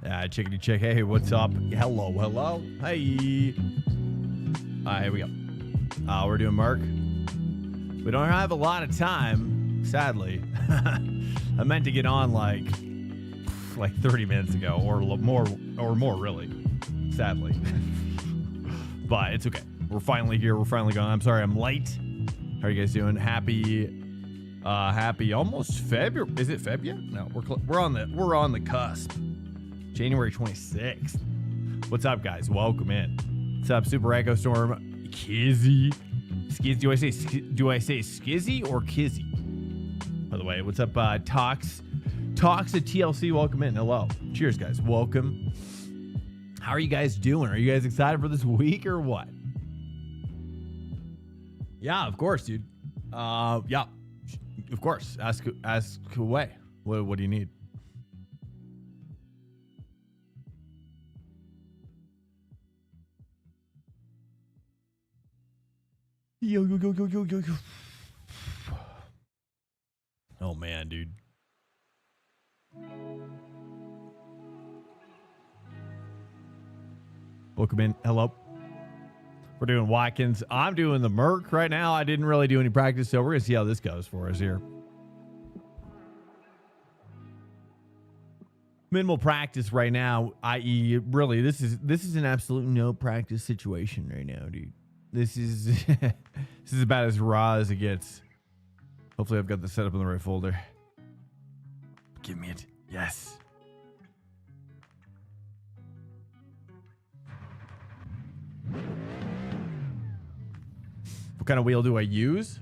Chickadee chick. Hey, what's up? Hello, hello. Hey. Here we go. We're doing Merc. We don't have a lot of time, sadly. I meant to get on like 30 minutes ago, or more, really. Sadly, but it's okay. We're finally here. We're finally going. I'm sorry, I'm late. How are you guys doing? Happy almost February. Is it February? No, we're on the cusp. January 26th. What's up, guys? Welcome in. What's up, Super Echo Storm? Kizzy. Do I say Skizzy or Kizzy? By the way, what's up, Talks at TLC? Welcome in. Hello. Cheers, guys. Welcome. How are you guys doing? Are you guys excited for this week or what? Yeah, of course, dude. Yeah, of course. Ask away. What do you need? Yo. Oh man, dude. Welcome in. Hello. We're doing Watkins. I'm doing the Merc right now. I didn't really do any practice, so we're gonna see how this goes for us here. Minimal practice right now, i.e., really, this is an absolute no practice situation right now, dude. This is this is about as raw as it gets. Hopefully, I've got the setup in the right folder. Give me it. Yes. What kind of wheel do I use?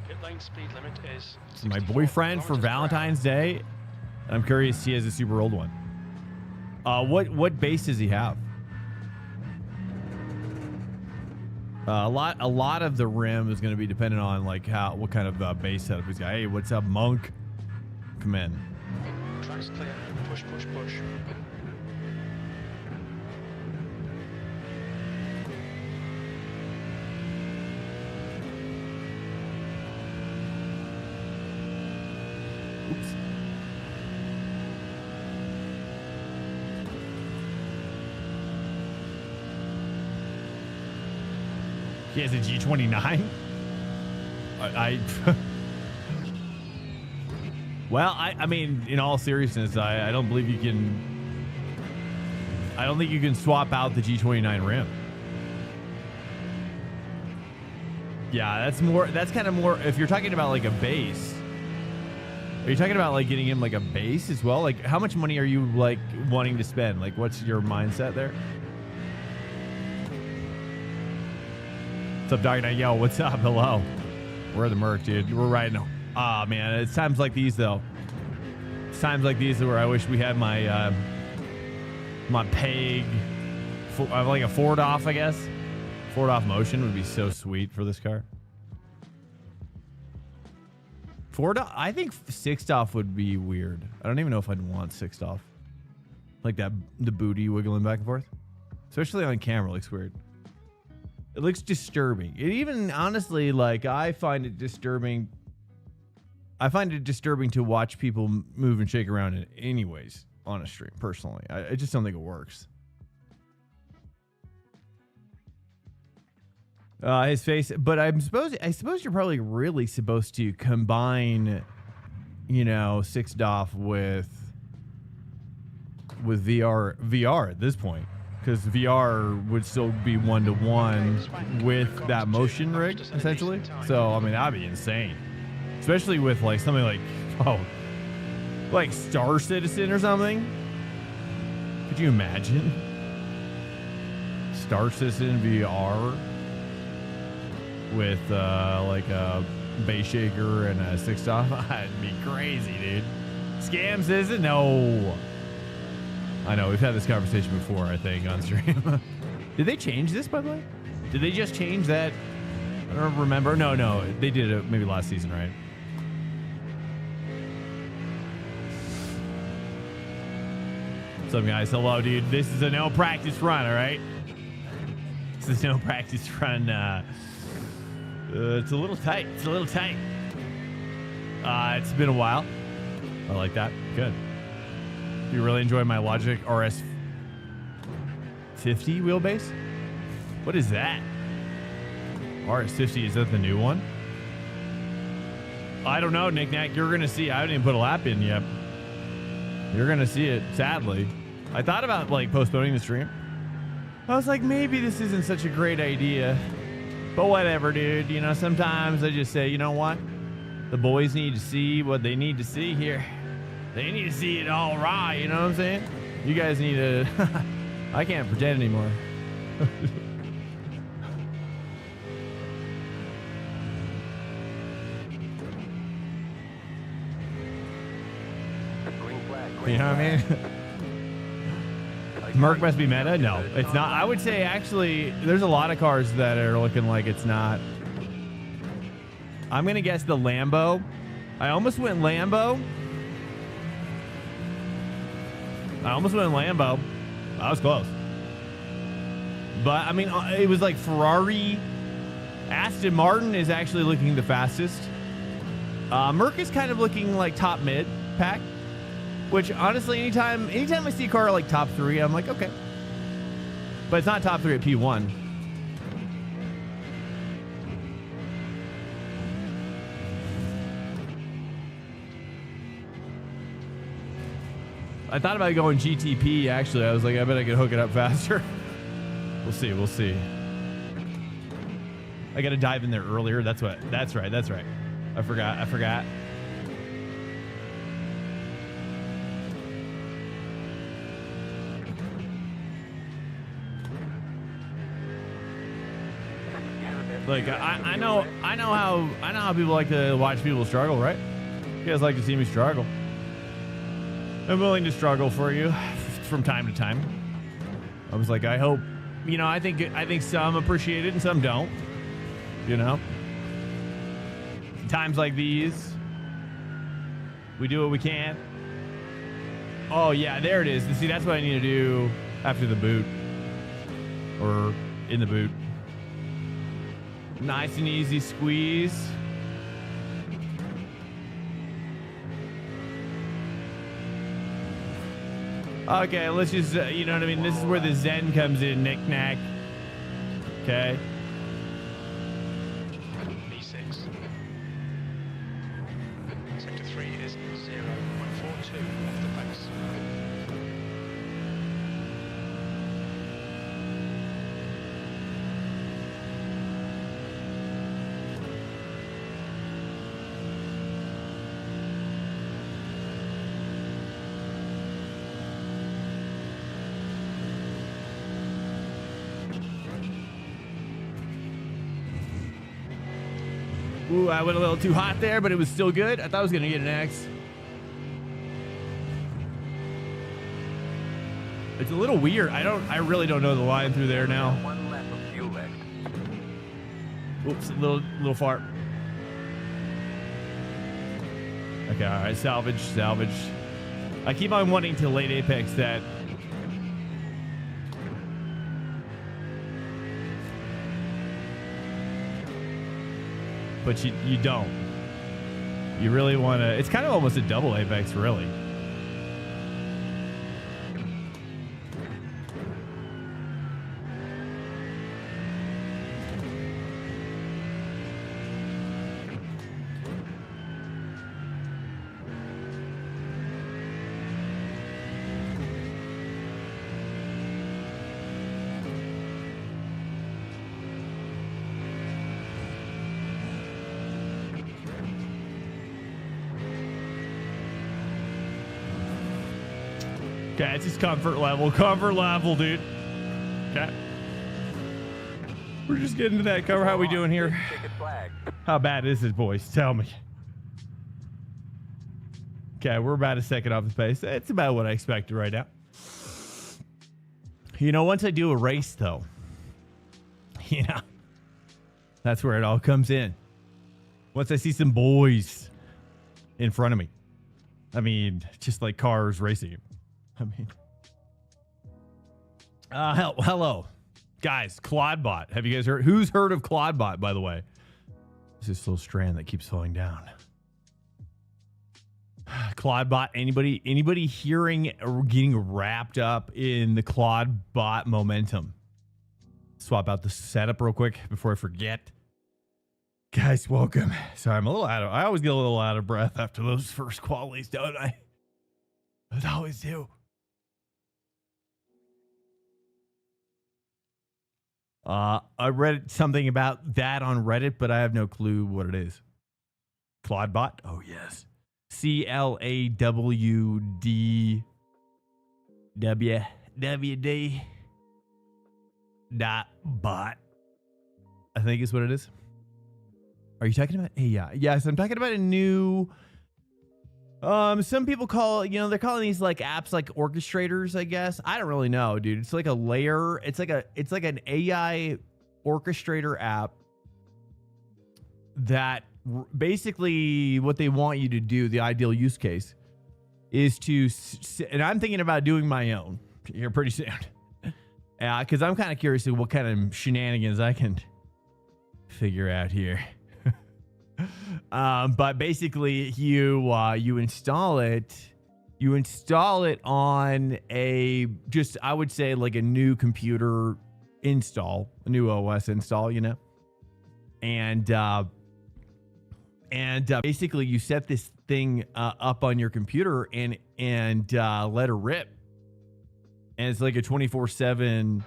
Pit lane speed limit is my boyfriend for Valentine's Day. I'm curious. He has a super old one. What base does he have? A lot of the rim is going to be dependent on like what kind of base setup he's got. Hey, what's up, Monk? Come in. Track's clear. Push. Oops. He has a G29. Well, I mean, in all seriousness, I don't believe you can. I don't think you can swap out the G29 rim. Yeah, that's kind of more. If you're talking about like a base, are you talking about like getting him like a base as well? Like, how much money are you like wanting to spend? Like, what's your mindset there? What's up, Dog Night? Yo, what's up? Hello. We're the Merc, dude. We're riding. Ah, man. It's times like these, though. It's times like these where I wish we had my my peg, like a forward off, I guess. Forward off motion would be so sweet for this car. Forward off, I think sixth off would be weird. I don't even know if I'd want sixth off. Like that, the booty wiggling back and forth. Especially on camera, it looks weird. It looks disturbing. It even, honestly, like, I find it disturbing. I find it disturbing to watch people move and shake around it anyways on a stream, personally. I just don't think it works. His face, but I suppose you're probably really supposed to combine, you know, sixth off with VR at this point. Because VR would still be 1-to-1 with that motion rig, essentially. So, I mean, that'd be insane. Especially with, like, something like, like Star Citizen or something. Could you imagine? Star Citizen VR with, like, a base shaker and a sixth off? That'd be crazy, dude. Scams, is it? No. I know, we've had this conversation before, I think, on stream. Did they change this, by the way? Did they just change that? I don't remember. No, they did it maybe last season, right? What's up, guys? Hello, dude. This is a no practice run, all right? This is no practice run. It's a little tight. It's been a while. I like that. Good. You really enjoy my Logic RS 50 wheelbase? What is that? RS 50, is that the new one? I don't know, Nick Nack. You're going to see. I haven't even put a lap in yet. You're going to see it, sadly. I thought about like postponing the stream. I was like, maybe this isn't such a great idea. But whatever, dude. You know, sometimes I just say, you know what? The boys need to see what they need to see here. They need to see it all raw, you know what I'm saying? You guys need to... I can't pretend anymore. You know what I mean? Merc must be meta? No, it's not. I would say actually there's a lot of cars that are looking like it's not. I'm going to guess the Lambo. I almost went Lambo. I was close. But, I mean, it was like Ferrari. Aston Martin is actually looking the fastest. Merc is kind of looking like top mid pack. Which, honestly, anytime I see a car like top 3, I'm like, okay. But it's not top 3 at P1. I thought about going GTP, actually. I was like, I bet I could hook it up faster. We'll see. I got to dive in there earlier. That's right. I forgot. Like I know how people like to watch people struggle, right? You guys like to see me struggle. I'm willing to struggle for you from time to time. I was like, I hope, you know, I think some appreciate it and some don't. You know? Times like these, we do what we can. Oh yeah, there it is. See, that's what I need to do after the boot. Or in the boot. Nice and easy squeeze. Okay, let's just, you know what I mean? This is where the Zen comes in, knick-knack. Okay. B6. Sector 3 is 0.42 off the pace. Ooh, I went a little too hot there, but it was still good. I thought I was going to get an X. It's a little weird. I really don't know the line through there now. One lap of fuel left. Oops, a little fart. Okay, all right, salvage. I keep on wanting to late apex that. But you don't. You really want to. It's kind of almost a double apex, really. Okay, it's just comfort level, dude. Okay. We're just getting to that cover. How we doing here? How bad is it, boys? Tell me. Okay, we're about a second off the pace. It's about what I expected right now. You know, once I do a race, though, you know, that's where it all comes in. Once I see some boys in front of me. I mean, just like cars racing. I mean, hello, guys. Claudbot. Have you guys heard? Who's heard of Claudbot, by the way? It's this little strand that keeps falling down. Claudbot. Anybody hearing or getting wrapped up in the Claudbot momentum? Swap out the setup real quick before I forget. Guys, welcome. Sorry, I'm a little I always get a little out of breath after those first qualities, don't I? I always do. I read something about that on Reddit, but I have no clue what it is. Claudbot? Oh, yes. CLAWDWD .bot, I think is what it is. Are you talking about AI? Yes, I'm talking about a new... some people call, they're calling these like apps like orchestrators, I guess. I don't really know, dude. It's like a layer. It's like an AI orchestrator app that basically what they want you to do, the ideal use case, is to, and I'm thinking about doing my own here pretty soon. Because I'm kind of curious of what kind of shenanigans I can figure out here. But basically you install it on a, just, I would say like a new computer install, a new OS install, and basically you set this thing up on your computer and let her rip. And it's like a 24/7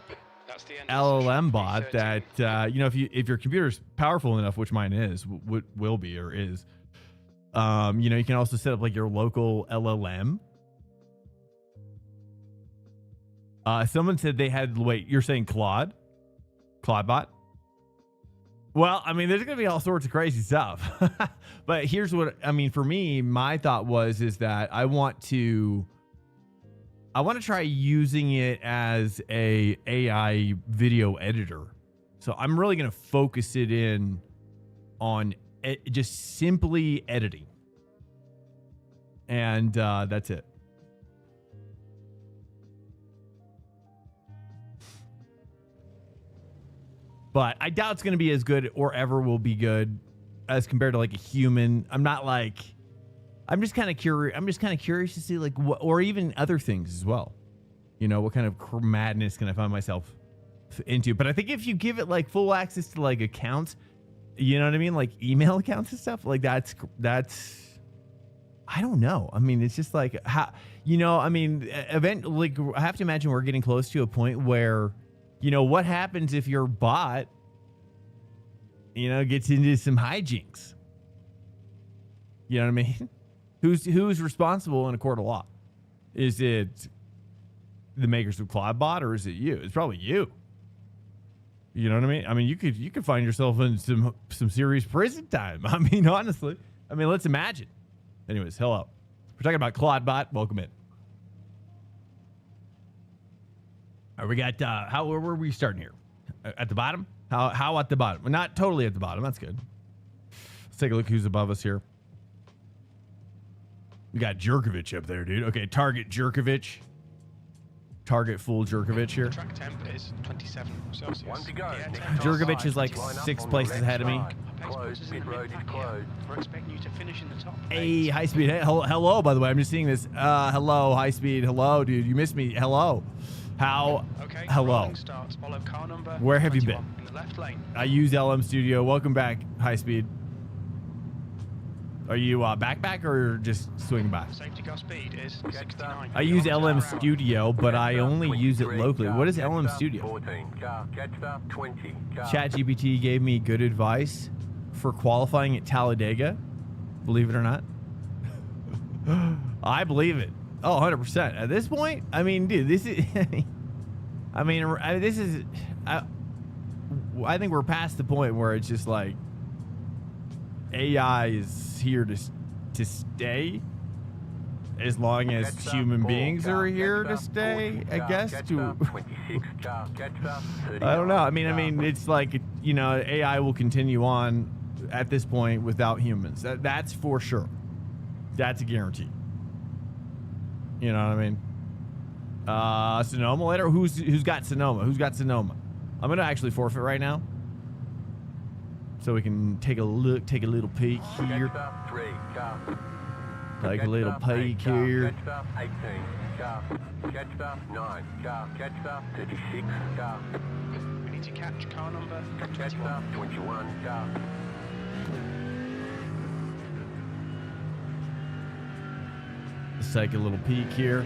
LLM bot that, if your computer's powerful enough, which mine is, will be or is, you can also set up like your local LLM. Someone said they had, wait, you're saying Claudbot? Well, I mean, there's going to be all sorts of crazy stuff. But here's what, for me, my thought is that I want to try using it as a AI video editor. So I'm really going to focus it in on just simply editing. And that's it. But I doubt it's going to be as good or ever will be good as compared to like a human. I'm just kind of curious. I'm just kind of curious to see like what, or even other things as well. What kind of madness can I find myself into? But I think if you give it like full access to like accounts, you know what I mean? Like email accounts and stuff like that's, I don't know. It's just like how, like I have to imagine we're getting close to a point where, what happens if your bot, gets into some hijinks? You know what I mean? Who's responsible in a court of law? Is it the makers of Claudbot or is it you? It's probably you. You know what I mean? You could find yourself in some serious prison time. Honestly. Let's imagine. Anyways, hello. We're talking about Claudbot. Welcome in. All right, we got where were we starting here? At the bottom? How at the bottom? Well, not totally at the bottom. That's good. Let's take a look who's above us here. We got Jerkovich up there, dude. Okay, target Jerkovich. Target full Jerkovich here. Track temp is 27 Celsius. One to go. Jerkovich is like 6 places ahead of me. We're expecting you to finish in the top. Hey, high speed. Hey, hello, by the way. I'm just seeing this. Hello, high speed. Hello, dude. You missed me. Hello. How? Okay. Hello. Starts, follow car number Where have you been? In the left lane. I use LM Studio. Welcome back, high speed. Are you backpack or just swing by? Safety car speed is 69. I use LM Studio, but I only use it locally. What is LM Studio? ChatGPT gave me good advice for qualifying at Talladega. Believe it or not. I believe it. Oh, 100%. At this point, dude, this is... I think we're past the point where it's just like AI is here to stay as long as human beings are here to stay, I guess. I don't know. It's like, AI will continue on at this point without humans. That's for sure. That's a guarantee. You know what I mean? Sonoma later? Who's got Sonoma? Who's got Sonoma? I'm gonna actually forfeit right now, so we can take a look, take a little peek here. Take a little peek here. Catch stuff 18, sharp. Catch stuff 9, sharp. Catch stuff 36, sharp. We need to catch car number Catch 21. stuff 21, sharp. Let's take a little peek here.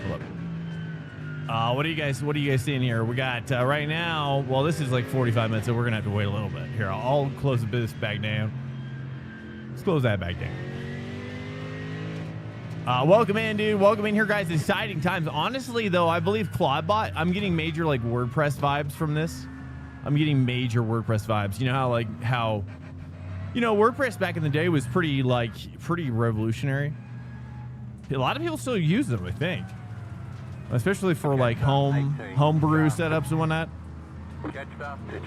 Hold up. What are you guys seeing here? We got right now, well, this is like 45 minutes, so we're gonna have to wait a little bit. Here, I'll close this back down. Let's close that back down. Welcome in, dude. Welcome in here, guys. Exciting times. Honestly, though, I believe Claudebot, I'm getting major like WordPress vibes from this. I'm getting major WordPress vibes. You know how WordPress back in the day was pretty revolutionary. A lot of people still use it, I think. Especially for like homebrew setups and whatnot.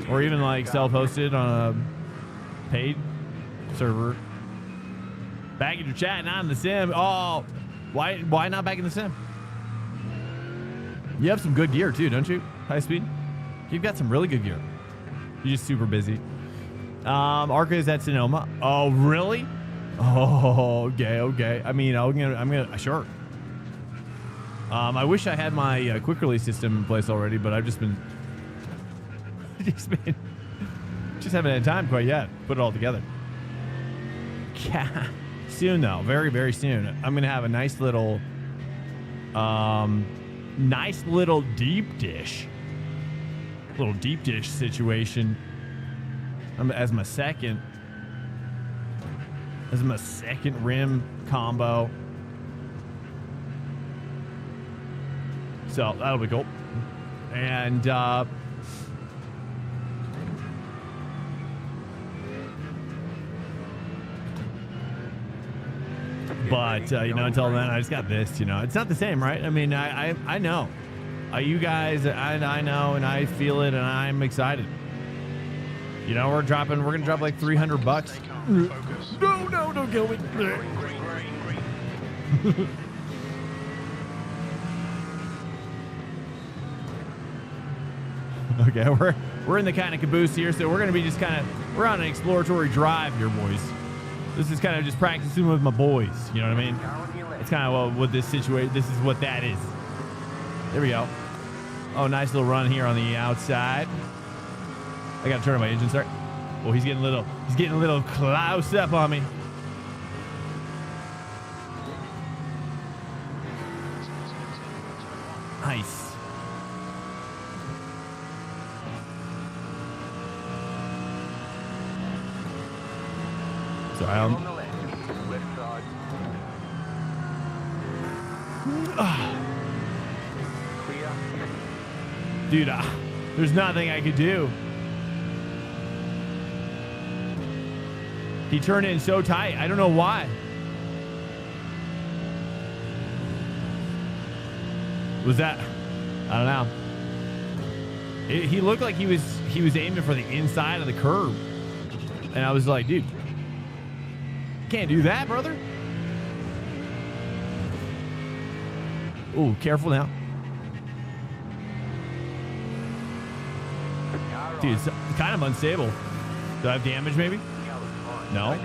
Or even like self-hosted on a paid server. Back in your chat, not in the sim. Oh, why not back in the sim? You have some good gear too, don't you? High speed? You've got some really good gear. You're just super busy. Arca is at Sonoma. Oh, really? Oh, okay. I mean, I'm gonna sure. I wish I had my quick release system in place already, but I've just haven't had time quite yet. Put it all together. Yeah. Soon though, very, very soon. I'm gonna have a nice little deep dish situation. As my second rim combo. So that'll be cool. And but until then, I just got this. It's not the same, right? I mean, I know. You guys, I know, and I feel it, and I'm excited. We're gonna drop like $300. Stay calm, focus. No, don't kill me. Green. Okay, we're in the kind of caboose here, so we're gonna be we're on an exploratory drive here, boys. This is kind of just practicing with my boys. You know what I mean? It's kind of what this situation. This is what that is. There we go. Oh, nice little run here on the outside. I gotta turn on my engine start. Oh, he's getting a little close up on me. Nice. Sorry, On the left side. Clear. Dude, there's nothing I could do. He turned in so tight. I don't know why. Was that? I don't know. He looked like he was aiming for the inside of the curb, and I was like, dude, can't do that, brother. Ooh, careful now. Dude, it's kind of unstable. Do I have damage maybe? No.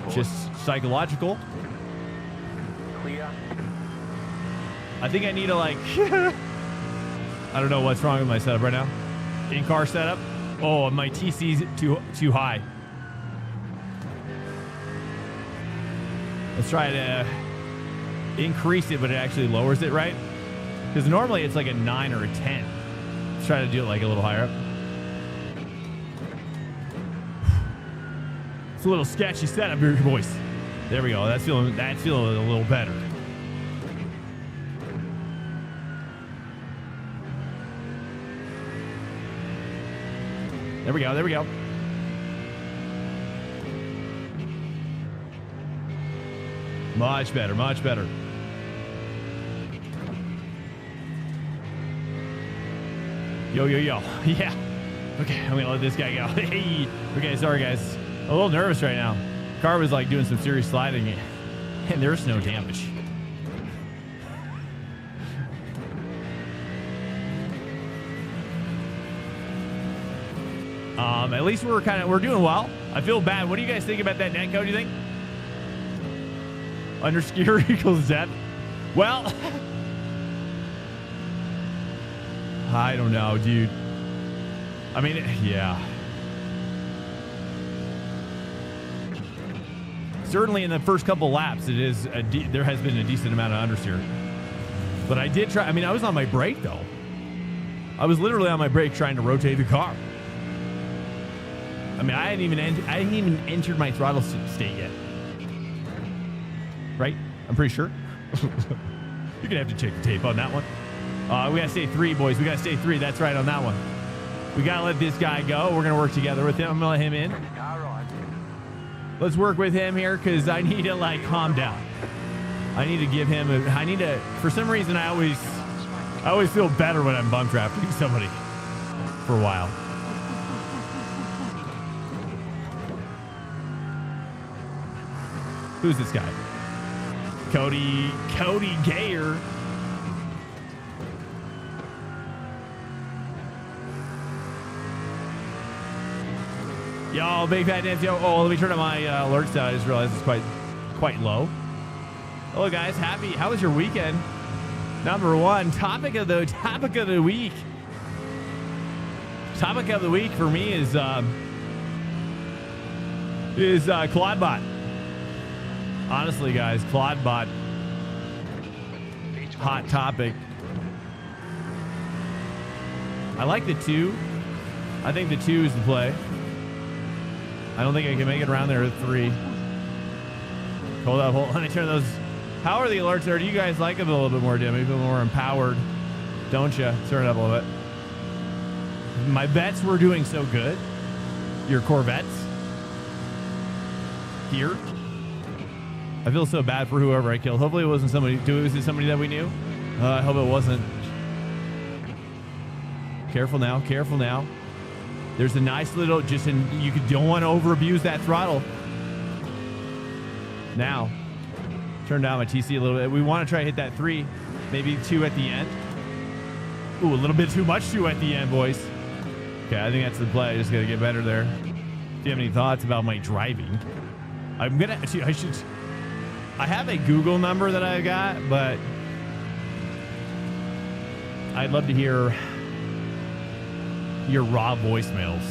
Just psychological. Clear. I think I need to I don't know what's wrong with my setup right now. In-car setup. Oh, my TC's too high. Let's try to increase it, but it actually lowers it, right? Because normally it's like a 9 or a 10. Let's try to do it like a little higher up. It's a little sketchy setup here, boys. There we go. That's feeling a little better. There we go. Much better. Yo. Yeah. Okay, I'm gonna let this guy go. Hey. Okay, sorry guys. I'm a little nervous right now. Car was like doing some serious sliding, and there's no damage. At least we're doing well. I feel bad. What do you guys think about that netcode, do you think? Understeer equals death. Well, I don't know, dude. I mean, yeah. Certainly in the first couple laps, it is there has been a decent amount of understeer. But I did try. I mean, I was on my brake though. I was literally on my brake trying to rotate the car. I mean, I hadn't even entered my throttle state yet. Right? I'm pretty sure. You're gonna have to check the tape on that one. We gotta stay 3, boys. We gotta stay 3. That's right on that one. We gotta let this guy go. We're gonna work together with him. I'm gonna let him in. Let's work with him here because I need to like calm down. I need to give him for some reason I always feel better when I'm bump drafting somebody for a while. Who's this guy? Cody Gayer. Yo, big fat dance, yo. Oh, let me turn on my alerts down. I just realized it's quite low. Hello, guys. How was your weekend? Number 1, topic of the week. Topic of the week for me is Claudbot. Honestly, guys, Claudbot. Hot topic. I like the 2. I think the 2 is the play. I don't think I can make it around there at 3. Hold up, let me turn those. How are the alerts there? Do you guys like them a little bit more dim? A little more empowered, don't you? Turn it up a little bit. My bets were doing so good. Your Corvettes here. I feel so bad for whoever I killed. Hopefully it wasn't somebody. Was it somebody that we knew? I hope it wasn't. Careful now. Careful now. There's a nice little you don't want to over abuse that throttle. Now, turn down my TC a little bit. We want to try to hit that 3, maybe 2 at the end. Ooh, a little bit too much 2 at the end, boys. Okay, I think that's the play. I just got to get better there. If you have any thoughts about my driving, I have a Google number that I got, but I'd love to hear your raw voicemails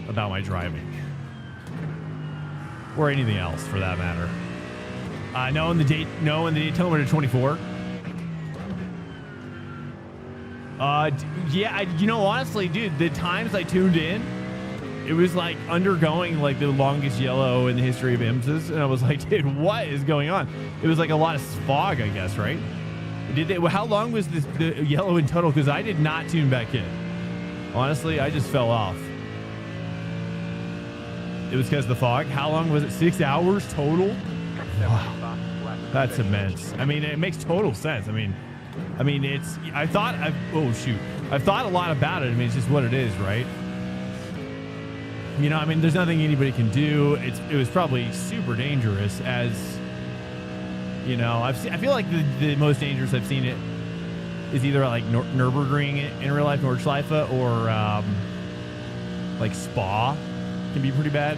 about my driving or anything else for that matter. Knowing the Daytona to 24. Yeah, honestly, dude, the times I tuned in, it was like undergoing like the longest yellow in the history of IMSAs, and I was like, dude, what is going on? It was like a lot of fog, I guess, right? How long was the yellow in total? Because I did not tune back in. Honestly, I just fell off. It was because of the fog. How long was it? 6 hours total? Wow. That's immense. I mean, it makes total sense. I mean, I've thought a lot about it. I mean, it's just what it is, right? I mean, there's nothing anybody can do. It was probably super dangerous as, I feel like the most dangerous I've seen it is either like Nürburgring in real life, Nordschleife, or like Spa can be pretty bad.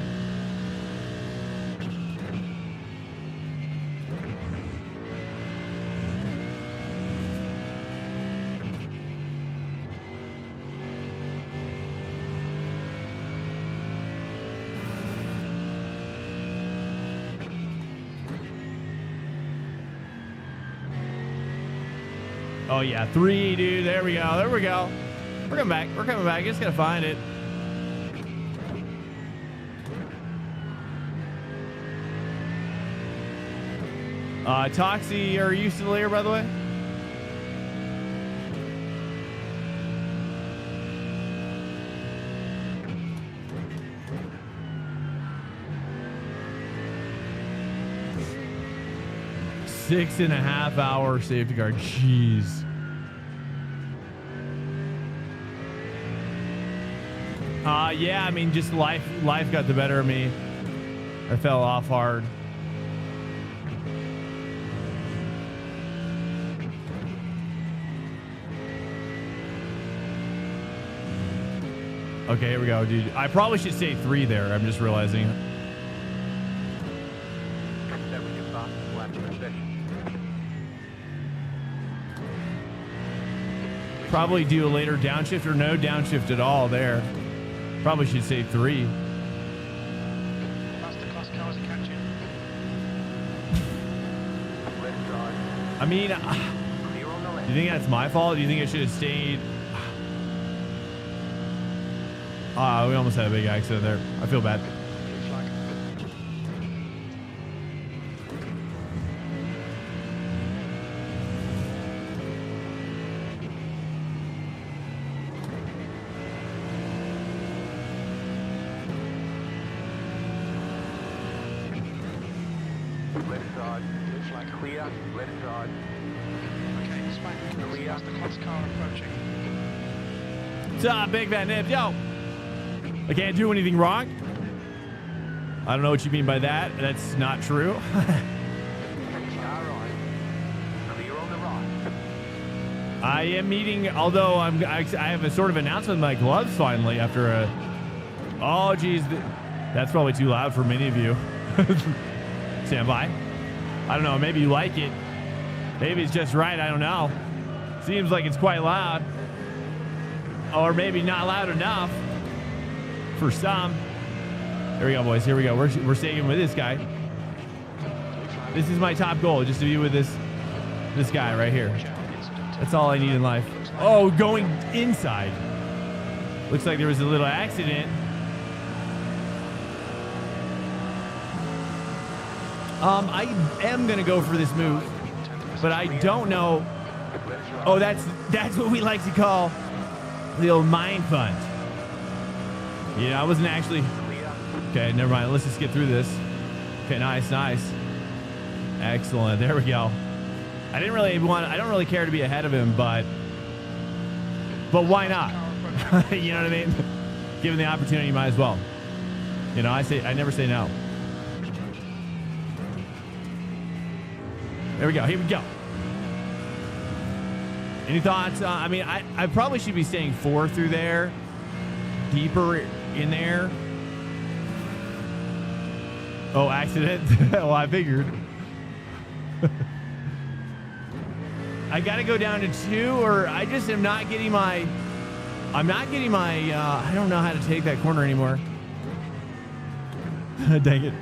Oh yeah, 3, dude. There we go. We're coming back. Just gotta find it. Toxie, are you still here, by the way? $6.5 hour safety car. Jeez. Yeah, I mean, just life got the better of me. I fell off hard. Okay, here we go, dude. I probably should say 3 there. I'm just realizing. Probably do a later downshift or no downshift at all there. Probably should say 3. Faster class cars are catching. Left side. I mean, Clear on the do left. you think that's my fault? Do you think I should have stayed? We almost had a big accident there. I feel bad. Blue flag. Left side. Blue flag. Clear. Left side. Okay, Spank. Faster class car approaching. What's up, Big Van Nibs? Yo! I can't do anything wrong. I don't know what you mean by that. That's not true. Car right. Clear on the right. I am meeting, although I have a sort of announcement with my gloves finally after a... Oh, geez. That's probably too loud for many of you. Stand by. I don't know. Maybe you like it. Maybe it's just right. I don't know. Seems like it's quite loud. Or maybe not loud enough for some. Here we go, boys. Here we go. We're staying with this guy. This is my top goal, just to be with this guy right here. That's all I need in life. Oh, going inside. Looks like there was a little accident. I am gonna go for this move, but I don't know. Oh, that's what we like to call the old mind fund. Yeah, I wasn't actually. Okay, never mind. Let's just get through this. Okay, nice. Excellent. There we go. I don't really care to be ahead of him, but why not? You know what I mean? Given the opportunity, you might as well. You know, I never say no. There we go. Here we go. Any thoughts? I mean, I probably should be staying 4 through there, deeper in there. Oh, accident. Well, I figured. I got to go down to 2, or I just am not getting my. I don't know how to take that corner anymore. Dang it.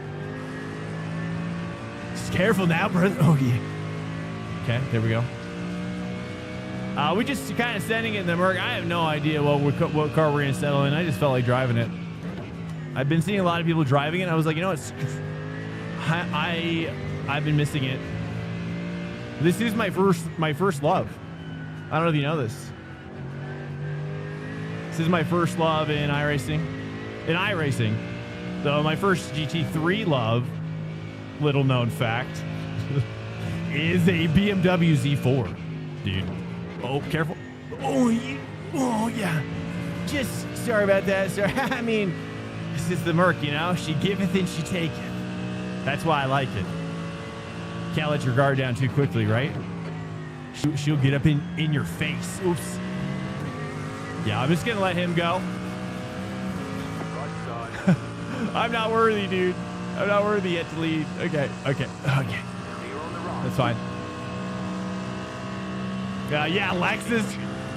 Just careful now, brother. Oh, yeah. Okay, there we go. We just kind of sending it in the Merc. I have no idea what car we're going to settle in. I just felt like driving it. I've been seeing a lot of people driving it. I was like, you know what? I've been missing it. This is my first love. I don't know if you know this. This is my first love in iRacing. So my first GT3 love, little known fact, is a BMW Z4, dude. Oh, careful. Oh, yeah. Just sorry about that. Sorry. I mean, this is the Merc, you know? She giveth and she taketh. That's why I like it. Can't let your guard down too quickly, right? She'll get up in your face. Oops. Yeah, I'm just going to let him go. Right side. I'm not worthy, dude. I'm not worthy yet to lead. Okay. Clear on the right. That's fine. Yeah, Lexus.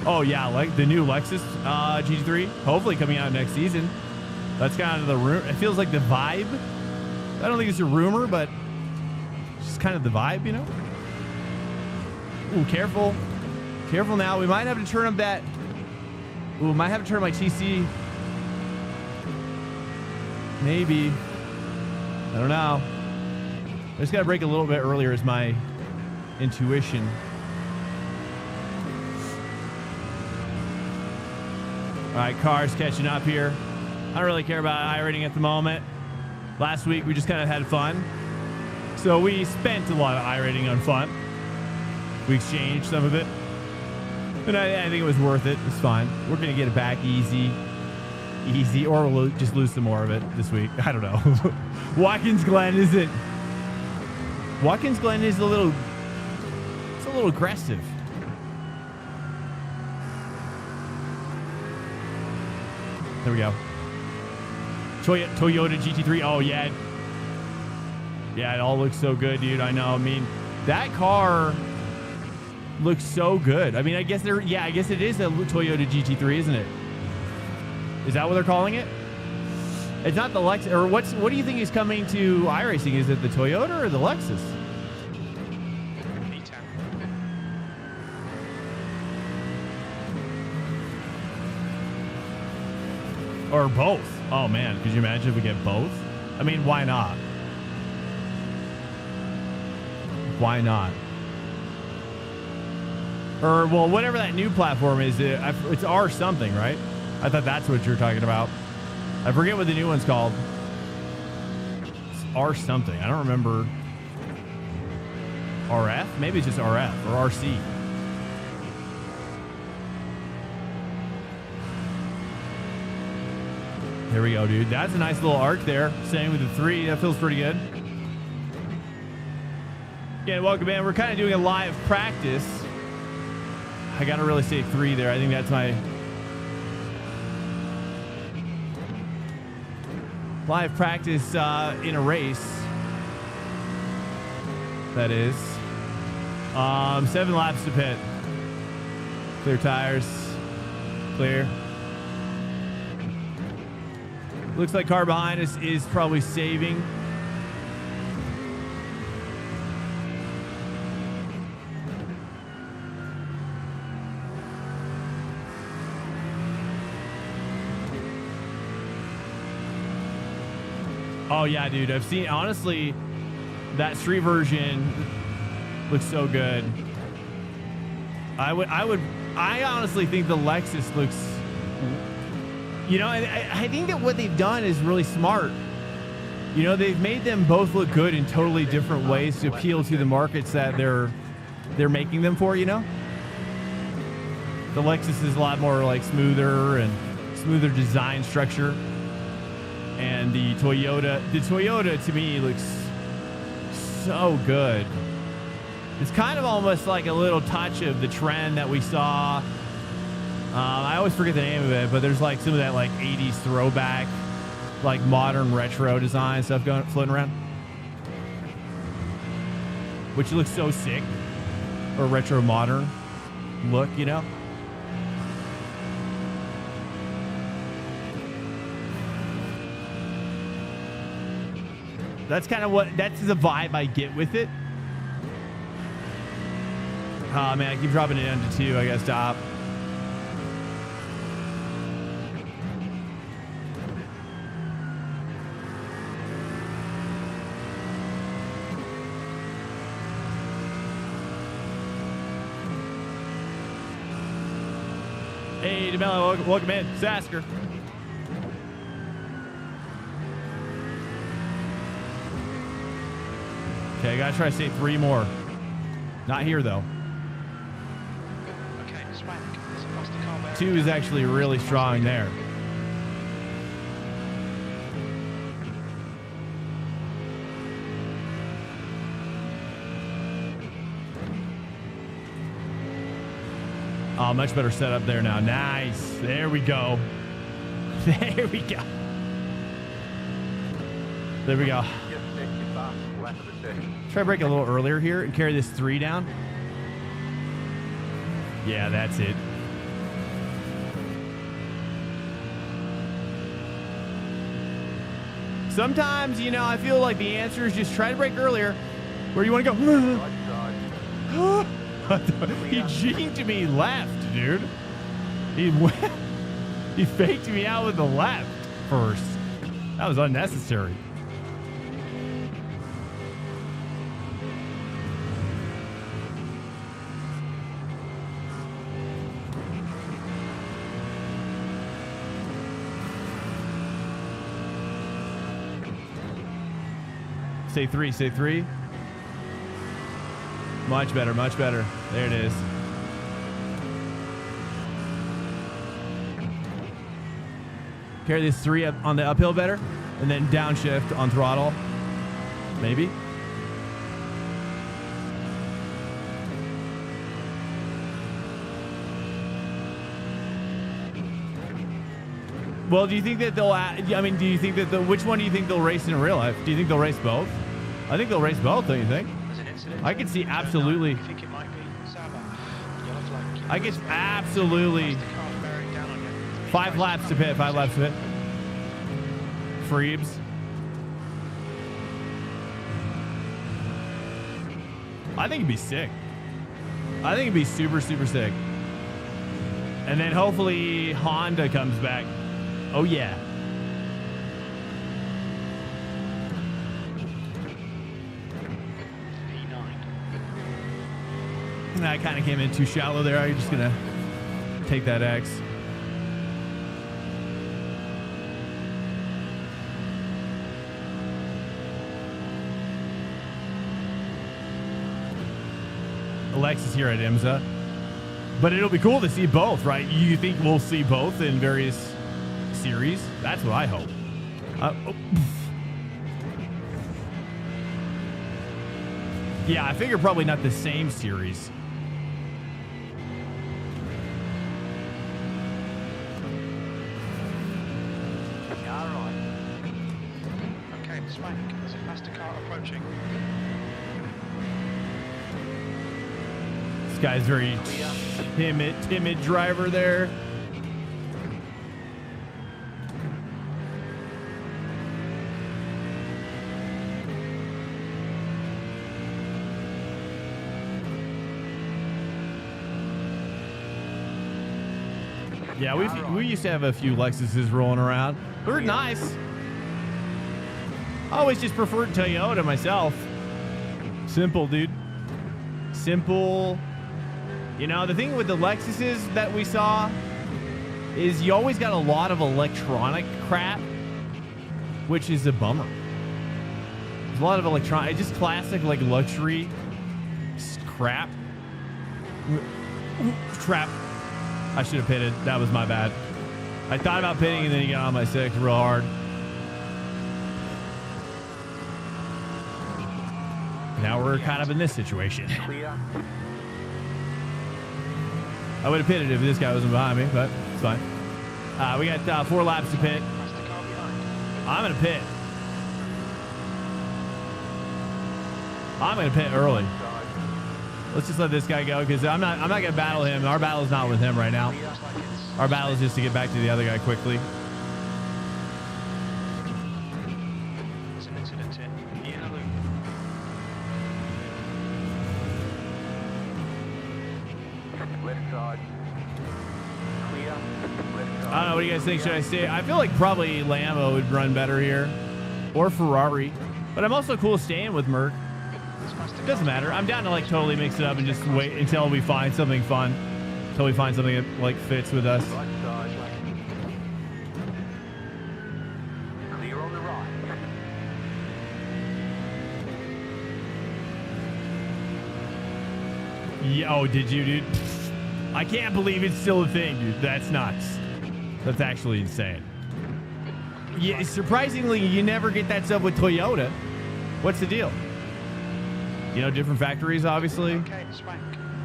Oh, yeah, like the new Lexus GT3. Hopefully coming out next season. That's kind of the rumor. It feels like the vibe. I don't think it's a rumor, but it's just kind of the vibe, you know? Ooh, careful. Careful now. We might have to turn up that. Ooh, might have to turn my TC. Maybe. I don't know. I just got to brake a little bit earlier is my intuition. All right, cars catching up here. I don't really care about iRacing at the moment. Last week, we just kind of had fun. So we spent a lot of iRacing on fun. We exchanged some of it. And I think it was worth it. It's fine. We're going to get it back easy. Or we'll just lose some more of it this week. I don't know. Watkins Glen isn't. Watkins Glen is a little aggressive. There we go. Toyota GT3. Oh, yeah. Yeah, it all looks so good, dude. I know. I mean, that car, looks so good. I mean, I guess I guess it is a Toyota GT3, isn't it? Is that what they're calling it? It's not the Lexus, or what do you think is coming to iRacing? Is it the Toyota or the Lexus? E10. Or both? Oh man, could you imagine if we get both? I mean, why not? Why not? Or, well, whatever that new platform is, it's R something, right? I thought that's what you're talking about. I forget what the new one's called. It's R something. I don't remember. RF? Maybe it's just RF or RC. There we go, dude. That's a nice little arc there. Same with the 3. That feels pretty good. Yeah, welcome, man. We're kind of doing a live practice. I got to really say 3 there. I think that's my live practice in a race. That is 7 laps to pit. Clear tires. Clear. Looks like car behind us is probably saving. Oh yeah, dude. I've seen, honestly, that street version looks so good. I honestly think the Lexus looks, you know, I think that what they've done is really smart. You know, they've made them both look good in totally different ways to appeal to the markets that they're making them for, you know? The Lexus is a lot more like smoother design structure. And the Toyota to me looks so good. It's kind of almost like a little touch of the trend that we saw. I always forget the name of it, but there's like some of that like 80s throwback, like modern retro design stuff floating around, which looks so sick. Or retro modern look, you know? That's kind of that's the vibe I get with it. Oh man, I keep dropping it down to 2. I gotta stop. Hey, DeMello, welcome in. Sasker. Okay, I gotta try to say 3 more. Not here though. Okay, swank. It's across the car. 2 is actually really strong there. Oh, much better setup there now. Nice. There we go. There we go. There we go. Try to break a little earlier here and carry this 3 down. Yeah, that's it. Sometimes, you know, I feel like the answer is just try to break earlier. Where do you want to go? He jinked me left, dude. He faked me out with the left first. That was unnecessary. Say 3, say 3. Much better, much better. There it is. Carry this 3 up on the uphill better, and then downshift on throttle. Maybe. Well, do you think that they'll, I mean, do you think that which one do you think they'll race in real life? Do you think they'll race both? I think they'll race both, don't you think? There's an incident. I could see absolutely. I think it might be Saba. I guess absolutely. The car's bearing down on you. 5 laps to pit. 5 laps to pit. Freebs. I think it'd be sick. I think it'd be super, super sick. And then hopefully Honda comes back. Oh, yeah. P9. I kind of came in too shallow there. I'm just going to take that X. Alexis here at IMSA. But it'll be cool to see both, right? You think we'll see both in various series? That's what I hope. Yeah, I figure probably not the same series. Okay, Swank, there's a faster car approaching. This guy's very timid driver there. Yeah, we used to have a few Lexuses rolling around. They were nice. I always just preferred Toyota myself. Simple, dude. Simple. You know, the thing with the Lexuses that we saw is you always got a lot of electronic crap, which is a bummer. There's a lot of electronic, just classic like luxury crap. Crap. I should have pitted. That was my bad. I thought about pitting and then he got on my 6 real hard. Now we're kind of in this situation. I would have pitted if this guy wasn't behind me, but it's fine. We got 4 laps to pit. Faster car behind. I'm going to pit. I'm going to pit early. Let's just let this guy go because I'm not going to battle him. Our battle is not with him right now. Looks like it's Our battle is just to get back to the other guy quickly. there's an incident in the loop. Left side. Clear. Left side. I don't know. What do you guys think? Should I stay? I feel like probably Lambo would run better here, or Ferrari. But I'm also cool staying with Merc. This faster car Doesn't matter. I'm down to like totally mix it up and just wait until we find something fun. Until we find something that like fits with us. Right side. Clear on the right. Yeah, oh, did you, dude? I can't believe it's still a thing, dude. That's nuts. That's actually insane. Yeah, surprisingly, you never get that stuff with Toyota. What's the deal? You know, different factories, obviously. Okay, Swank.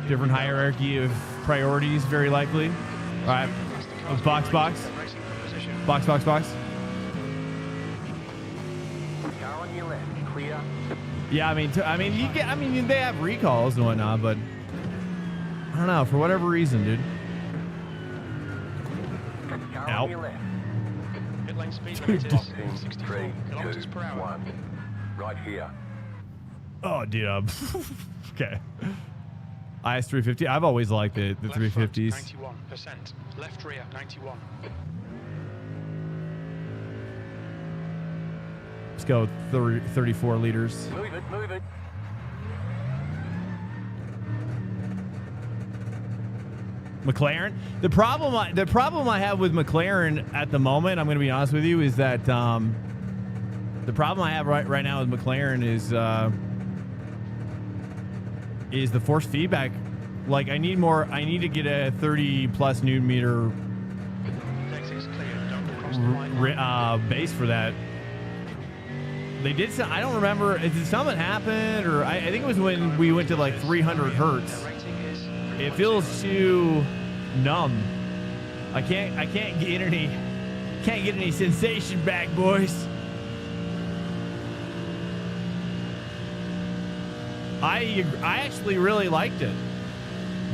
Different hierarchy of priorities, very likely. All right. Faster cars Box, behind. box. They're racing for position. Box, box, box. Car on your left. Clear. Yeah, I mean, they have recalls and whatnot, but I don't know, for whatever reason, dude. Car Ow. on your left. Pit lane speed limit is 3, 64 kilometers per hour. 1. Right here. Oh, dude. Okay. IS350. I've always liked the Left front, 350s. 91%. Left rear, 91. Let's go 34 liters. Move it, move it. McLaren. The problem I have with McLaren at the moment, I'm going to be honest with you, is that the problem I have right now with McLaren is the force feedback. Like I need to get a 30 plus Newton meter Exit's clear. Don't cross the line. base for that. They did some, I don't remember, did something happen, or I think it was when we went to like 300 hertz. Their rating is It feels too numb. I can't get any sensation back, boys. I actually really liked it,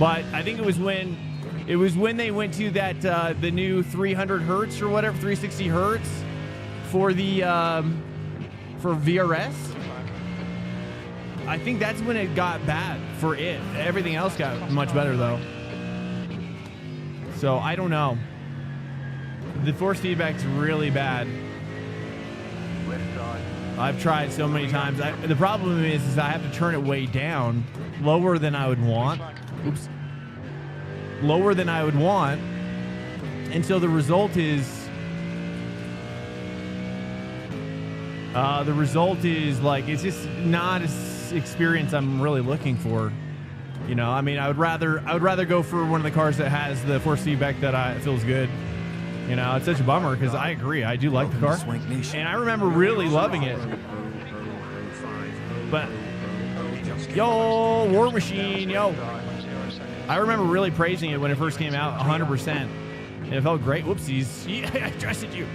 But I think it was when they went to that the new 300 hertz or whatever, 360 hertz for the for VRS. I think that's when it got bad for it. Everything else got much better though. So I don't know. The force feedback's really bad. I've tried so many times. The problem is I have to turn it way down, lower than I would want. Oops. Lower than I would want. And so the result is like, it's just not an experience I'm really looking for. You know, I mean, I would rather go for one of the cars that has the force feedback that feels good. You know, it's such a bummer because I agree. I do like the car. And I remember really loving it. But, yo, War Machine, yo. I remember really praising it when it first came out, 100%. And it felt great. Whoopsies. Yeah, I trusted you.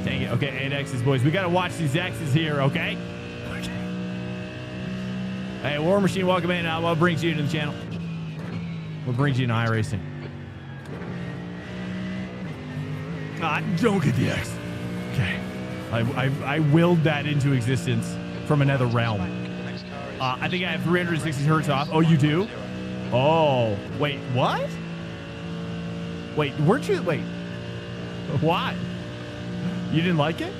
Dang it. Okay, 8 X's, boys. We got to watch these X's here, okay? Hey, War Machine, welcome in. What brings you to the channel? What brings you to iRacing? Don't get the X. Okay. I willed that into existence from another realm. I think I have 360 hertz off. Oh, you do? Oh, wait, what? Wait, weren't you? Wait. Why? You didn't like it?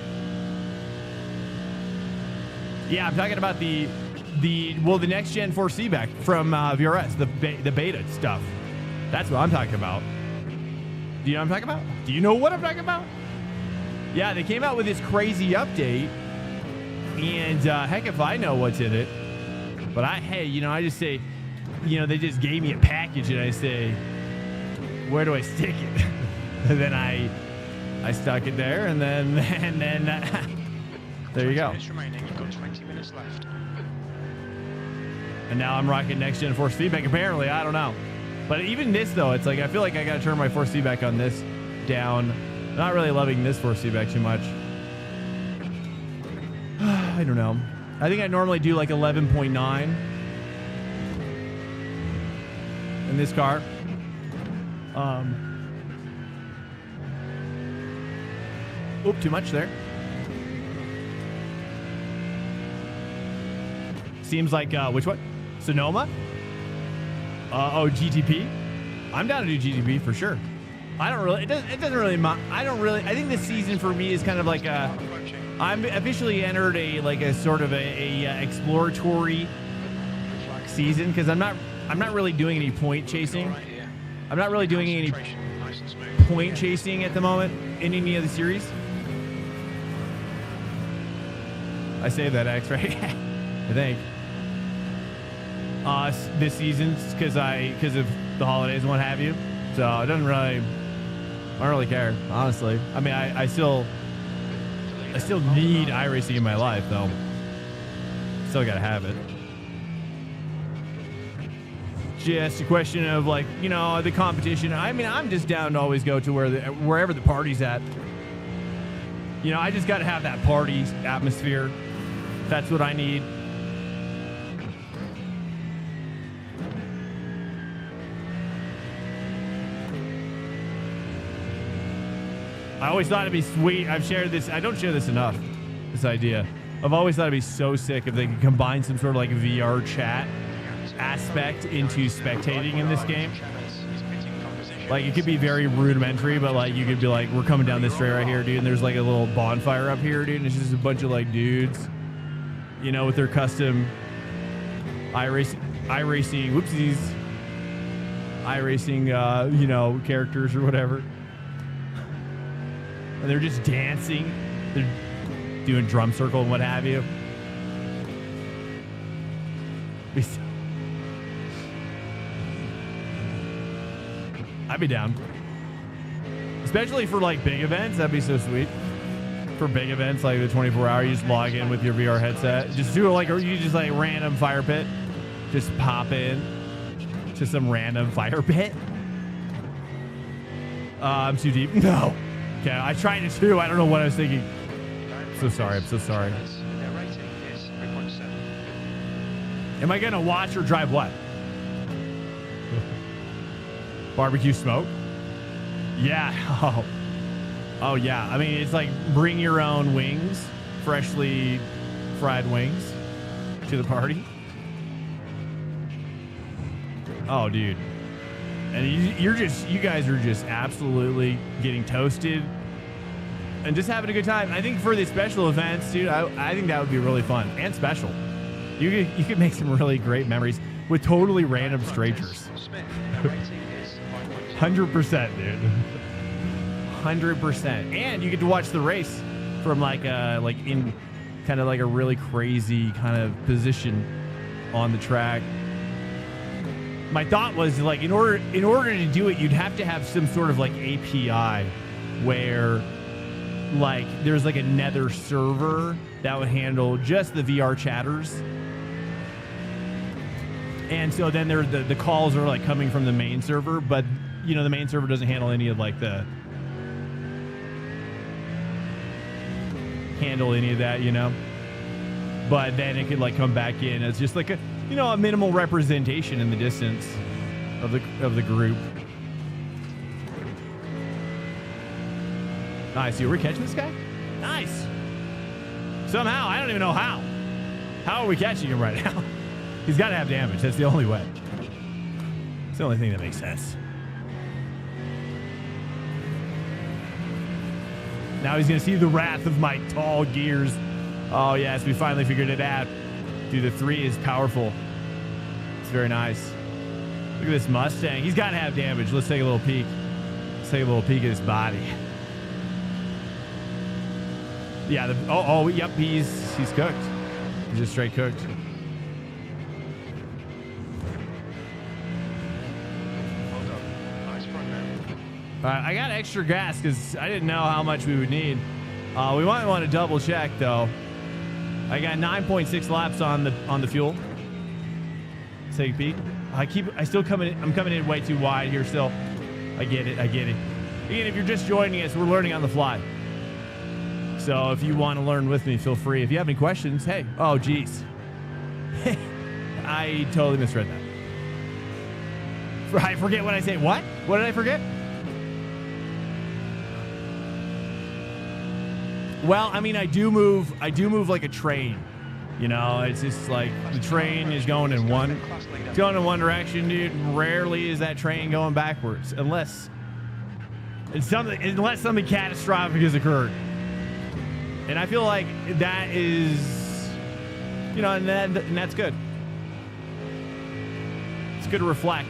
Yeah, I'm talking about the next gen force feedback from VRS, the beta stuff. That's what I'm talking about. Do you know what I'm talking about? Do you know what I'm talking about? Yeah, they came out with this crazy update, and heck if I know what's in it. But hey, you know, I just say, you know, they just gave me a package, and I say, where do I stick it? And then I stuck it there, and then there you go. Remaining. You've got 20 minutes left. And now I'm rocking next gen force feedback. Apparently, I don't know. But even this though, it's like I feel like I got to turn my force feedback on this down. Not really loving this force feedback too much. I don't know. I think I normally do like 11.9 in this car. Oop, too much there. Seems like which one? Sonoma? Oh, GTP. I'm down to do GTP for sure. I don't really. It doesn't really. I don't really. I think this season for me is kind of like a. I'm officially entered a sort of a exploratory season because I'm not really doing any point chasing. I'm not really doing any point chasing at the moment in any of the series. I saved that X, right? I think. This season because of the holidays and what have you. So it doesn't really. I don't really care, honestly. I mean, I still need iRacing in my life, though. Still gotta have it. Just a question of like, you know, the competition. I mean, I'm just down to always go to wherever the party's at. You know, I just gotta have that party atmosphere. That's what I need. I always thought it'd be sweet. I've shared this. I don't share this enough, this idea. I've always thought it'd be so sick if they could combine some sort of like VR chat aspect into spectating in this game. Like, it could be very rudimentary, but like you could be like, we're coming down this straight right here, dude, and there's like a little bonfire up here, dude, and it's just a bunch of like dudes, you know, with their custom iRacing, whoopsies, iRacing, you know, characters or whatever. And they're just dancing. They're doing drum circle and what have you. I'd be down. Especially for like big events. That'd be so sweet. For big events like the 24-hour, you just log in with your VR headset. Just do it like, or you just like random fire pit. Just pop in to some random fire pit. I'm too deep. No. Okay, I tried it too. I don't know what I was thinking. I'm so sorry. I'm so sorry. Am I going to watch or drive what? Barbecue smoke? Yeah. Oh, yeah. I mean, it's like bring your own wings, freshly fried wings to the party. Oh, dude. And you guys are just absolutely getting toasted and just having a good time. I think for the special events, dude, I think that would be really fun and special. You could make some really great memories with totally random strangers. 100%, dude. 100%. And you get to watch the race from like in kind of like a really crazy kind of position on the track. My thought was like in order to do it, you'd have to have some sort of like API where like there's like another server that would handle just the VR chatters. And so then the calls are like coming from the main server, but you know, the main server doesn't handle any of like any of that, you know, but then it could like come back in as just like a, you know, a minimal representation in the distance of the group. Nice. We're catching this guy? Nice. Somehow, I don't even know how. How are we catching him right now? He's got to have damage. That's the only way. It's the only thing that makes sense. Now he's going to see the wrath of my tall gears. Oh, yes, we finally figured it out. Dude, the 3 is powerful. It's very nice. Look at this Mustang. He's got to have damage. Let's take a little peek. Let's take a little peek at his body. Yeah, yep, he's cooked. He's just straight cooked. All right, I got extra gas because I didn't know how much we would need. We might want to double check though. I got 9.6 laps on the fuel. Let's take a peek. I'm coming in way too wide here still. I get it. Again, if you're just joining us, we're learning on the fly. So if you want to learn with me, feel free. If you have any questions, hey, oh geez. I totally misread that. I forget what I say. What? What did I forget? Well, I mean, I do move like a train. You know, it's just like the train is going in one direction, dude. Rarely is that train going backwards, unless something catastrophic has occurred. And I feel like that is, you know, and that's good. It's good to reflect.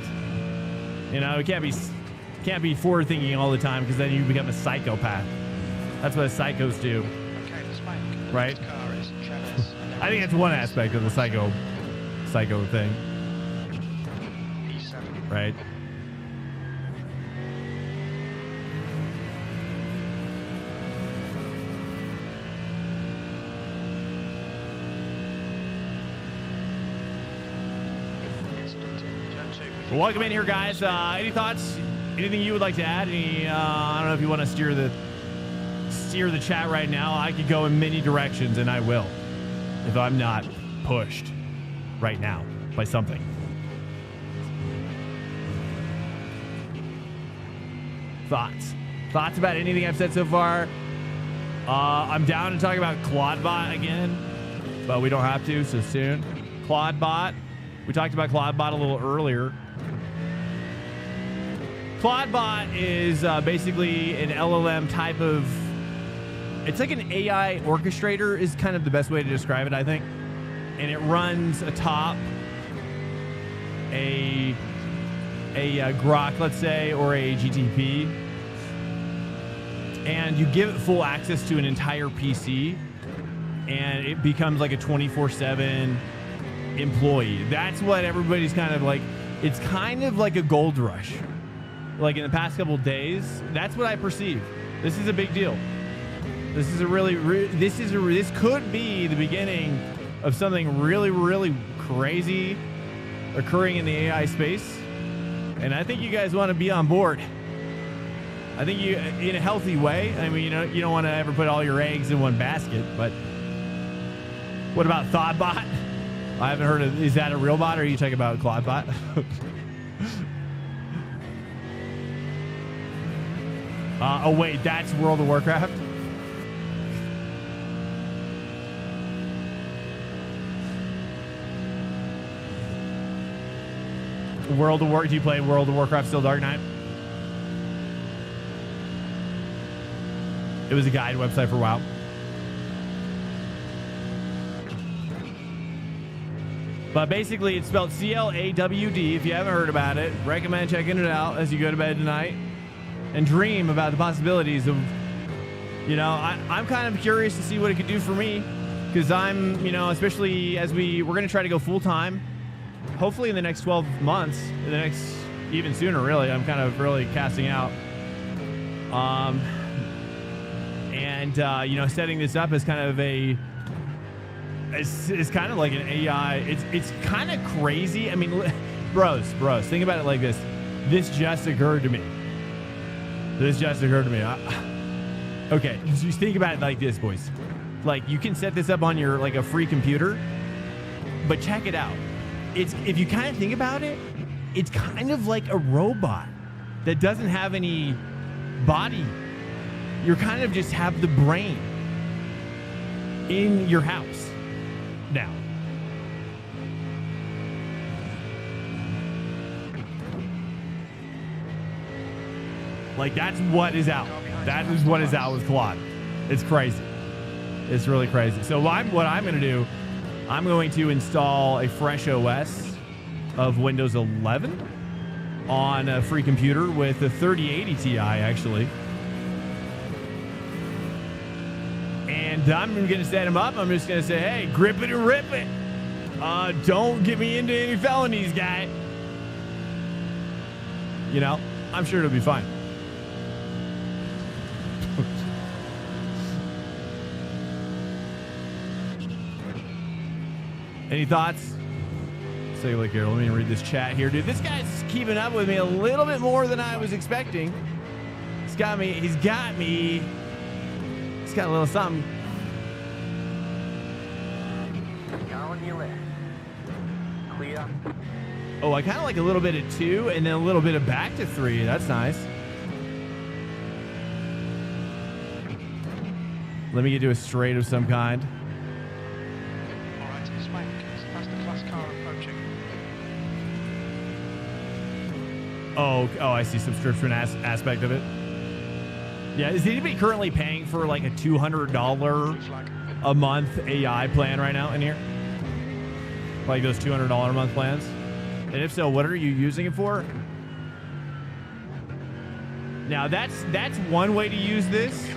You know, it can't be forward thinking all the time because then you become a psychopath. That's what psychos do. Okay, let's make right? car is Travis, I think that's one aspect of the psycho thing. E7. Right? Well, welcome in here, guys. Any thoughts? Anything you would like to add? I don't know if you want to steer the chat right now. I could go in many directions, and I will, if I'm not pushed right now by something. Thoughts about anything I've said so far? I'm down to talk about Claudbot again, but we don't have to so soon. Claudbot. We talked about Claudbot a little earlier. Claudbot is basically an LLM type of... It's like an AI orchestrator is kind of the best way to describe it, I think. And it runs atop a Grok, let's say, or a GTP. And you give it full access to an entire PC, and it becomes like a 24/7 employee. That's what everybody's kind of like. It's kind of like a gold rush. Like in the past couple of days, that's what I perceive. This is a big deal. This is this could be the beginning of something really, really crazy occurring in the AI space. And I think you guys want to be on board. I think you, in a healthy way. I mean, you don't want to ever put all your eggs in one basket, but what about Thoughtbot? I haven't heard of. Is that a real bot, or are you talking about Claude bot? Oh wait, that's World of Warcraft. Do you play World of Warcraft Still Dark Knight? It was a guide website for WoW. But basically, it's spelled CLAWD. If you haven't heard about it, recommend checking it out as you go to bed tonight and dream about the possibilities of, you know, I'm kind of curious to see what it could do for me, because I'm, you know, especially as we're going to try to go full time, hopefully in the next 12 months, in the next, even sooner, really. I'm kind of really casting out. You know, setting this up as kind of it's kind of like an AI. It's kind of crazy. I mean, bros, think about it like this. This just occurred to me. Okay, just think about it like this, boys. Like, you can set this up on your, like, a free computer, but check it out. If you kind of think about it, it's kind of like a robot that doesn't have any body. You kind of just have the brain in your house now. Like, that's what is out. That is what is out with Claude. It's crazy. It's really crazy. So what I'm going to do, I'm going to install a fresh OS of Windows 11 on a free computer with a 3080 Ti, actually. And I'm going to set him up. I'm just going to say, hey, grip it and rip it. Don't get me into any felonies, guy. You know, I'm sure it'll be fine. Any thoughts? Let's take a look here. Let me read this chat here, dude. This guy's keeping up with me a little bit more than I was expecting. He's got me. He's got a little something. On your left. Clear. Oh, I kind of like a little bit of 2 and then a little bit of back to 3. That's nice. Let me get to a straight of some kind. Alright, it's Watkins. That's the class car approaching. Oh, I see. Subscription aspect of it. Yeah, is anybody currently paying for like a $200 a month AI plan right now in here? Like those $200 a month plans? And if so, what are you using it for? Now that's one way to use this.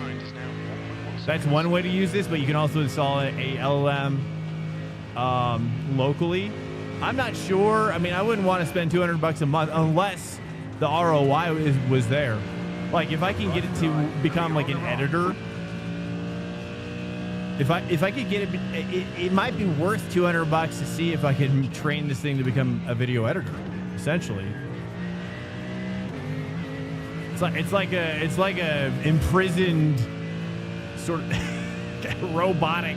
That's one way to use this, but you can also install a LLM locally. I'm not sure. I mean, I wouldn't want to spend $200 a month unless the ROI was there. Like, if I can get it to become like an editor, if I could get it might be worth $200 to see if I can train this thing to become a video editor. Essentially, it's like a imprisoned sort of robotic.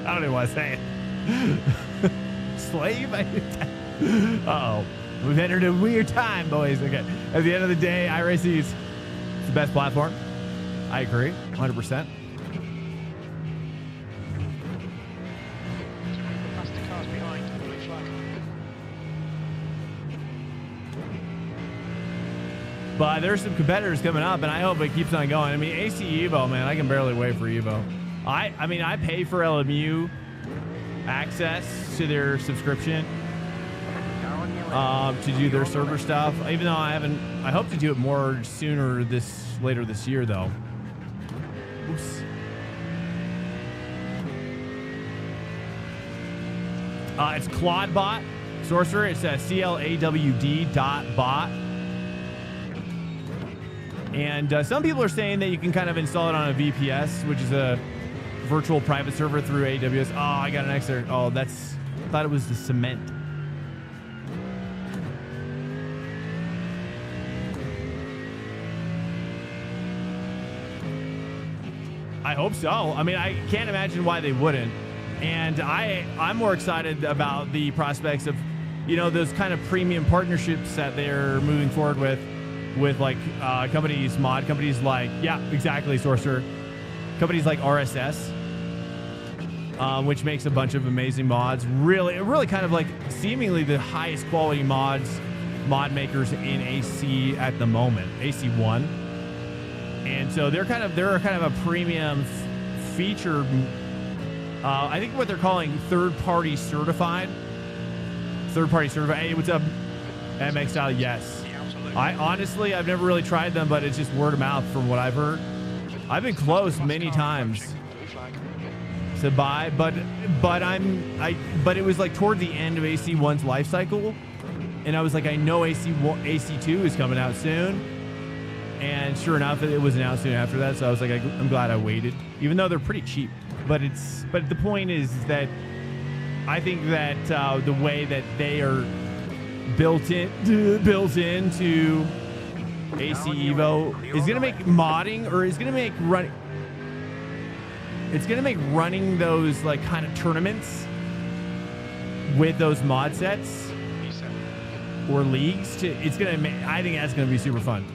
I don't even want to say it. Slave. Uh-oh. We've entered a weird time, boys. Okay. At the end of the day, iRacing is the best platform. I agree, 100%. But there's some competitors coming up, and I hope it keeps on going. I mean, AC Evo, man, I can barely wait for Evo. I mean, I pay for LMU access to their subscription to do their server stuff. Even though I hope to do it more sooner later this year, though. Oops. It's ClawdBot, Sorcerer. It's CLAWD.bot. And some people are saying that you can kind of install it on a VPS, which is a virtual private server through AWS. Oh, I got an extra. Oh, I thought it was the cement. I hope so. I mean, I can't imagine why they wouldn't. And I'm more excited about the prospects of, you know, those kind of premium partnerships that they're moving forward with like companies, mod companies like, yeah, exactly, Sorcerer. Companies like RSS, which makes a bunch of amazing mods. Really kind of like seemingly the highest quality mod makers in AC at the moment, AC1. And so they're kind of a premium feature. I think what they're calling third-party certified. Hey, what's up, MX Style? Yes. I've never really tried them, but it's just word of mouth from what I've heard. I've been close many times to buy, but it was like toward the end of AC1's life cycle, and I was like, I know AC2 is coming out soon, and sure enough, it was announced soon after that. So I was like, I'm glad I waited, even though they're pretty cheap. But the point is that I think that the way that they are built into AC Evo is going to make modding, or is going to make running. It's going to make running those like kind of tournaments with those mod sets or leagues. It's going to. I think that's going to be super fun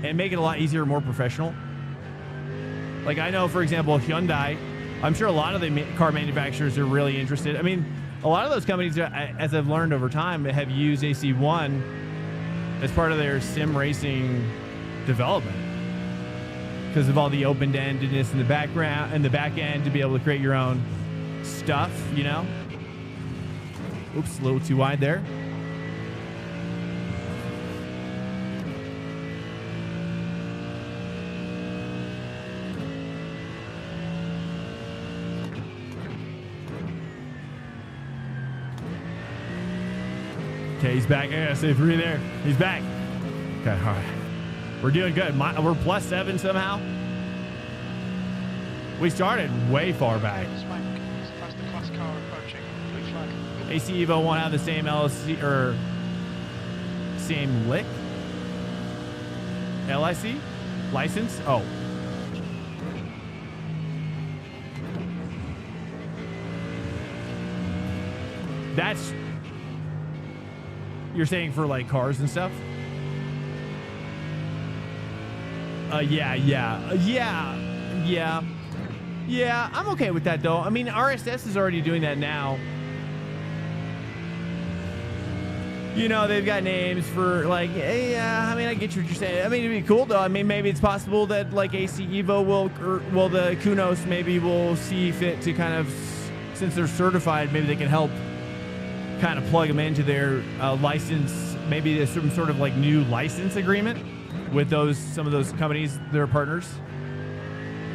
and make it a lot easier, more professional. Like I know, for example, Hyundai. I'm sure a lot of the car manufacturers are really interested. I mean, a lot of those companies, as I've learned over time, have used AC1 as part of their sim racing development because of all the open-endedness in the background and the back end to be able to create your own stuff, you know? Oops, a little too wide there. Okay, he's back. I gotta say 3 there. He's back. Okay, all right. We're doing good. We're +7 somehow. We started way far back. Faster class car approaching. Blue flag. AC Evo won't have the same LSC or same LIC license. Oh. That's. You're saying for like cars and stuff? Yeah, I'm okay with that though. I mean, RSS is already doing that now. You know, they've got names for like, yeah, I mean, I get what you're saying. I mean, it'd be cool though. I mean, maybe it's possible that like AC Evo will the Kunos maybe will see fit to kind of, since they're certified, maybe they can help kind of plug them into their license. Maybe there's some sort of like new license agreement with some of those companies that are partners.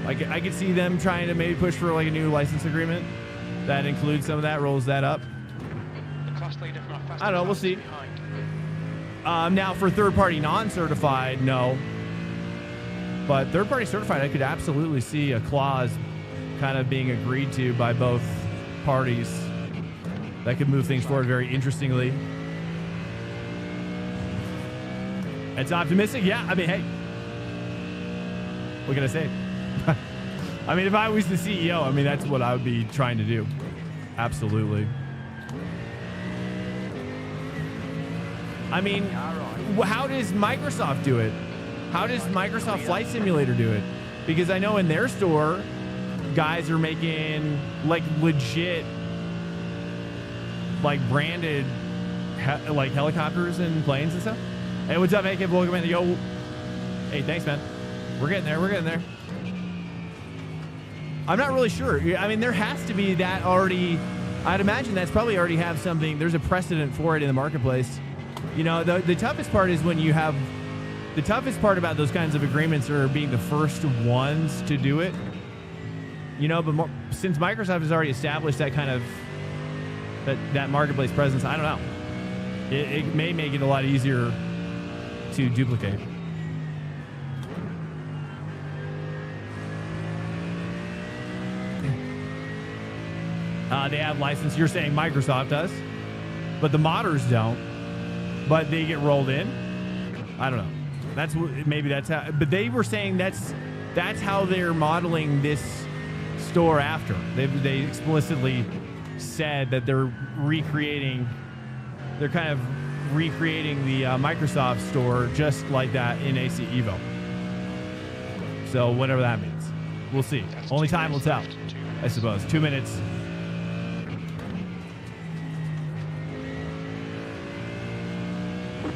Like I could see them trying to maybe push for like a new license agreement that includes some of that, rolls that up. I don't know, we'll see. Now for third-party non-certified, no. But third-party certified, I could absolutely see a clause kind of being agreed to by both parties. That could move things forward very interestingly. It's optimistic? Yeah, I mean, hey. What can I say? I mean, if I was the CEO, I mean, that's what I would be trying to do. Absolutely. I mean, how does Microsoft do it? How does Microsoft Flight Simulator do it? Because I know in their store, guys are making like legit like branded like helicopters and planes and stuff. Hey, what's up, AK? Welcome in. Yo, hey, thanks, man. We're getting there. I'm not really sure. I mean, there has to be that already. I'd imagine that's probably already have something. There's a precedent for it in the marketplace. You know, the toughest part is when you have the toughest part about those kinds of agreements are being the first ones to do it. You know, but since Microsoft has already established that kind of that marketplace presence, I don't know. It may make it a lot easier to duplicate. They have license. You're saying Microsoft does, but the modders don't. But they get rolled in. I don't know. Maybe that's how. But they were saying that's That's how they're modeling this store after. They explicitly said that they're kind of recreating the Microsoft store just like that in AC Evo. So whatever that means. We'll see. Only time will tell, I suppose. 2 minutes.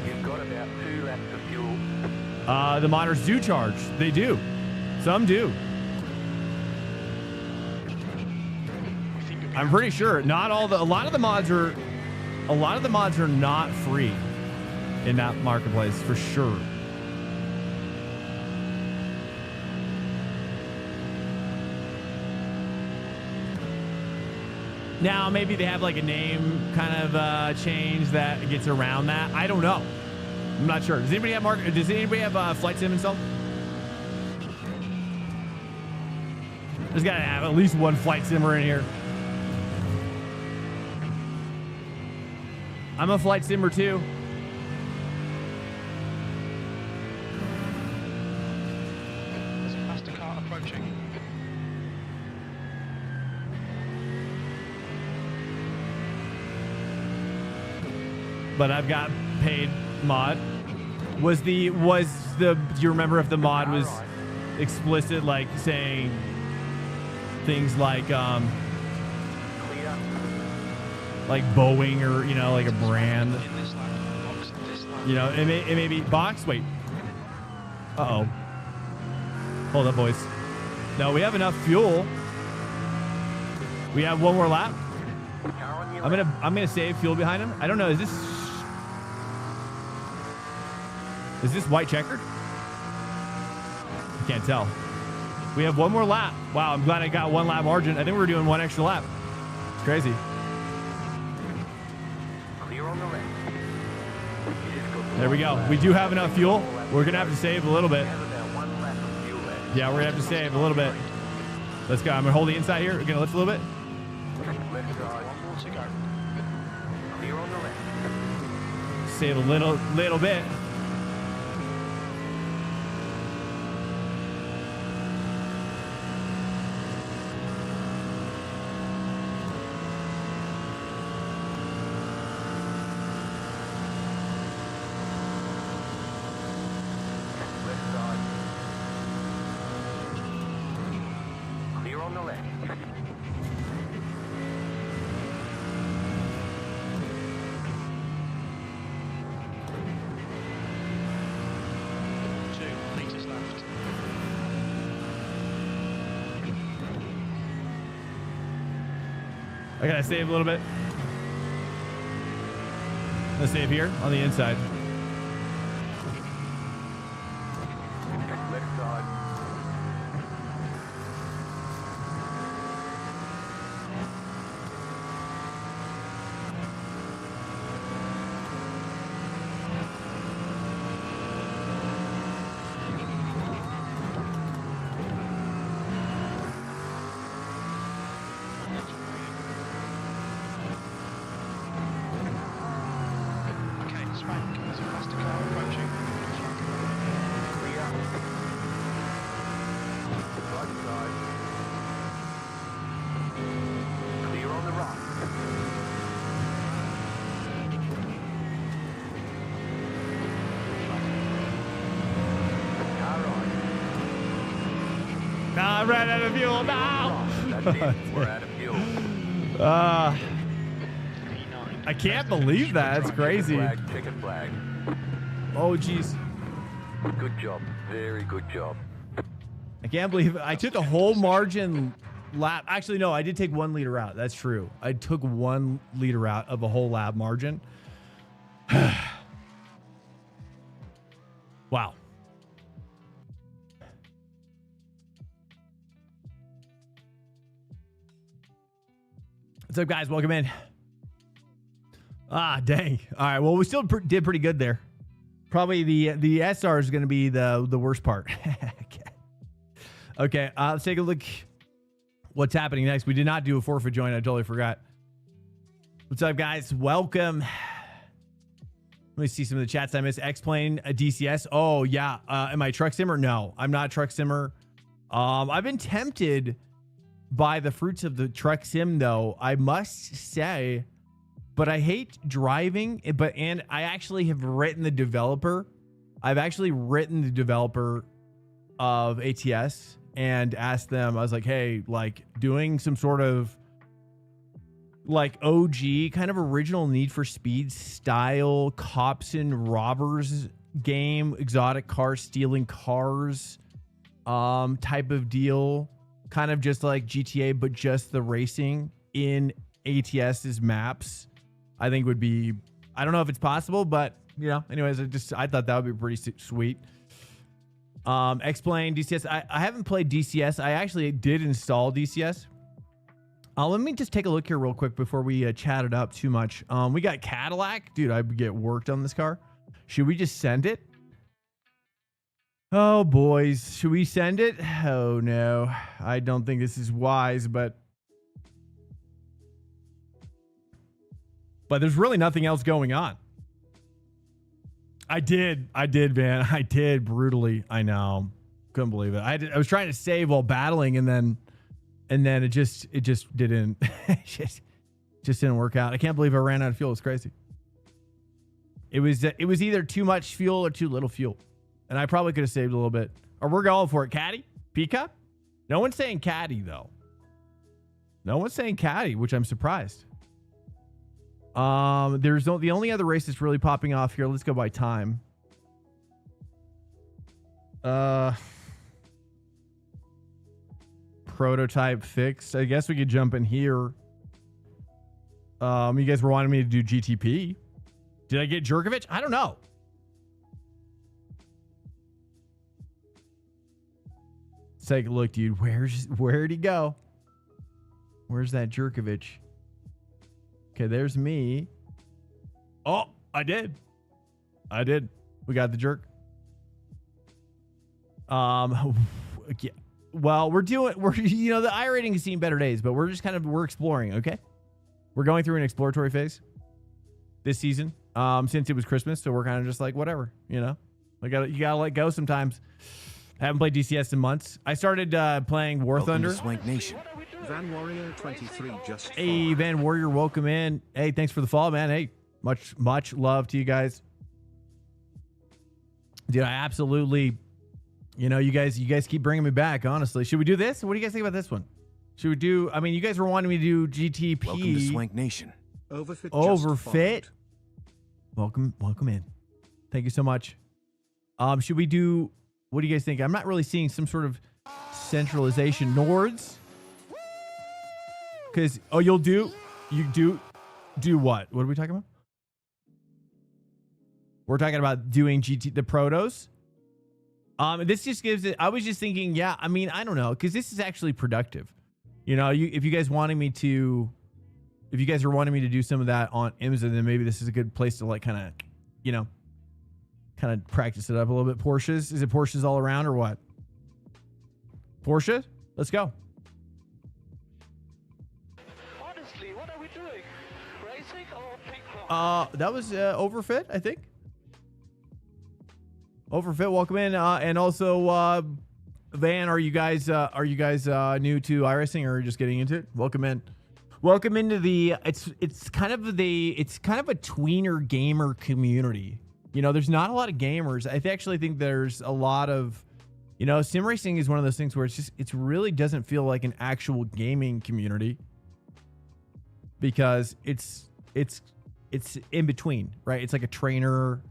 You've got about 2 laps of fuel. The modders do charge. They do. Some do. I'm pretty sure not all a lot of the mods are not free in that marketplace for sure. Now, maybe they have like a name kind of change that gets around that. I don't know. I'm not sure. Does anybody have Flight Sim installed? There's got to have at least one Flight Simmer in here. I'm a Flight Simmer too. There's a faster car approaching. But I've got paid mod. Was the do you remember if the mod was explicit, like saying things like Clear. like Boeing or like a brand, In this lap, box in this lap. it may be box. Wait. Uh-oh. Hold up, boys. No, we have enough fuel. We have one more lap. Car on your I'm left. gonna save fuel behind him. I don't know. Is this white checkered? I can't tell. We have one more lap. Wow, I'm glad I got 1 lap margin. I think we're doing 1 extra lap. It's crazy. Clear on the left. You just got the There we one go. lap. We do have enough fuel. We're gonna have to save a little bit. You have about 1 lap of fuel left. Yeah, we're gonna have to save a little bit. Let's go. I'm gonna hold the inside here. We're gonna lift a little bit. Left side. One more to go. Clear on the left. Save a little bit. Left side. Clear on the left. 2 litres left. I gotta save a little bit. Let's save here on the inside. Left side. Okay, spank. There's a faster car approaching. Clear. Right side. Clear on the right. Car right. I ran out of fuel now. That's it. We're out of fuel. I P9. can't believe that. It's crazy. Checkered flag. Oh, jeez. Good job. Very good job. I can't believe I took a whole margin lap. Actually, no, I did take 1 liter out. That's true. I took 1 liter out of a whole lap margin. Wow. What's up, guys? Welcome in. Ah, dang. All right. Well, we still did pretty good there. Probably the SR is going to be the worst part. Okay. Let's take a look. What's happening next? We did not do a forfeit join. I totally forgot. What's up, guys? Welcome. Let me see some of the chats I missed. X-Plane, a DCS. Oh, yeah. Am I truck simmer? No, I'm not truck simmer. I've been tempted by the fruits of the truck sim, though, I must say, but I hate driving. And I actually have written the developer. I've actually written the developer of ATS and asked them, I was like, hey, like doing some sort of like OG kind of original Need for Speed style cops and robbers game, exotic car stealing cars type of deal, kind of just like GTA, but just the racing in ATS's maps, I think would be, I don't know if it's possible, but you know, anyways, I thought that would be pretty sweet. Explain DCS. I haven't played DCS. I actually did install DCS. Let me just take a look here real quick before we chat it up too much. We got Cadillac. Dude, I get worked on this car. Should we just send it? Oh, boys. Should we send it? Oh, no. I don't think this is wise, but there's really nothing else going on. I did, man. I did brutally. I know. Couldn't believe it. I was trying to save while battling, and then it just didn't just didn't work out. I can't believe I ran out of fuel. It's crazy. It was either too much fuel or too little fuel, and I probably could have saved a little bit. Or we're going for it, Caddy? PCUP? No one's saying Caddy though. No one's saying Caddy, which I'm surprised. There's the only other race that's really popping off here. Let's go by time. Prototype fixed. I guess we could jump in here. You guys were wanting me to do GTP. Did I get Jerkovich? I don't know. Let's take a look, dude. Where'd he go? Where's that Jerkovich? Okay, there's me. Oh, I did. We got the jerk. Yeah. Well, we're the iRating has seen better days, but we're exploring, okay? We're going through an exploratory phase this season. Since it was Christmas, so we're kind of just like whatever, you know. You gotta let go sometimes. I haven't played DCS in months. I started playing War Thunder. Swank Nation. Van Warrior 23 just. Hey, Van Warrior, welcome in. Hey, thanks for the follow, man. Hey, much love to you guys. Dude, I absolutely, you guys keep bringing me back, honestly. Should we do this? What do you guys think about this one? Should we do, you guys were wanting me to do GTP. Welcome to Swank Nation. Overfit. Welcome in. Thank you so much. Should we do, what do you guys think? I'm not really seeing some sort of centralization. Nords? Because, you do what? What are we talking about? We're talking about doing the protos. This just gives it, I was just thinking, yeah, I don't know, because this is actually productive. If you guys are wanting me to do some of that on IMSA, then maybe this is a good place to like kind of practice it up a little bit. Porsches? Is it Porsches all around or what? Porsche? Let's go. Honestly, what are we doing? Racing or ping-pong? That was Overfit, I think. Overfit, welcome in. And also, Van, are you guys new to iRacing, or are you just getting into it? Welcome in. Welcome into the it's kind of a tweener gamer community. There's not a lot of gamers. I actually think there's a lot of, sim racing is one of those things where it really doesn't feel like an actual gaming community, because it's in between, right? It's like a trainer.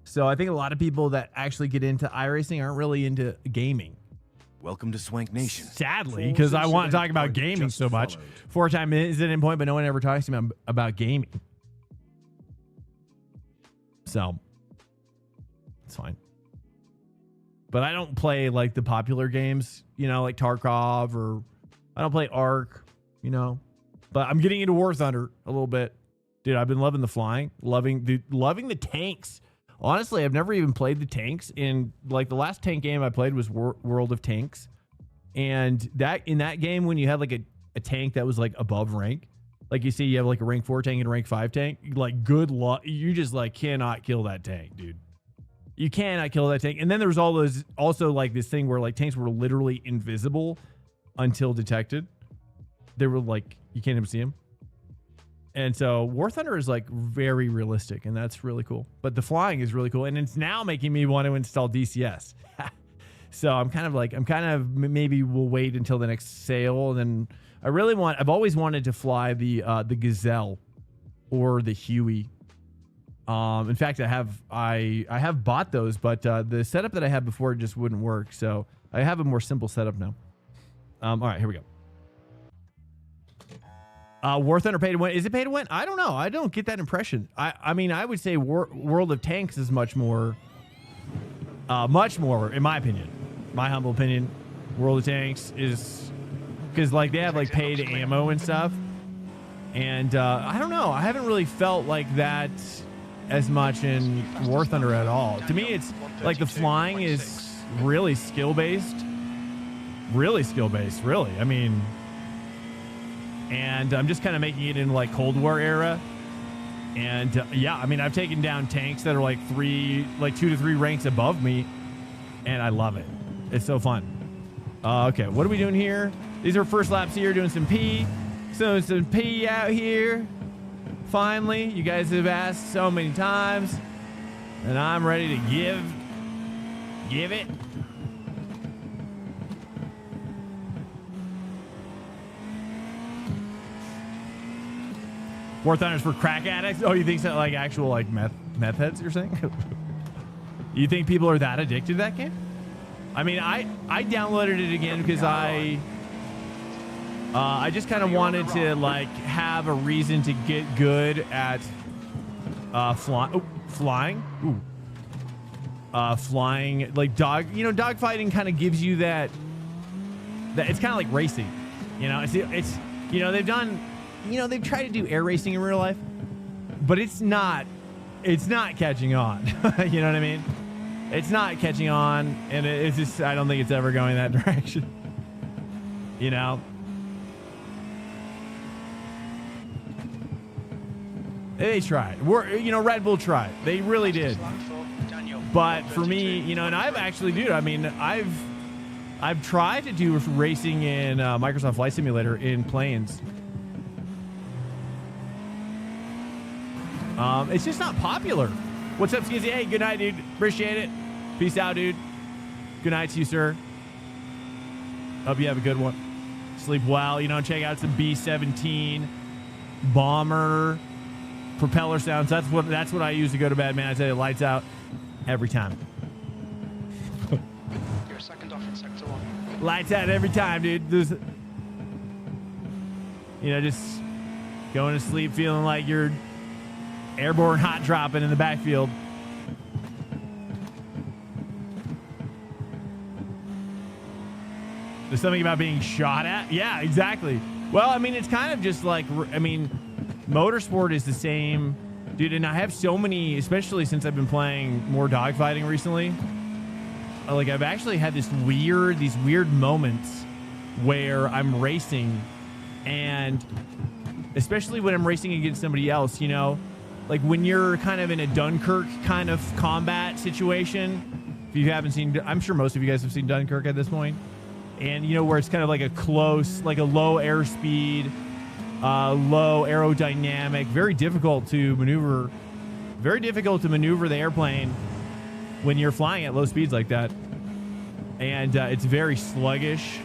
So I think a lot of people that actually get into iRacing aren't really into gaming. Welcome to Swank Nation. Sadly, because I want to talk about gaming so much. 4-time incident point, but no one ever talks to me about gaming. So it's fine. But I don't play like the popular games, like Tarkov, or I don't play Ark, But I'm getting into War Thunder a little bit. Dude, I've been loving the flying, loving the tanks. Honestly, I've never even played the tanks. In like the last tank game I played was World of Tanks. And in that game, when you had like a tank that was like above rank, like you see you have like a rank 4 tank and a rank 5 tank, like good luck. You just like cannot kill that tank, dude. You cannot kill that tank. And then there's all those, also like this thing where like tanks were literally invisible until detected. They were like, you can't even see them. And so War Thunder is like very realistic, and that's really cool. But the flying is really cool, and it's now making me want to install DCS. So I'm kind of maybe we'll wait until the next sale. And then I've always wanted to fly the Gazelle or the Huey. In fact, I have bought those, but the setup that I had before just wouldn't work. So I have a more simple setup now. All right, here we go. War Thunder pay to win. Is it pay to win? I don't know. I don't get that impression. I mean, I would say World of Tanks is much more, in my opinion, my humble opinion. World of Tanks is, because like they have like paid ammo and stuff. And I don't know. I haven't really felt like that as much in War Thunder at all. To me, it's like the flying is really skill-based. Really skill-based, really. I mean... And I'm just kind of making it in like Cold War era. And yeah, I mean, I've taken down tanks that are like 2 to 3 ranks above me. And I love it. It's so fun. Okay, what are we doing here? These are first laps here, doing some P. So some P out here. Finally, you guys have asked so many times. And I'm ready to give it. War Thunder's for crack addicts? Oh, you think so? Like actual like meth heads, you're saying? You think people are that addicted to that game? I mean, I downloaded it again because I just kind of wanted to like have a reason to get good at flying. Ooh. Flying like dog fighting kind of gives you that it's kind of like racing. It's they've tried to do air racing in real life, but it's not catching on. You know what I mean? It's not catching on, and it's just, I don't think it's ever going that direction. They tried. Red Bull tried. They really did. But for me, and I've actually, dude, I mean, I've tried to do racing in Microsoft Flight Simulator in planes. It's just not popular. What's up, Skizzy? Hey, good night, dude. Appreciate it. Peace out, dude. Good night to you, sir. Hope you have a good one. Sleep well. Check out some B-17 bomber propeller sounds. That's what I use to go to bed, man. I tell you, lights out every time. You're second off in sector 1. Lights out every time, dude. Just going to sleep feeling like you're airborne hot dropping in the backfield. There's something about being shot at. Yeah, exactly. Well, I mean, it's kind of just like, motorsport is the same, dude. And I have so many, especially since I've been playing more dogfighting recently. Like I've actually had these weird moments where I'm racing, and especially when I'm racing against somebody else, like when you're kind of in a Dunkirk kind of combat situation. If you haven't seen, I'm sure most of you guys have seen Dunkirk at this point. And where it's kind of like a close, like a low airspeed, low aerodynamic, very difficult to maneuver the airplane when you're flying at low speeds like that. And it's very sluggish.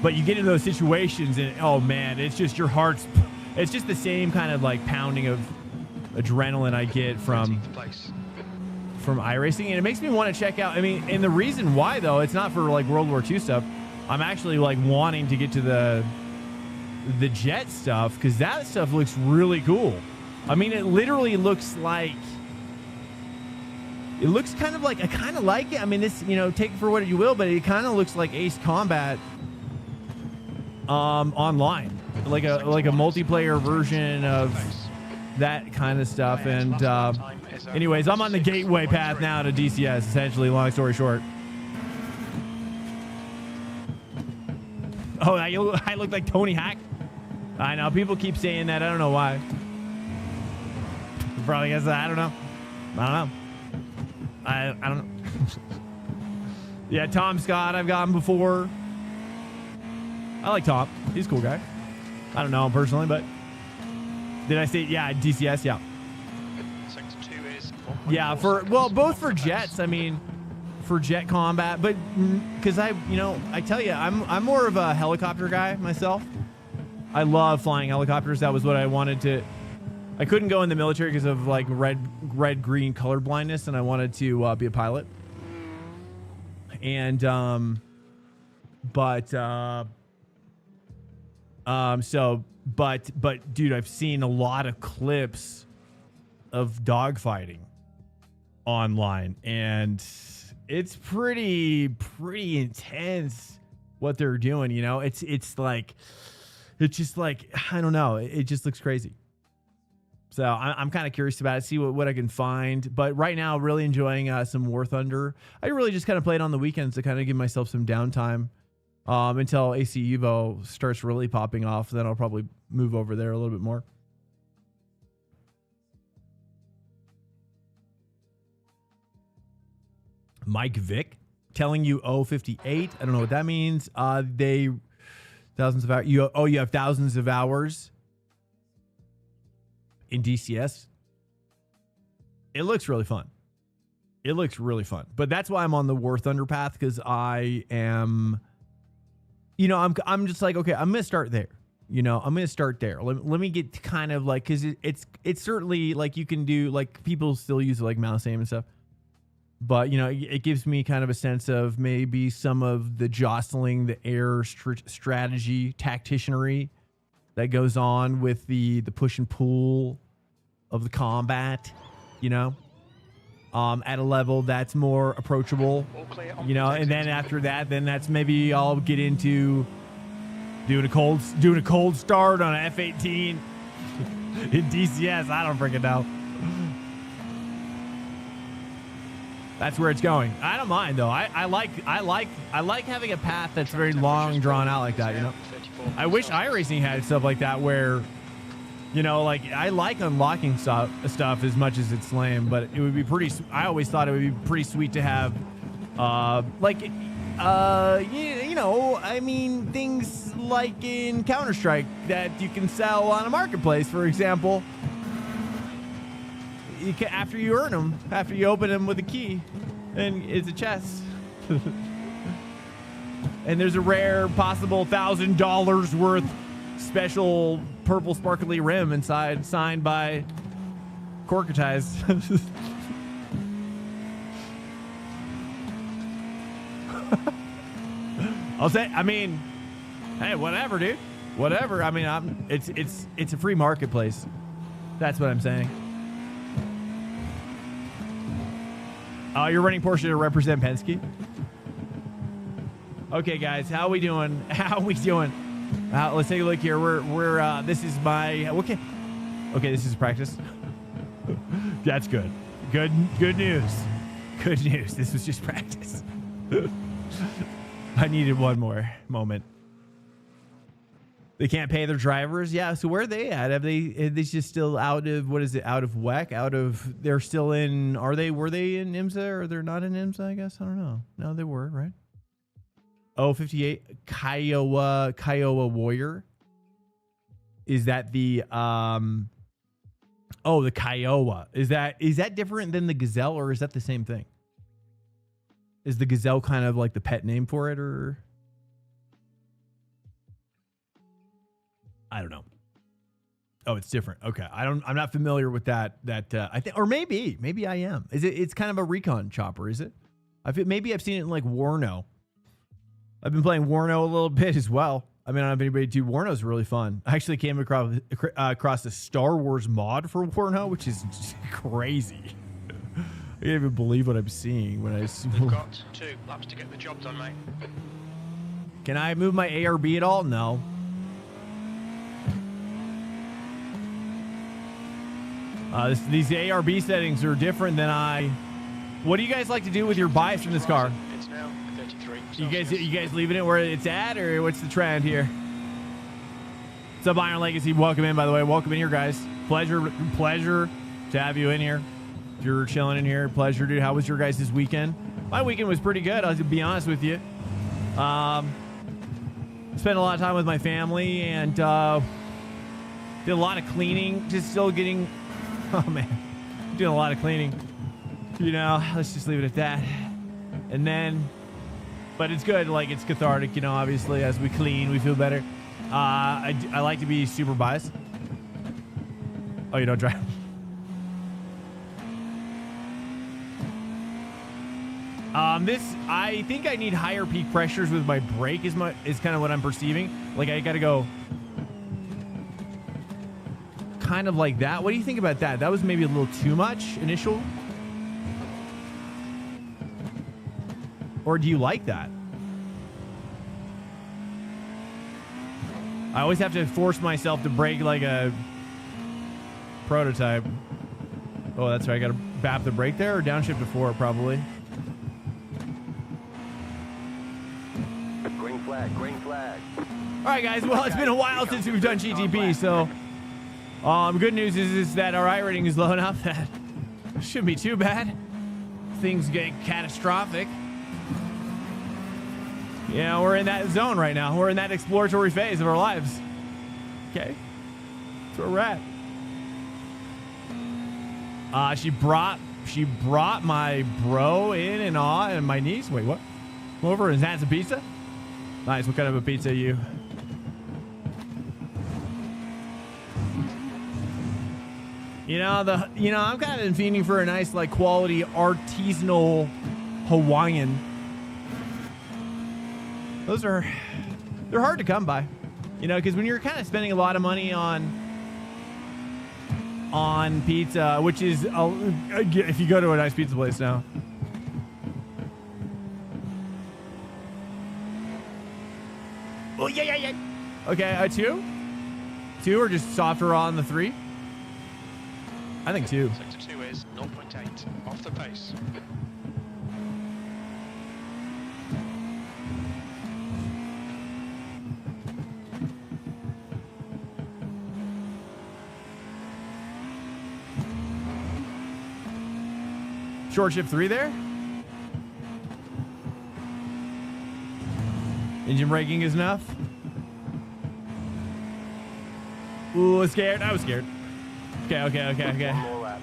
But you get into those situations and, oh man, it's just it's just the same kind of like pounding of adrenaline I get from iRacing, and it makes me want to check out. I mean, and the reason why though, it's not for like World War II stuff. I'm actually like wanting to get to the jet stuff because that stuff looks really cool. I mean, it literally looks like, it looks kind of like, I kind of like it. I mean, this, take it for what you will, but it kind of looks like Ace Combat online, like a multiplayer version of that kind of stuff. And anyways, I'm on the gateway path now to DCS, essentially, long story short. Oh, I look like Tony Hawk. I know, people keep saying that. I don't know why. Probably guess I don't know. I don't. Yeah, Tom Scott. I've got him before. I like Tom. He's a cool guy. I don't know him personally, but did I say yeah? DCS, yeah. Sector 2 is. Yeah, both for jets. I mean, for jet combat, but because I tell you, I'm more of a helicopter guy myself. I love flying helicopters. That was what I wanted to. I couldn't go in the military because of like red-green color blindness, and I wanted to be a pilot. And but dude, I've seen a lot of clips of dogfighting online, and it's pretty intense what they're doing. You know, it's just like I don't know, it just looks crazy. So I'm kind of curious about it, see what I can find. But right now, really enjoying some War Thunder. I really just kind of play it on the weekends to kind of give myself some downtime until AC Evo starts really popping off. Then I'll probably move over there a little bit more. Mike Vick telling you 058. I don't know what that means. They thousands of hours. You have thousands of hours in DCS. It looks really fun. It looks really fun. But that's why I'm on the War Thunder path, because I am, I'm just like, okay, I'm gonna start there. I'm gonna start there. Let me get kind of like, because it's certainly like you can do, like, people still use it like mouse aim and stuff. But, it gives me kind of a sense of maybe some of the jostling, the air strategy, tacticianry that goes on with the push and pull of the combat, at a level that's more approachable, and then after that, then that's maybe I'll get into doing a cold start on an F-18 in DCS. I don't freaking know. That's where it's going. I don't mind though. I like having a path that's very long, drawn out like that. I wish iRacing had stuff like that where, like, I like unlocking stuff as much as it's lame, but it would be pretty. I always thought it would be pretty sweet to have, things like in Counter-Strike that you can sell on a marketplace, for example. After you earn them, after you open them with a key, and it's a chest. And there's a rare possible $1,000 worth special purple sparkly rim inside, signed by Corkatize. I'll say, hey, whatever, dude. Whatever. It's a free marketplace. That's what I'm saying. You're running Porsche to represent Penske. Okay, guys, how we doing? Let's take a look here. We're this is my okay. This is practice. That's good. Good news. Good news. This was just practice. I needed one more moment. They can't pay their drivers. Yeah. So where are they at? Are they just still out of, what is it? Out of WEC? They're still in, were they in IMSA, or they're not in IMSA? I guess. I don't know. No, they were, right? 058 Kiowa Warrior. Is that the, the Kiowa. Is that different than the Gazelle, or is that the same thing? Is the Gazelle kind of like the pet name for it, or? I don't know. Oh, it's different. Okay. I'm not familiar with that. I think, or maybe I am. It's kind of a recon chopper, is it? Maybe I've seen it in like Warno. I've been playing Warno a little bit as well. I don't know if anybody do. Warno's really fun. I actually came across a Star Wars mod for Warno, which is just crazy. I can't even believe what I'm seeing when I see. We've got 2 laps to get the job done, mate. Can I move my ARB at all? No. These ARB settings are different than What do you guys like to do with your bias in this car? It's now 33. You guys leaving it where it's at, or what's the trend here? What's up, Iron Legacy? Welcome in, by the way. Welcome in here, guys. Pleasure to have you in here. If you're chilling in here, pleasure, dude. How was your guys' weekend? My weekend was pretty good, I'll be honest with you. Spent a lot of time with my family and did a lot of cleaning. Just still getting... Oh, man. Doing a lot of cleaning. You know, let's just leave it at that. And then... But it's good. Like, it's cathartic, you know, obviously. As we clean, we feel better. I like to be super biased. Oh, you don't drive? I think I need higher peak pressures with my brake is kind of what I'm perceiving. Like, I gotta go kind of like that. What do you think about that? That was maybe a little too much initial. Or do you like that? I always have to force myself to brake like a prototype. Oh, that's right. I gotta bap the brake there or downshift to 4 probably. Green flag, green flag. All right, guys. Well, it's been a while since we've done GTP, so good news is that our iRating is low enough that it shouldn't be too bad. Things get catastrophic. Yeah, we're in that zone right now. We're in that exploratory phase of our lives. Okay, that's where we're at. She brought my bro in and my niece. Wait, what? Come over and have some pizza. Nice. What kind of a pizza are you? I'm kind of fiending for a nice, like, quality artisanal Hawaiian. They're hard to come by, you know, because when you're kind of spending a lot of money on pizza, which is if you go to a nice pizza place now. Oh yeah. Okay, a 2 or just softer on the 3. I think 2. Sector 2 is 0.8 off the pace. Short shift 3 there. Engine braking is enough. Ooh, scared. I was scared. Okay. One more lap.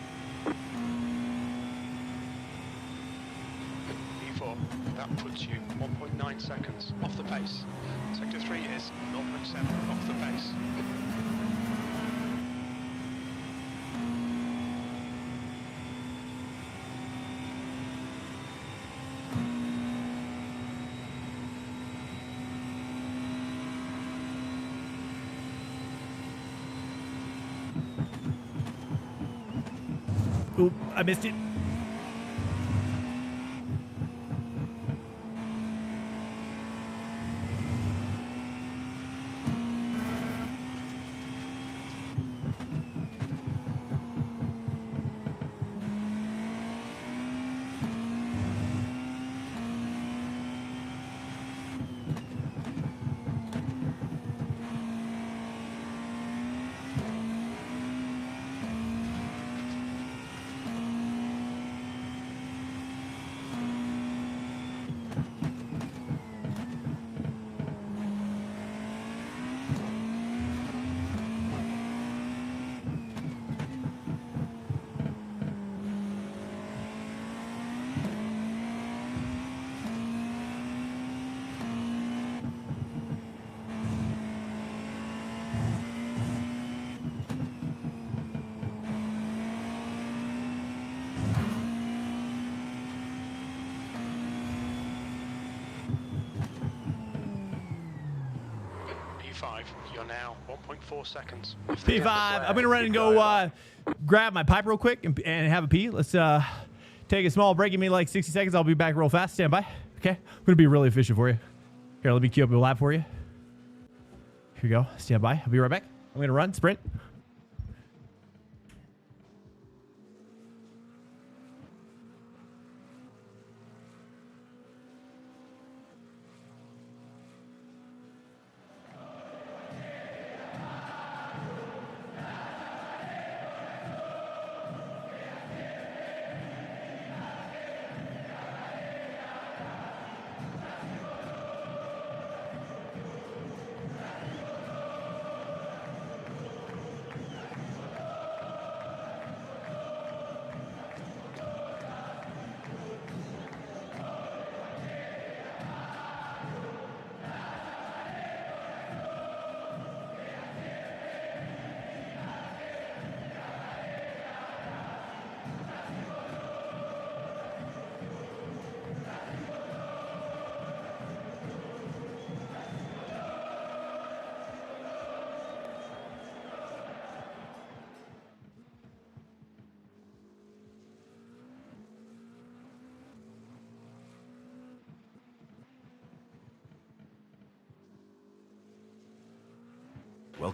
P4, that puts you 1.9 seconds off the pace. Sector 3 is 0.7 off the pace. Oop, I missed it. P5, you're now 1.4 seconds. off the P5. pace. I'm going to run and go grab my pipe real quick and have a pee. Let's take a small break. Give me like 60 seconds. I'll be back real fast. Stand by. Okay? I'm going to be really efficient for you. Here, let me queue up a lap for you. Here you go. Stand by. I'll be right back. I'm going to run, sprint.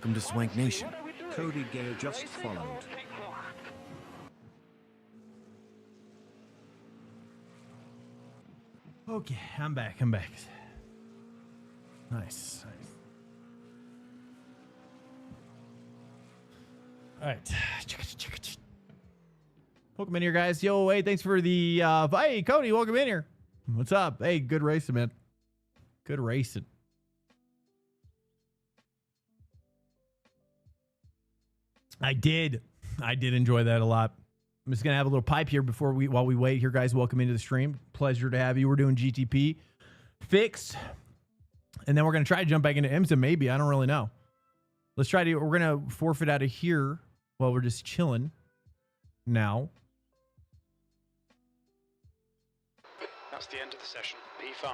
Welcome to Swank Nation. Cody Gay just followed. Okay, I'm back. I'm back. Nice. All right. Welcome in here, guys. Yo, hey, thanks for the hey, Cody, welcome in here. What's up? Hey, good racing, man. Good racing. I did enjoy that a lot. I'm just gonna have a little pipe here while we wait here, guys. Welcome into the stream. Pleasure to have you. We're doing GTP fixed, and then we're gonna try to jump back into IMSA. Maybe, I don't really know. Let's try to. We're gonna forfeit out of here while we're just chilling now. That's the end of the session. P5.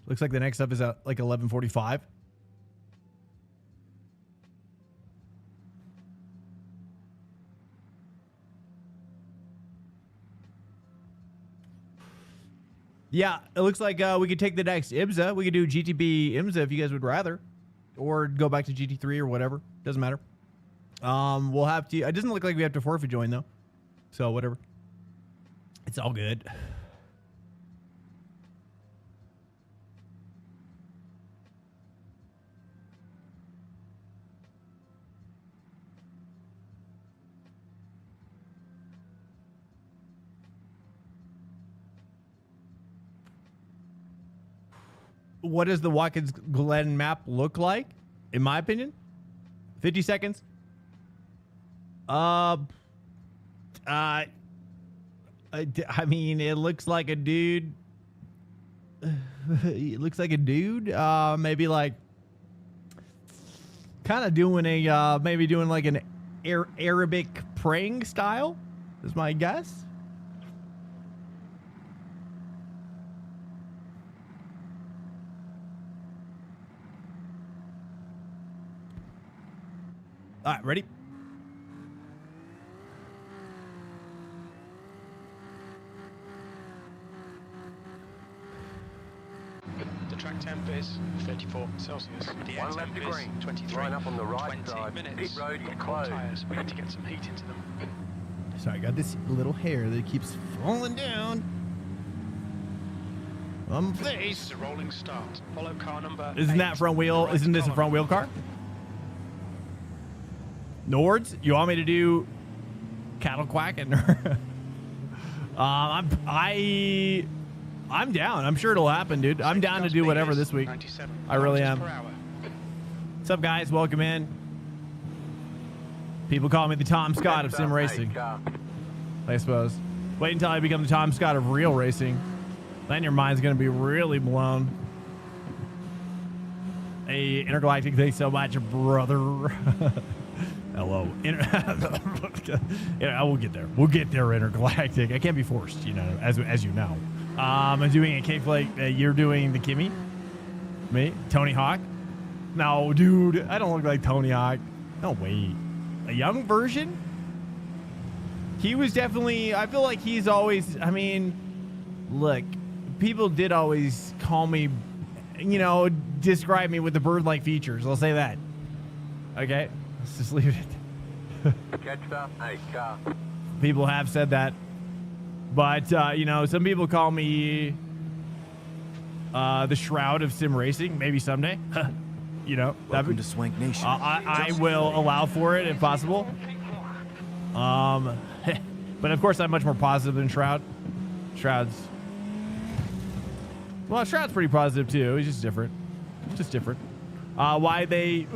Looks like the next up is at like 11:45. Yeah, it looks like we could take the next IMSA. We could do GTB IMSA if you guys would rather, or go back to GT3 or whatever. Doesn't matter. We'll have to. It doesn't look like we have to forfeit join though, so whatever. It's all good. What does the Watkins Glen map look like? In my opinion, 50 seconds. I mean, it looks like a dude. It looks like a dude. Maybe like kind of doing a maybe doing like an Arabic praying style. Is my guess. All right, ready? The track temp is 34 Celsius. The air One left temp to is green. 23. Line up on the right 20 side. minutes. Pit road Got is cold closed. tires. We need to get some heat into them. Sorry, I got this little hair that keeps falling down on my This face. is a rolling start. Follow car number. Isn't 8 that front wheel? right Isn't this a column. front wheel car? Nords, you want me to do cattle quacking? I'm down. I'm sure it'll happen, dude. I'm down to do whatever this week. 97 I really kilometers am. per hour. What's up, guys? Welcome in. People call me the Tom Scott of sim racing, I suppose. Wait until I become the Tom Scott of real racing. Then your mind's going to be really blown. Hey, Intergalactic, thanks so much, brother. Hello. Yeah, we'll get there. We'll get there, Intergalactic. I can't be forced, you know, as you know. I'm doing a K-Flake. You're doing the Kimmy. Me? Tony Hawk? No, dude. I don't look like Tony Hawk. No, wait. A young version? He was definitely... I feel like he's always... I mean, look. People did always call me... You know, describe me with the bird-like features. I'll say that. Okay? Let's just leave it. Jetstar, 8 car. People have said that. But, you know, some people call me the Shroud of Sim Racing. Maybe someday. You know. Welcome to Swank Nation. I will allow for it if possible. But, of course, I'm much more positive than Shroud. Shroud's... Well, Shroud's pretty positive, too. He's just different. Just different. Why they...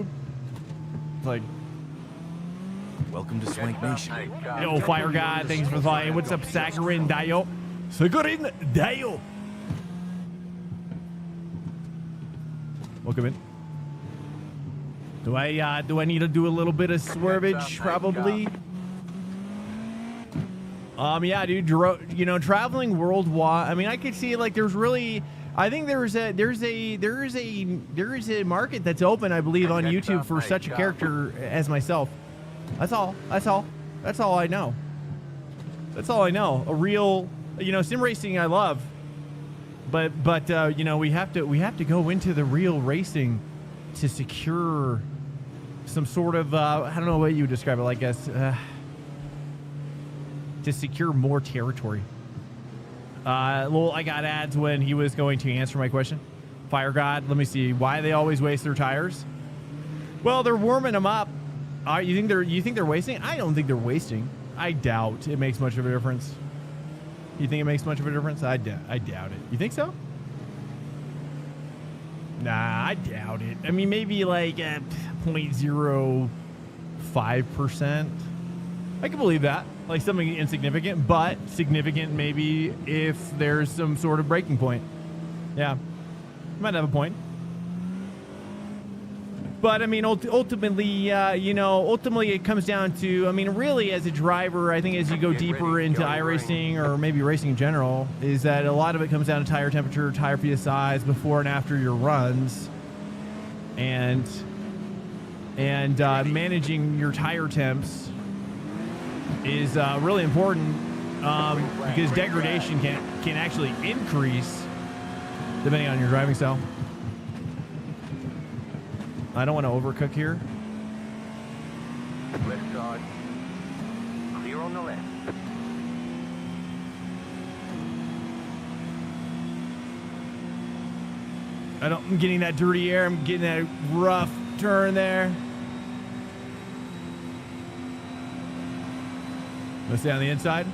Like... Welcome to Swank Nation. Yo, Fire God, thanks for flying. What's up, Saccharin Dio? Saccharin Dio. Welcome in. Do I need to do a little bit of swervage? Probably. Yeah, dude. You know, traveling worldwide. I mean, I could see like there's really. I think there is a market that's open. I believe on YouTube for such a character as myself. That's all. That's all I know. That's all I know. A real, you know, sim racing I love, but you know, we have to go into the real racing to secure some sort of I don't know what you would describe it like, I guess. To secure more territory. Well, I got ads when he was going to answer my question. Fire God, let me see. Why they always waste their tires? Well, they're warming them up. You think they're wasting? I don't think they're wasting. I doubt it makes much of a difference. You think it makes much of a difference? I doubt it. You think so? Nah, I doubt it. I mean, maybe like 0.05%. I can believe that. Like something insignificant, but significant maybe if there's some sort of breaking point. Yeah, might have a point. But I mean, ultimately, you know, ultimately it comes down to, I mean, really as a driver, I think as you go deeper into iRacing or maybe racing in general, is that a lot of it comes down to tire temperature, tire PSIs before and after your runs, and managing your tire temps is really important because degradation can actually increase depending on your driving style. I don't want to overcook here. Left side. Clear on the left. I'm getting that dirty air. I'm getting that rough turn there. Let's stay on the inside.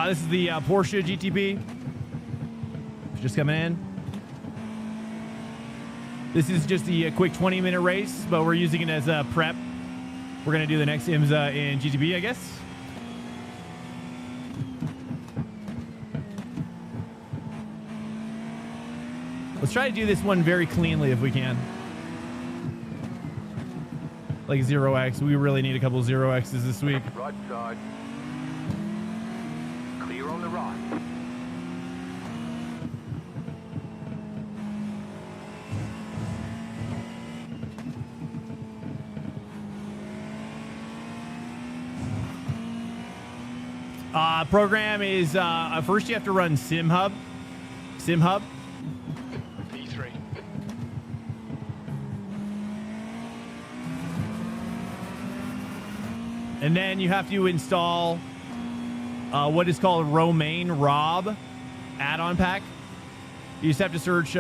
This is the Porsche GTP. Just coming in. This is just the quick 20-minute race, but we're using it as a prep. We're going to do the next IMSA in GTP, I guess. Let's try to do this one very cleanly if we can. Like 0x. We really need a couple of 0x's this week. Right side. Clear on the right. Program is first you have to run Chillhop. V3. And then you have to install what is called Romaine Rob add-on pack. You just have to search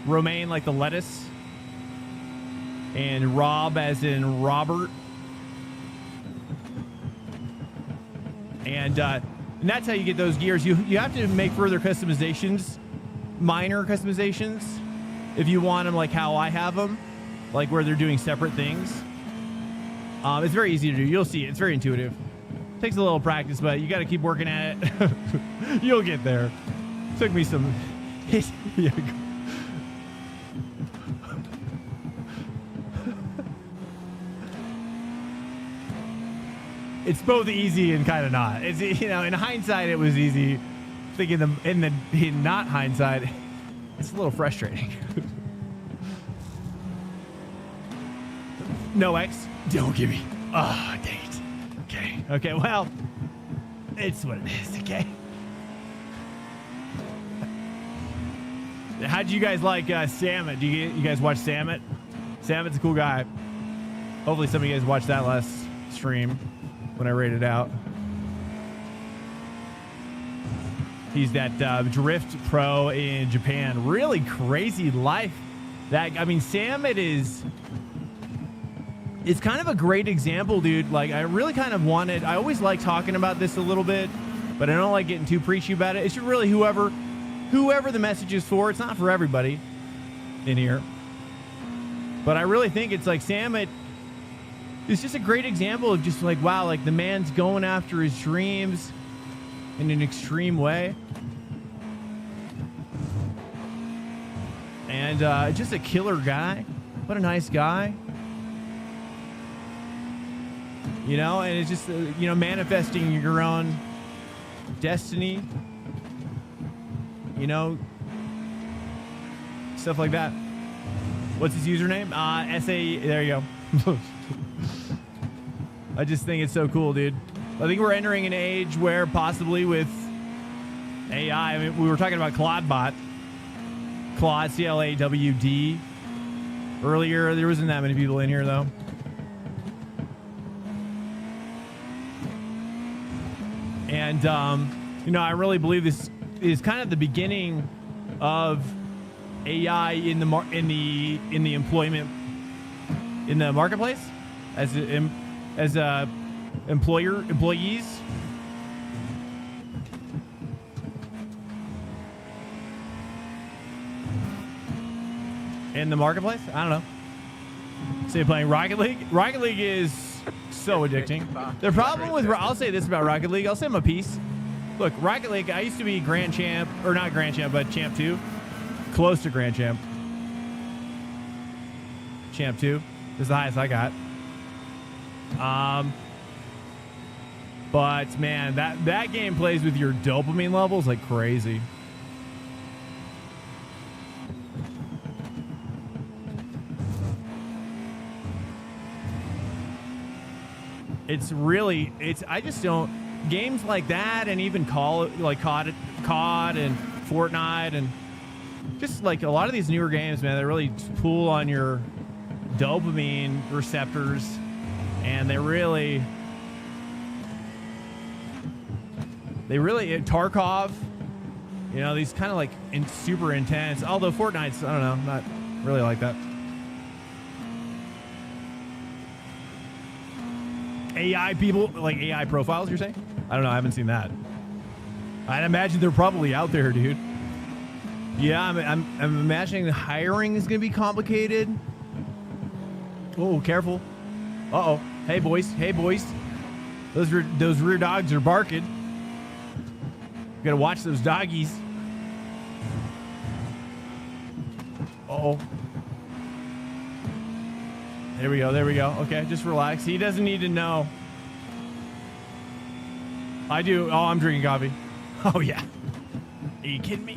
Romaine like the lettuce and Rob as in Robert. And that's how you get those gears. You have to make further customizations, minor customizations, if you want them like how I have them, like where they're doing separate things. It's very easy to do. You'll see it. It's very intuitive. Takes a little practice, but you got to keep working at it. You'll get there. Took me some... yeah. It's both easy and kind of not. It's, you know, in hindsight, it was easy. Thinking in not hindsight, it's a little frustrating. No X. Don't give me. Oh, dang it. Okay. Okay. Well, it's what it is. Okay. How'd you guys like Samet? You guys watch Samet? Samet's a cool guy. Hopefully some of you guys watched that last stream when I rated out. He's that drift pro in Japan. Really crazy life. That, I mean, Samet is kind of a great example, dude. Like, I really kind of wanted, I always like talking about this a little bit, but I don't like getting too preachy about it. It's really whoever the message is for. It's not for everybody. in here. But I really think it's like Sam, it's just a great example of just like, wow, like the man's going after his dreams in an extreme way. And just a killer guy. What a nice guy. You know, and it's just, you know, manifesting your own destiny. You know, stuff like that. What's his username? SA, there you go. I just think it's so cool, dude. I think we're entering an age where possibly with AI, I mean, we were talking about Claudbot. Claude, C-L-A-W-D. Earlier, there wasn't that many people in here, though. And, you know, I really believe this is kind of the beginning of AI in the employment, in the marketplace, as employees. In the marketplace? I don't know. Say playing Rocket League. Rocket League is so addicting. The problem with, I'll say this about Rocket League. I'll say my piece. Look, Rocket League, I used to be Grand Champ, or not Grand Champ, but Champ 2. Close to Grand Champ. Champ 2 is the highest I got. But man, that game plays with your dopamine levels like crazy. I just don't, games like that, and even COD and Fortnite, and just like a lot of these newer games, man, they really pull on your dopamine receptors, and they really Tarkov, you know, these kind of like super intense, although Fortnite's, I don't know, not really like that. AI people, like AI profiles, you're saying? I don't know. I haven't seen that. I'd imagine they're probably out there, dude. Yeah, I'm imagining the hiring is going to be complicated. Oh, careful. Uh-oh. Hey, boys. Hey, boys. Those rear dogs are barking. You got to watch those doggies. Uh-oh. There we go. There we go. Okay, just relax. He doesn't need to know. I do. Oh, I'm drinking coffee. Oh, yeah. Are you kidding me?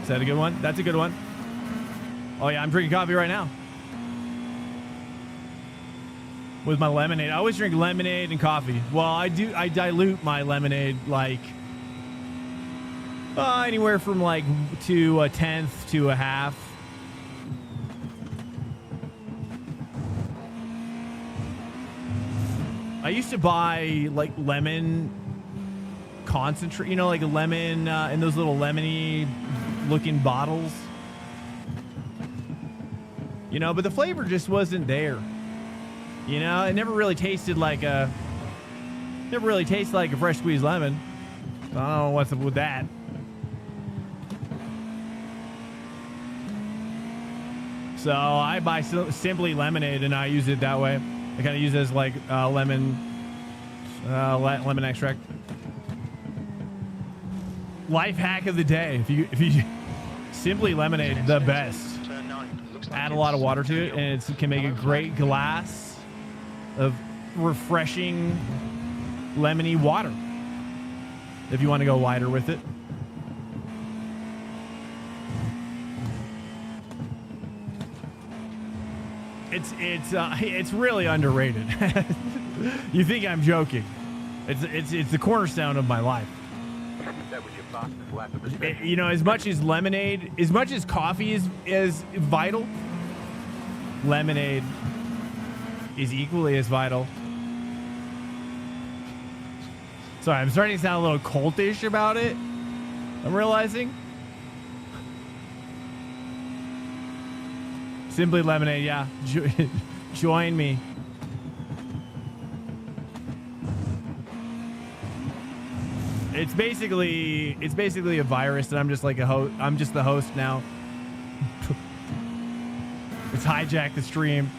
Is that a good one? That's a good one. Oh, yeah, I'm drinking coffee right now. With my lemonade. I always drink lemonade and coffee. Well, I dilute my lemonade like anywhere from like to a tenth to a half. I used to buy like lemon concentrate, you know, like a lemon in those little lemony looking bottles, you know, but the flavor just wasn't there. You know, it never really tasted like a fresh squeezed lemon. I don't know what's up with that. So I buy Simply Lemonade and I use it that way. I kind of use it as like lemon extract. Life hack of the day: if you Simply Lemonade, the best. Add a lot of water to it, and it can make a great glass of refreshing lemony water. If you want to go lighter with it. It's really underrated. You think I'm joking? It's the cornerstone of my life. You know, as much as lemonade, as much as coffee is vital, lemonade is equally as vital. Sorry, I'm starting to sound a little cultish about it. I'm realizing. Simply Lemonade, yeah. Join me. It's basically a virus, and I'm just like a host. I'm just the host now. It's hijacked the stream.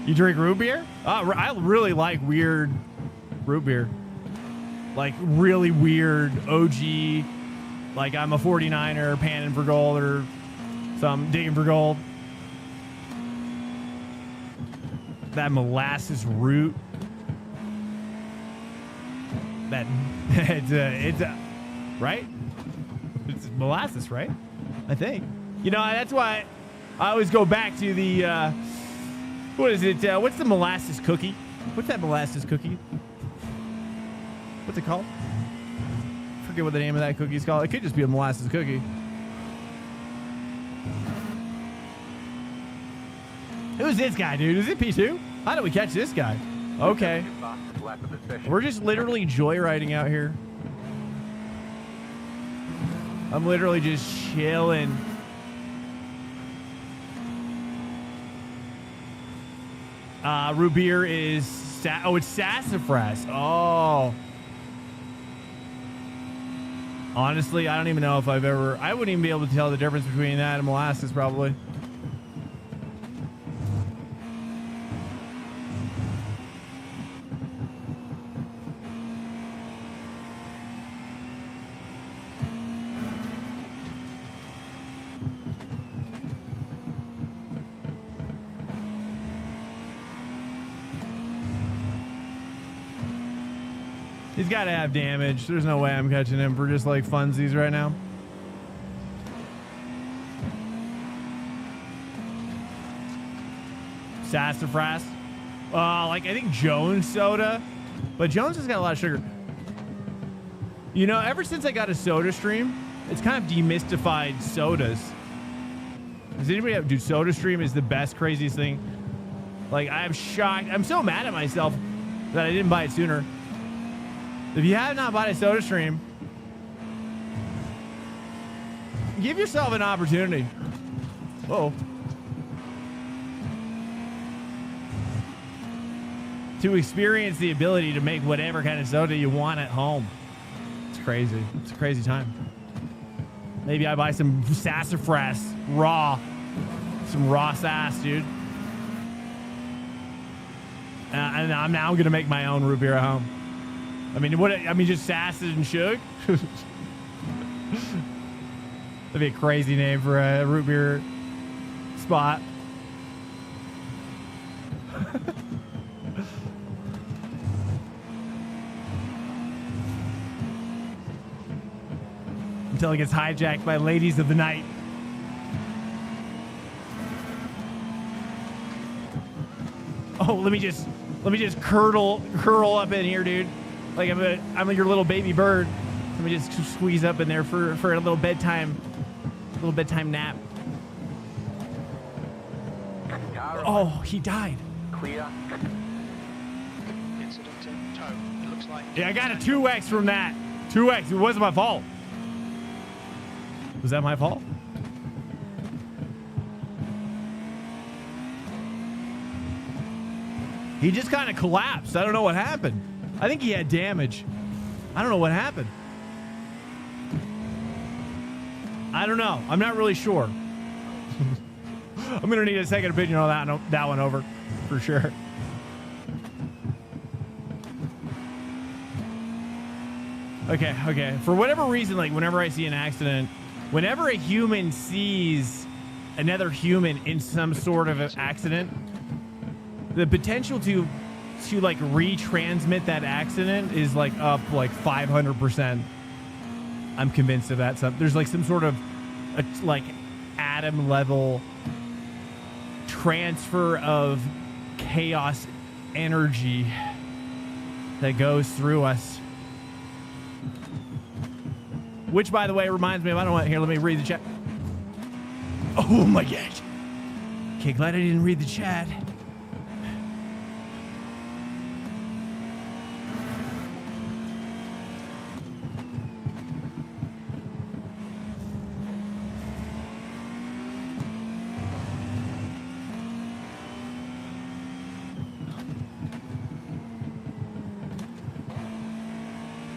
You drink root beer? I really like weird root beer. Like really weird OG. Like I'm a 49er panning for gold or something, digging for gold. That molasses root. That it's right? It's molasses, right? I think. You know, that's why I always go back to the what is it? What's the molasses cookie? What's that molasses cookie? What's it called? I forget what the name of that cookie is called. It could just be a molasses cookie. Who's this guy, dude? Is it P2? How did we catch this guy? Okay. We're just literally joyriding out here. I'm literally just chilling. Root beer is it's sassafras. Oh. Honestly, I don't even know if I wouldn't even be able to tell the difference between that and molasses probably. He's got to have damage. There's no way I'm catching him for just like funsies right now. Sassafras. Like I think Jones soda, but Jones has got a lot of sugar. You know, ever since I got a soda stream, it's kind of demystified sodas. Does anybody have, dude, soda stream is the best, craziest thing. Like I'm shocked. I'm so mad at myself that I didn't buy it sooner. If you have not bought a soda stream, give yourself an opportunity. Uh-oh. To experience the ability to make whatever kind of soda you want at home. It's crazy. It's a crazy time. Maybe I buy some sassafras raw. Some raw sass, dude. And I'm now going to make my own root beer at home. I mean, just sass and sugar. That'd be a crazy name for a root beer spot. Until it gets hijacked by ladies of the night. Oh, let me just curl up in here, dude. Like I'm your little baby bird. Let me just squeeze up in there for a little bedtime nap. Oh, he died. Clear. Incident in tow. It looks like. Yeah, I got a 2x from that. 2x. It wasn't my fault. Was that my fault? He just kind of collapsed. I don't know what happened. I think he had damage. I don't know what happened. I don't know. I'm not really sure. I'm going to need a second opinion on that one over for sure. Okay. For whatever reason, like whenever I see an accident, whenever a human sees another human in some sort of an accident, the potential to like retransmit that accident is like up like 500%. I'm convinced of that. There's like some sort of like atom level transfer of chaos energy that goes through us. Which, by the way, reminds me of, I don't want, here, let me read the chat. Oh my gosh. Okay, glad I didn't read the chat.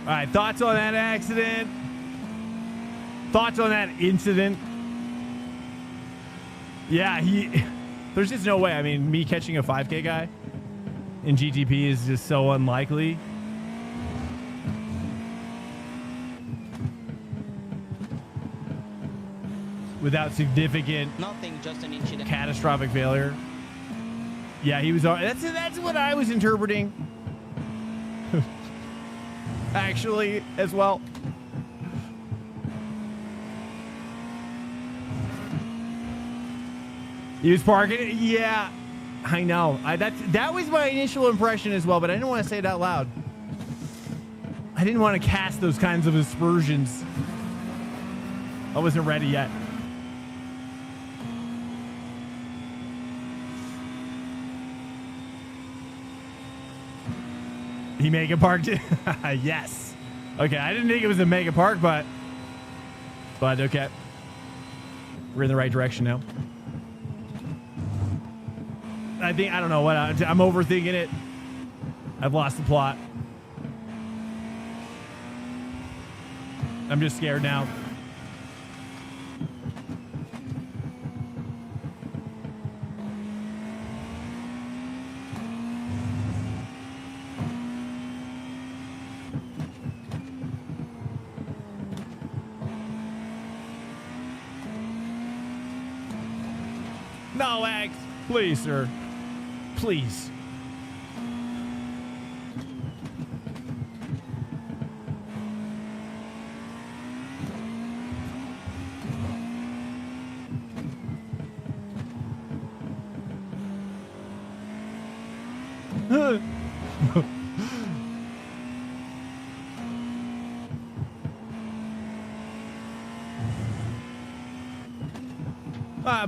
All right, thoughts on that accident? Thoughts on that incident? Yeah, there's just no way. I mean, me catching a 5K guy in GTP is just so unlikely. Without significant Nothing, just an incident. catastrophic failure. Yeah, he was. That's what I was interpreting. Actually, as well. He was parking it. Yeah, I know. That was my initial impression as well, but I didn't want to say it out loud. I didn't want to cast those kinds of aspersions. I wasn't ready yet. He mega parked it. Yes. Okay, I didn't think it was a mega park, but okay. We're in the right direction now. I don't know what I'm overthinking it. I've lost the plot. I'm just scared now. No, X. Please, sir. Please.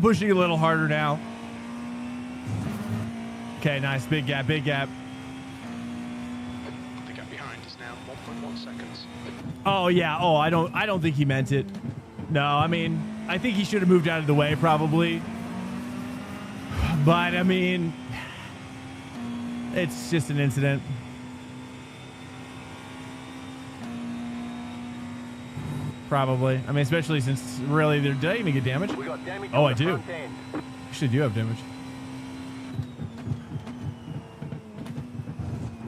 Pushing a little harder now. Okay, nice. Big gap, big gap. The gap behind is now 1.1 seconds. Oh, yeah. Oh, I don't think he meant it. No, I mean, I think he should have moved out of the way probably. But, I mean, it's just an incident. Probably. I mean, especially since really, did I even get damage? We got damage Oh, on I the do. front end. Actually, do have damage.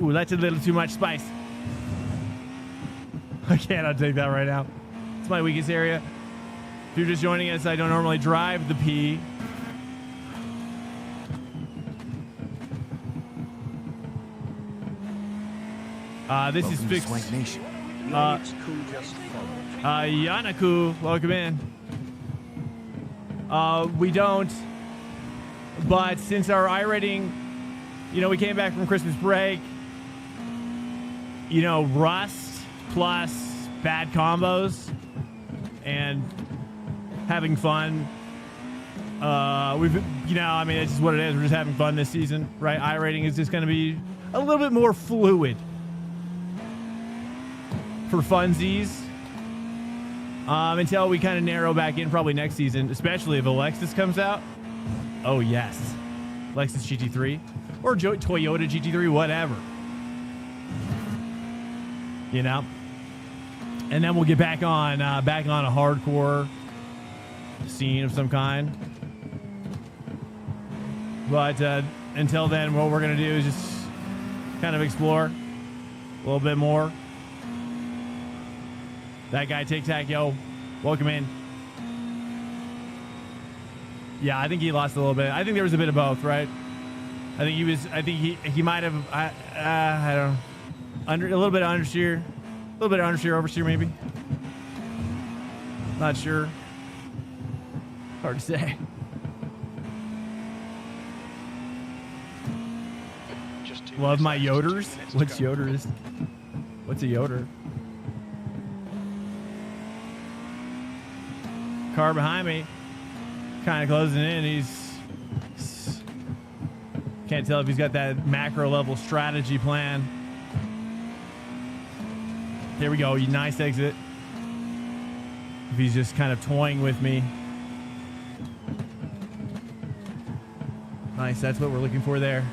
Ooh, that's a little too much spice. I cannot take that right now. It's my weakest area. If you're just joining us, I don't normally drive the P. This is Welcome to fixed. Swank Nation. It's cool, just follow. Yanaku, welcome in. We don't, but since our iRating, you know, we came back from Christmas break, you know, rust plus bad combos and having fun. We've, you know, I mean, it's just what it is. We're just having fun this season, right? iRating is just going to be a little bit more fluid for funsies. Until we kind of narrow back in probably next season, especially if Alexis comes out. Oh, yes. Lexus GT3 or Toyota GT3, whatever. You know? And then we'll get back on a hardcore scene of some kind. But until then, what we're going to do is just kind of explore a little bit more. That guy, Tic Tac, yo, welcome in. Yeah, I think he lost a little bit. I think there was a bit of both, right? I think he might have, I don't know, a little bit of understeer, oversteer, maybe. Not sure. Hard to say. Just 2 Love minutes my left, 2 Yoders. minutes to What's go. Yoders? What's a Yoder? Car behind me, kind of closing in. He's can't tell if he's got that macro level strategy plan. Here we go. Nice exit. If he's just kind of toying with me. Nice. That's what we're looking for there.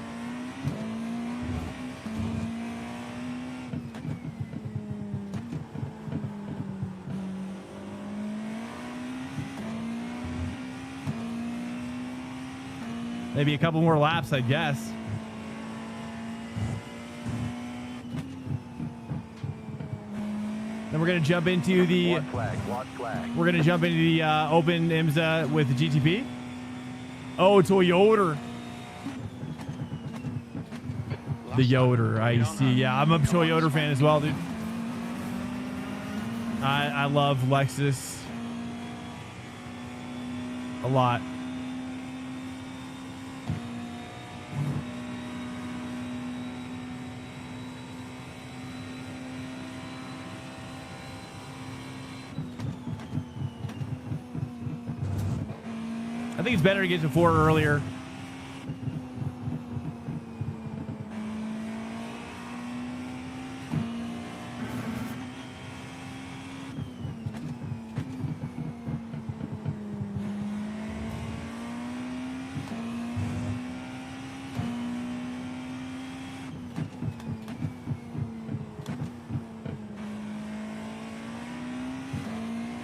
Maybe a couple more laps, I guess. Then we're gonna jump into the White flag. we're gonna jump into the open IMSA with the GTP. Oh, Toyota. The Yoder, I see. Yeah, I'm a Toyota fan as well, dude. I love Lexus a lot. I think it's better to get to 4 earlier.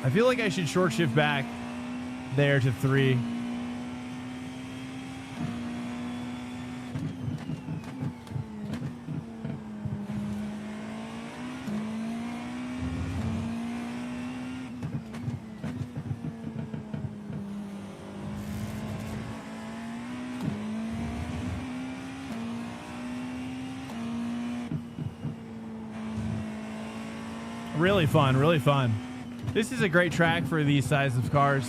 I feel like I should short shift back there to 3. Really fun, really fun. This is a great track for these size of cars.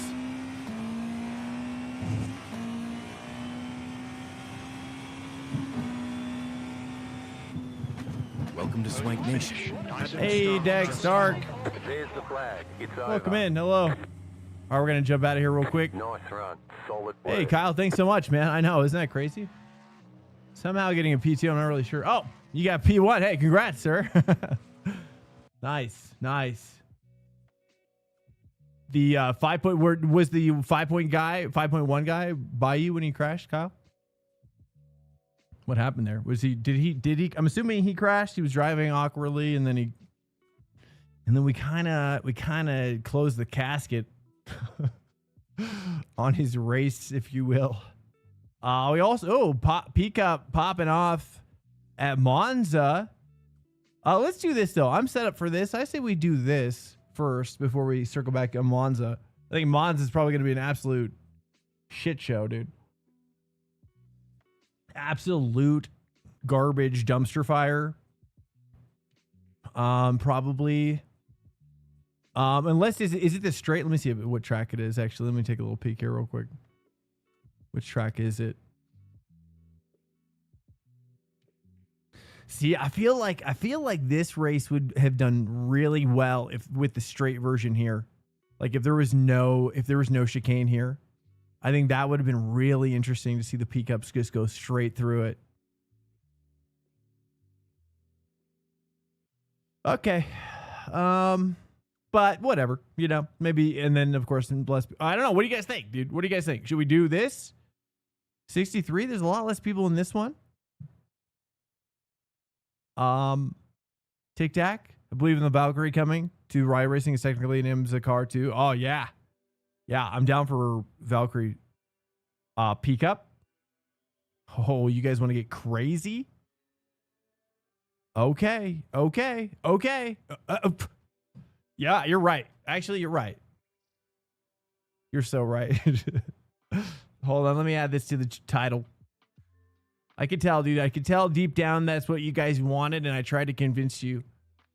Welcome to Swank Nation. Hey, Dex Stark. There's the flag. It's over. Welcome in. Hello. All right, we're going to jump out of here real quick. Nice run. Solid work. Hey, Kyle, thanks so much, man. I know. Isn't that crazy? Somehow getting a P2, I'm not really sure. Oh, you got P1. Hey, congrats, sir. Nice, nice. The 5 point, where was the 5.1 guy by you when he crashed, Kyle? What happened there? Was he, did he, I'm assuming he crashed. He was driving awkwardly and then we kind of closed the casket on his race, if you will. We also, PCUP popping off at Monza. Let's do this though. I'm set up for this. I say we do this first before we circle back on Monza. I think Monza is probably going to be an absolute shit show, dude. Absolute garbage dumpster fire. Probably. Unless is it the straight? Let me see what track it is. Actually, let me take a little peek here real quick. Which track is it? See, I feel like this race would have done really well if with the straight version here. Like if there was no chicane here. I think that would have been really interesting to see the PCUPs just go straight through it. Okay. But whatever, you know, maybe. And then of course, I don't know. What do you guys think, dude? What do you guys think? Should we do this? 63. There's a lot less people in this one. Tic Tac. I believe in the Valkyrie coming to iRacing is technically an IMSA car too. Oh yeah. Yeah, I'm down for Valkyrie. PCUP. Oh, you guys want to get crazy? Okay. Yeah, you're right. Actually, you're right. You're so right. Hold on, let me add this to the title. I could tell, dude. I could tell deep down that's what you guys wanted, and I tried to convince you. I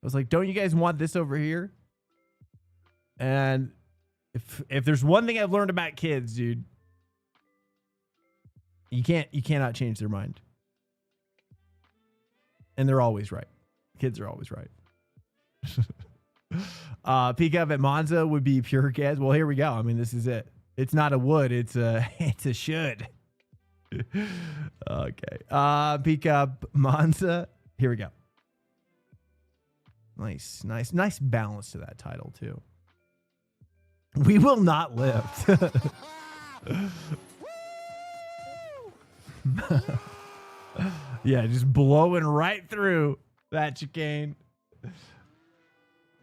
was like, don't you guys want this over here? And if there's one thing I've learned about kids, dude, you cannot change their mind. And they're always right. Kids are always right. PCUP at Monza would be pure gas. Well, here we go. I mean, this is it. It's not a would, it's a should. Okay. PCUP Monza. Here we go. Nice balance to that title too. We will not lift. Yeah, just blowing right through that chicane.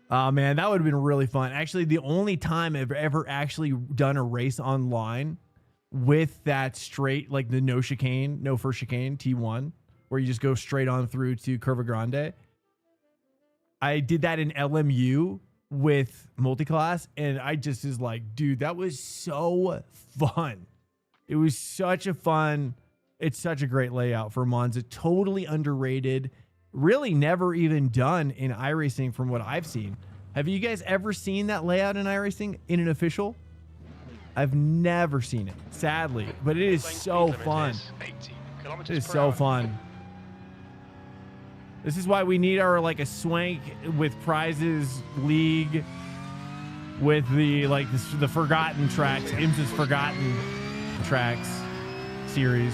Oh man, that would have been really fun. Actually, the only time I've ever actually done a race online with that straight, like the no chicane, no first chicane, T1, where you just go straight on through to Curva Grande. I did that in LMU with multiclass, and I just is like, dude, that was so fun. It was such a fun, it's such a great layout for Monza. Totally underrated. Really never even done in iRacing from what I've seen. Have you guys ever seen that layout in iRacing in an official? I've never seen it, sadly, but it is so fun. It is so fun. This is why we need our like a swank with prizes league with the like the forgotten tracks, IMSA's forgotten tracks series.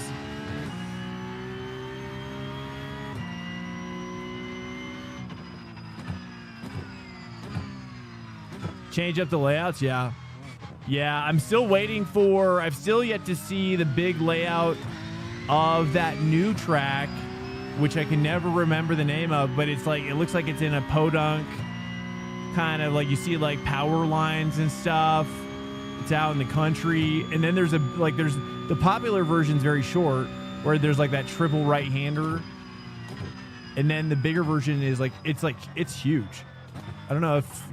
Change up the layouts, yeah. Yeah, I'm still waiting for, I've still yet to see the big layout of that new track, which I can never remember the name of, but it's like, it looks like it's in a podunk, kind of like you see like power lines and stuff. It's out in the country. And then there's there's the popular version's very short, where there's like that triple right-hander. And then the bigger version is like, it's huge. I don't know if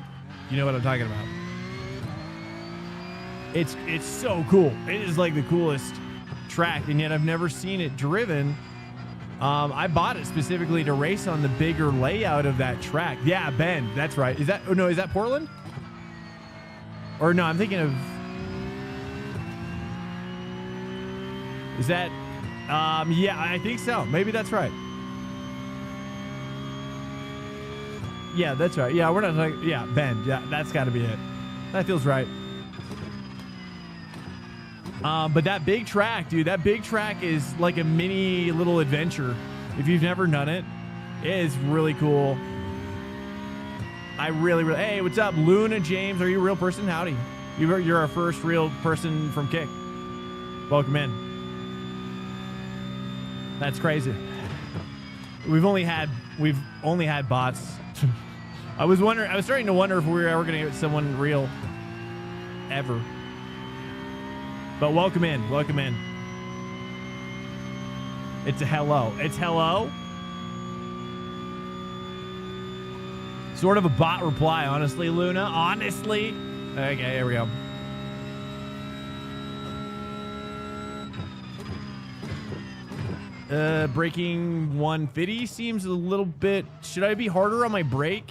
you know what I'm talking about. It's so cool. It is like the coolest track, and yet I've never seen it driven. I bought it specifically to race on the bigger layout of that track. Yeah, Bend. That's right. Is that? Oh no, is that Portland? Or no, I'm thinking of. Is that? Yeah, I think so. Maybe that's right. Yeah, that's right. Yeah, we're not like, yeah, Bend. Yeah, that's got to be it. That feels right. But that big track, dude, that big track is like a mini little adventure. If you've never done it, it is really cool. I really, hey, what's up, Luna James? Are you a real person? Howdy. You're our first real person from Kick. Welcome in. That's crazy. We've only had bots. I was starting to wonder if we were ever going to get someone real ever. But welcome in. It's a hello. It's hello. Sort of a bot reply, honestly, Luna. Honestly. Okay, here we go. Braking 150 seems a little bit. Should I be harder on my brake?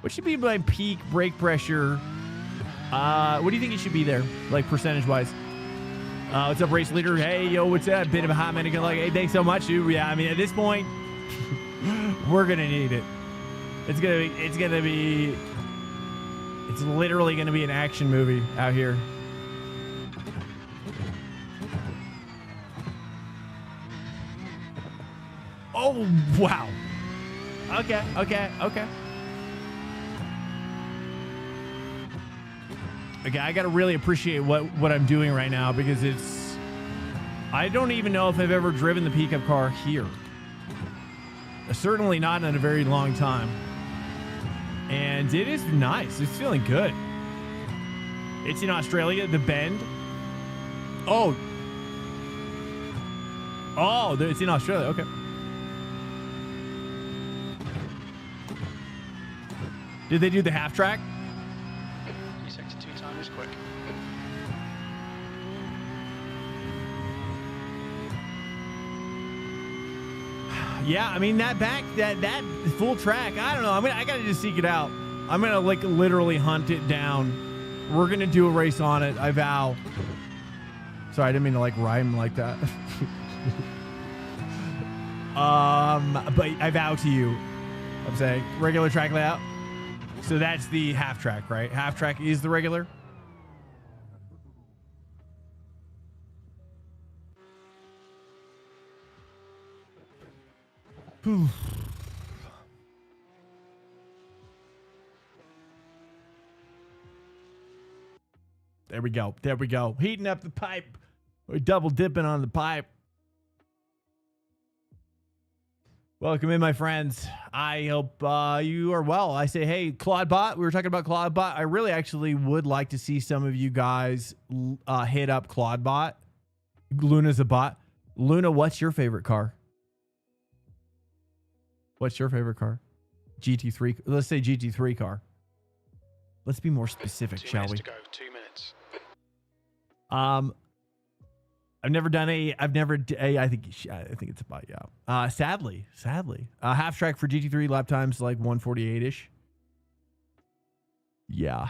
What should be my peak brake pressure? What do you think it should be there, like percentage-wise? What's up, race leader? Hey, yo, what's up? Bit of a hot minute. Like, hey, thanks so much, dude. Yeah, I mean, at this point, we're gonna need it. It's literally gonna be an action movie out here. Oh, wow. Okay. Okay, I gotta really appreciate what I'm doing right now, because I don't even know if I've ever driven the PCUP car here. Certainly not in a very long time. And it is nice. It's feeling good. It's in Australia, the Bend. Oh, it's in Australia. Okay. Did they do the half track? Sector 2 time is quick. Yeah, I mean that full track, I don't know. I gotta just seek it out. I'm gonna like literally hunt it down. We're gonna do a race on it, I vow. Sorry, I didn't mean to like rhyme like that. But I vow to you. I'm saying regular track layout. So that's the half track, right? Half track is the regular. There we go. Heating up the pipe. We're double dipping on the pipe. Welcome in, my friends. I hope you are well. I say, hey, Claudebot. We were talking about Claudebot. I really actually would like to see some of you guys hit up Claudebot Luna's a bot. Luna, what's your favorite car? What's your favorite car? GT3. Let's say GT3 car. Let's be more specific, shall we? 2 minutes to go. 2 minutes. I've never done I think it's about, yeah. Sadly. Half track for GT3 lap times like 148-ish. Yeah.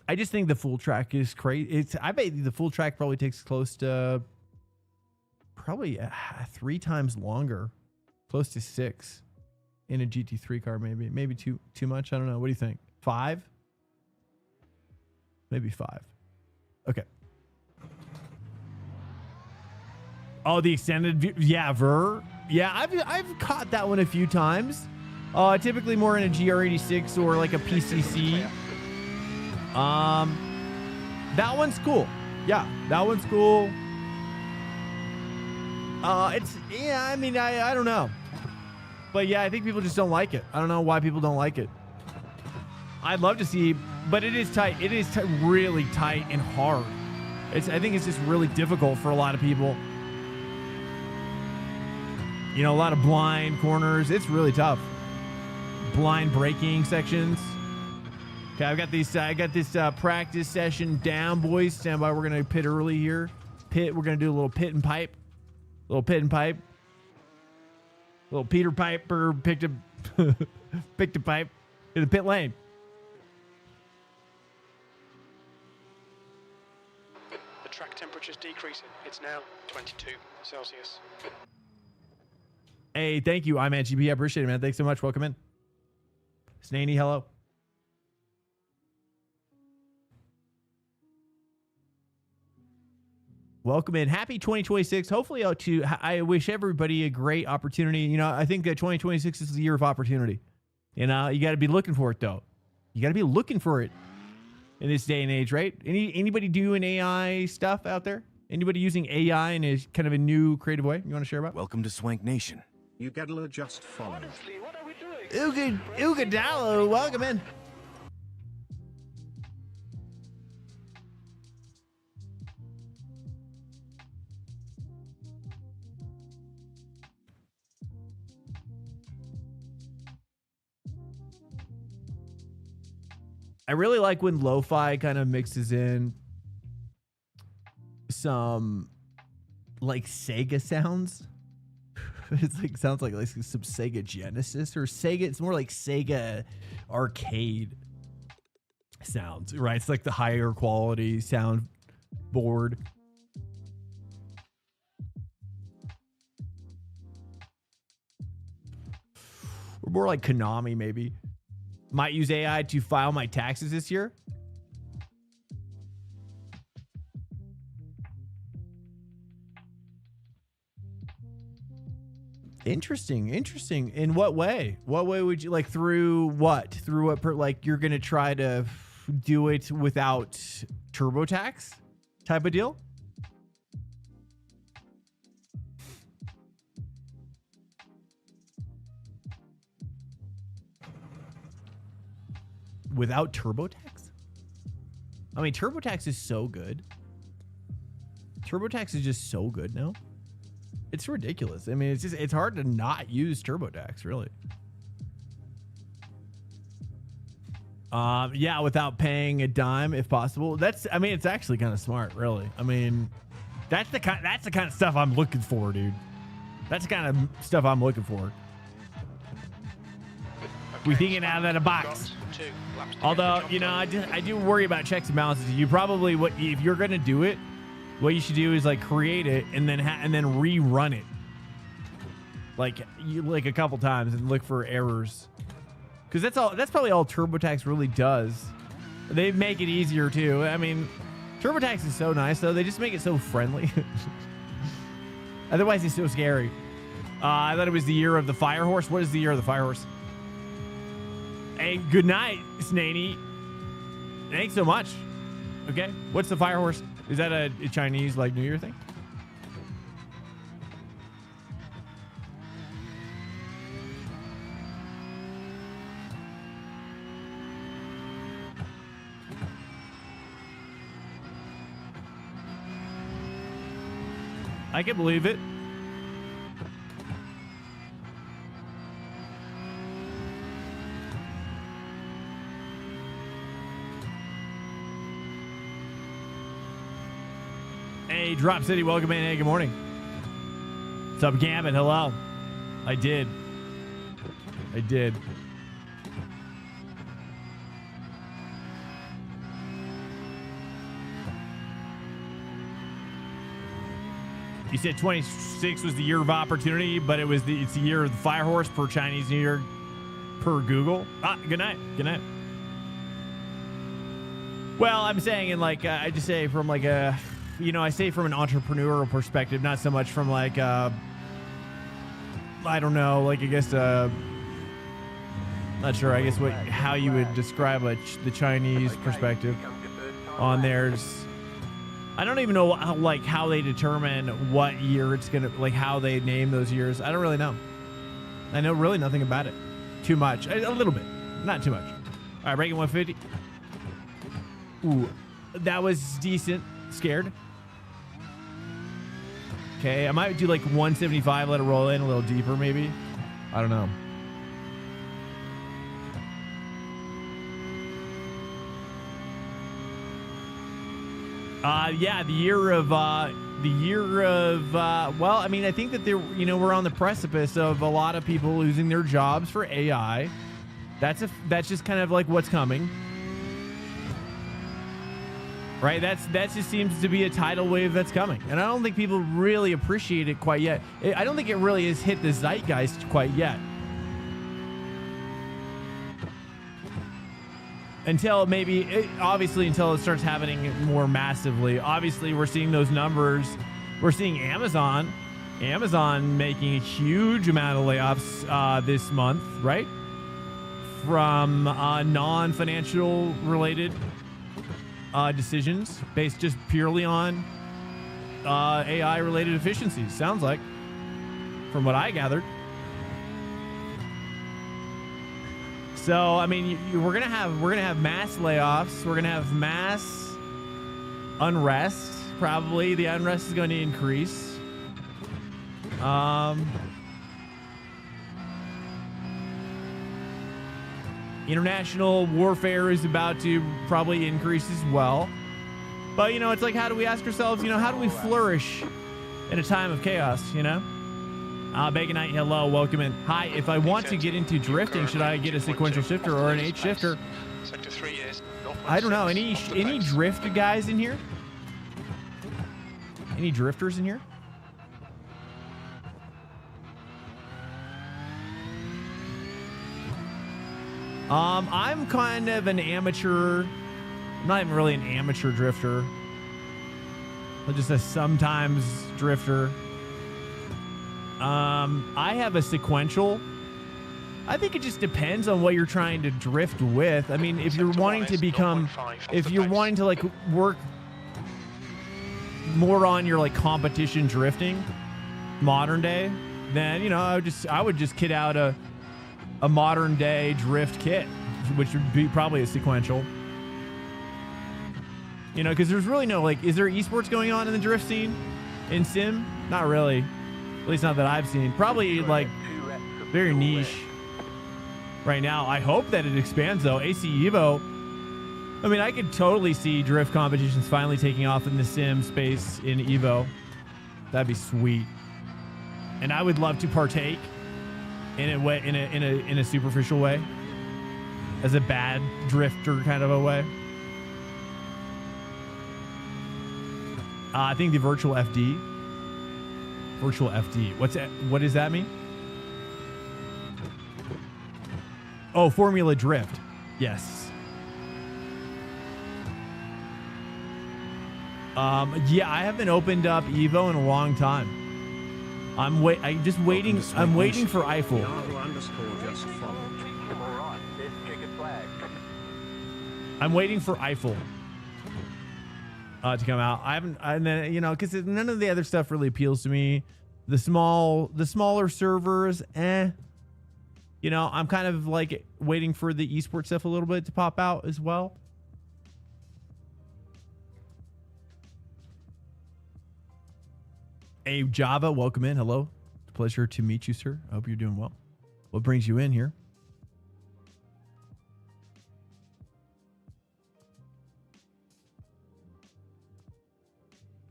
I just think the full track is crazy. I bet the full track probably takes close to probably 3 times longer, close to 6 in a GT3 car. Maybe too much. I don't know. What do you think? 5? Maybe 5. Okay. Oh, the extended view. Yeah, Ver. Yeah, I've caught that one a few times. Typically more in a GR86 or like a PCC. That one's cool. Yeah, that one's cool. I don't know. But yeah, I think people just don't like it. I don't know why people don't like it. I'd love to see, but it is tight. It is really tight and hard. I think it's just really difficult for a lot of people. You know, a lot of blind corners. It's really tough. Blind braking sections. Okay, I got this practice session down, boys. Stand by. We're gonna pit early here. We're gonna do a little pit and pipe. Little Peter Piper picked a pipe in the pit lane. The track temperature's decreasing. It's now 22 Celsius. Hey, thank you, I'm at GP. I appreciate it, man. Thanks so much. Welcome in. Snaney, hello. Welcome in. Happy 2026. Hopefully, I wish everybody a great opportunity. You know, I think that 2026 is the year of opportunity. You know, you got to be looking for it, though. You got to be looking for it in this day and age, right? Anybody doing AI stuff out there? Anybody using AI in a kind of a new creative way you want to share about? Welcome to Swank Nation. You gotta just follow. Ugadalo, welcome in. I really like when lo-fi kind of mixes in some like Sega sounds. It's like sounds like some Sega Genesis or Sega. It's more like Sega arcade sounds, right? It's like the higher quality sound board. Or more like Konami, maybe. Might use AI to file my taxes this year. Interesting. In what way? What way would you like through what? Through what? Like you're going to try to do it without TurboTax type of deal? Without TurboTax? I mean, TurboTax is so good. TurboTax is just so good now. It's ridiculous. I mean, it's hard to not use TurboTax, really. Yeah, without paying a dime if possible. It's actually kind of smart, really. I mean, that's the kind of stuff I'm looking for, dude. That's the kind of stuff I'm looking for. We thinking out of the box. Although, you know, I do worry about checks and balances. You probably if you're gonna do it, what you should do is like create it and then rerun it, like a couple times and look for errors, because that's probably all TurboTax really does. They make it easier too. I mean, TurboTax is so nice though. They just make it so friendly. Otherwise, it's so scary. I thought it was the year of the fire horse. What is the year of the fire horse? Hey, good night, Snaney. Thanks so much. Okay, what's the fire horse? Is that a Chinese like New Year thing? I can believe it. Hey, Drop City, welcome in. Hey, good morning. What's up, Gambit? Hello. I did. You said 26 was the year of opportunity, but it's the year of the fire horse per Chinese New Year per Google. Good night. Well, I'm saying I just say from I say from an entrepreneurial perspective, not so much from I don't know, I guess not sure. I guess how you would describe the Chinese perspective on theirs. I don't even know how they determine what year it's gonna how they name those years. I don't really know. I know really nothing about it. Too much. A little bit, not too much. All right, breaking 150. Ooh, that was decent. Scared. Okay, I might do 175. Let it roll in a little deeper, maybe. I don't know. Yeah, the year of well, I mean, I think that we're on the precipice of a lot of people losing their jobs for AI. That's just kind of what's coming. Right? That just seems to be a tidal wave that's coming. And I don't think people really appreciate it quite yet. I don't think it really has hit the zeitgeist quite yet. Until obviously until it starts happening more massively. Obviously, we're seeing those numbers. We're seeing Amazon making a huge amount of layoffs this month, right? From non-financial related decisions based just purely on AI related efficiencies. Sounds like, from what I gathered. So, I mean, we're gonna have mass layoffs. We're gonna have mass unrest. Probably the unrest is going to increase. International warfare is about to probably increase as well. But it's how do we ask ourselves? How do we flourish in a time of chaos? Bacon Knight, hello, welcome in. Hi, if I want to get into drifting, should I get a sequential shifter or an H shifter? Sector 3 is I don't know. Any drift guys in here? Any drifters in here? I'm kind of an amateur. I'm not even really an amateur drifter. I'm just a sometimes drifter. I have a sequential. I think it just depends on what you're trying to drift with. I mean, if you're wanting to work more on your competition drifting, modern day, then I would just kit out a modern day drift kit, which would be probably a sequential. Because there's really no is there esports going on in the drift scene in sim? Not really. At least not that I've seen. Probably very niche right now. I hope that it expands though. AC Evo. I mean, I could totally see drift competitions finally taking off in the sim space in Evo. That'd be sweet. And I would love to partake in a superficial way, as a bad drifter kind of a way. I think the virtual FD. Virtual FD. What does that mean? Oh, Formula Drift. Yes. Yeah, I haven't opened up Evo in a long time. I'm waiting for Eiffel. I'm waiting for Eiffel to come out. I haven't, and then because none of the other stuff really appeals to me. The smaller servers, I'm kind of waiting for the esports stuff a little bit to pop out as well. Hey, Java, welcome in. Hello. Pleasure to meet you, sir. I hope you're doing well. What brings you in here?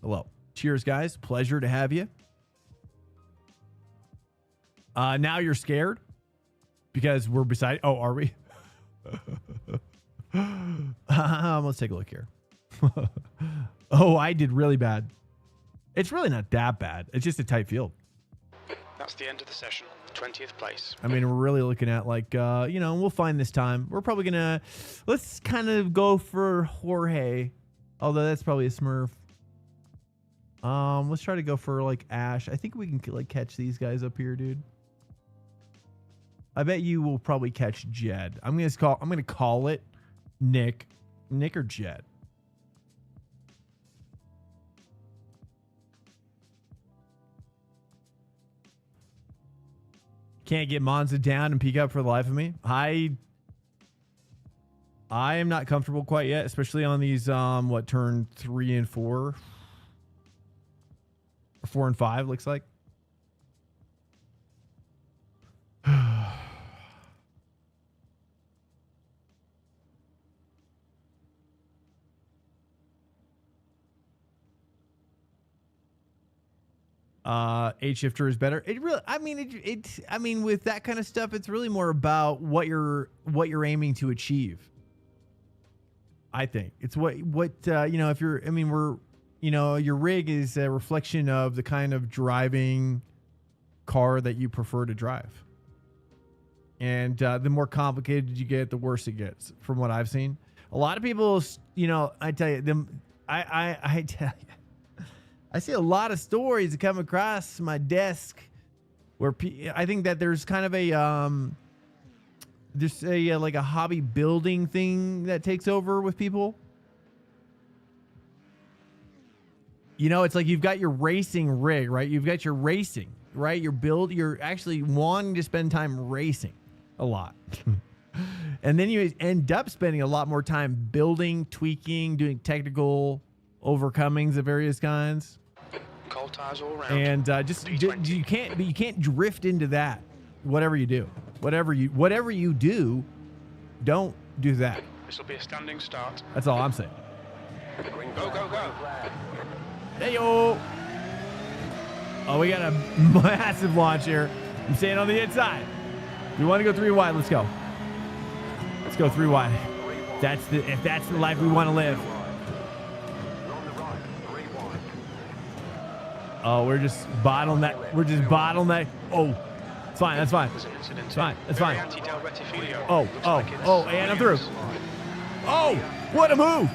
Hello. Cheers, guys. Pleasure to have you. Now you're scared because we're beside. Oh, are we? Let's take a look here. Oh, I did really bad. It's really not that bad. It's just a tight field. That's the end of the session. 20th place. I mean, we're really looking at like, you know, we'll find this time. We're probably going to, let's kind of go for Jorge. Although that's probably a Smurf. Let's try to go for like Ash. I think we can like catch these guys up here, dude. I bet you will probably catch Jed. I'm going to call it Nick or Jed. Can't get Monza down and peek up for the life of me. I am not comfortable quite yet, especially on these turn 3 and 4 or 4 and 5 looks like. H shifter is better. It really, I mean, with that kind of stuff, it's really more about what you're aiming to achieve. I think it's what you know, if you're, I mean, your rig is a reflection of the kind of driving car that you prefer to drive. And the more complicated you get, the worse it gets from what I've seen. A lot of people, you know, I tell you, I tell you, I see a lot of stories that come across my desk where I think that there's kind of a like a hobby building thing that takes over with people. You know, it's like you've got your racing rig, right? You've got your racing, right? You're actually wanting to spend time racing a lot. And then you end up spending a lot more time building, tweaking, doing technical overcomings of various kinds. Cold tires all around. And you can't drift into that. Whatever you do, whatever you do, don't do that. This will be a standing start. That's all I'm saying. Go, go, go. Hey yo! Oh, we got a massive launch here. I'm staying on the inside. We want to go 3 wide. Let's go. Let's go 3 wide. If that's the life we want to live. Oh, we're just bottleneck. We're just bottleneck. Oh, it's fine. That's fine. It's fine. It's fine. Oh, and I'm through. Oh, what a move.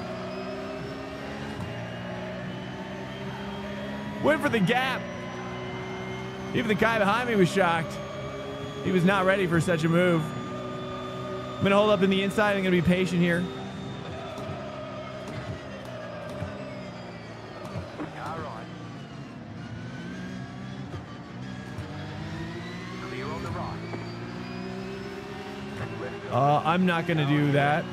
Went for the gap. Even the guy behind me was shocked. He was not ready for such a move. I'm going to hold up in the inside. I'm going to be patient here. I'm not going to do that.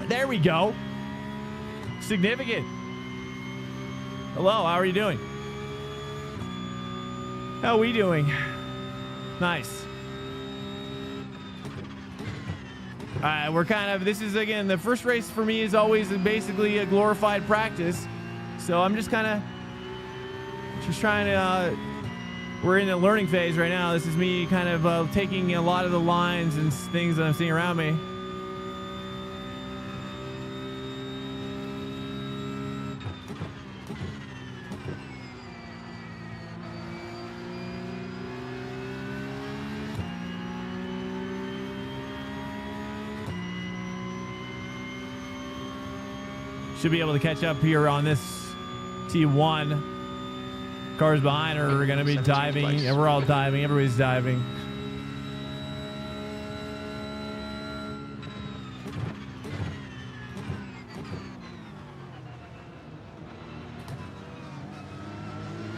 There we go. Significant. Hello, how are you doing? How are we doing? Nice. We're kind of, this is again, the first race for me is always basically a glorified practice. So I'm just kind of just trying to, we're in the learning phase right now. This is me kind of taking a lot of the lines and things that I'm seeing around me. Should be able to catch up here on this T1. Cars behind are going to be diving, and we're all diving. Everybody's diving.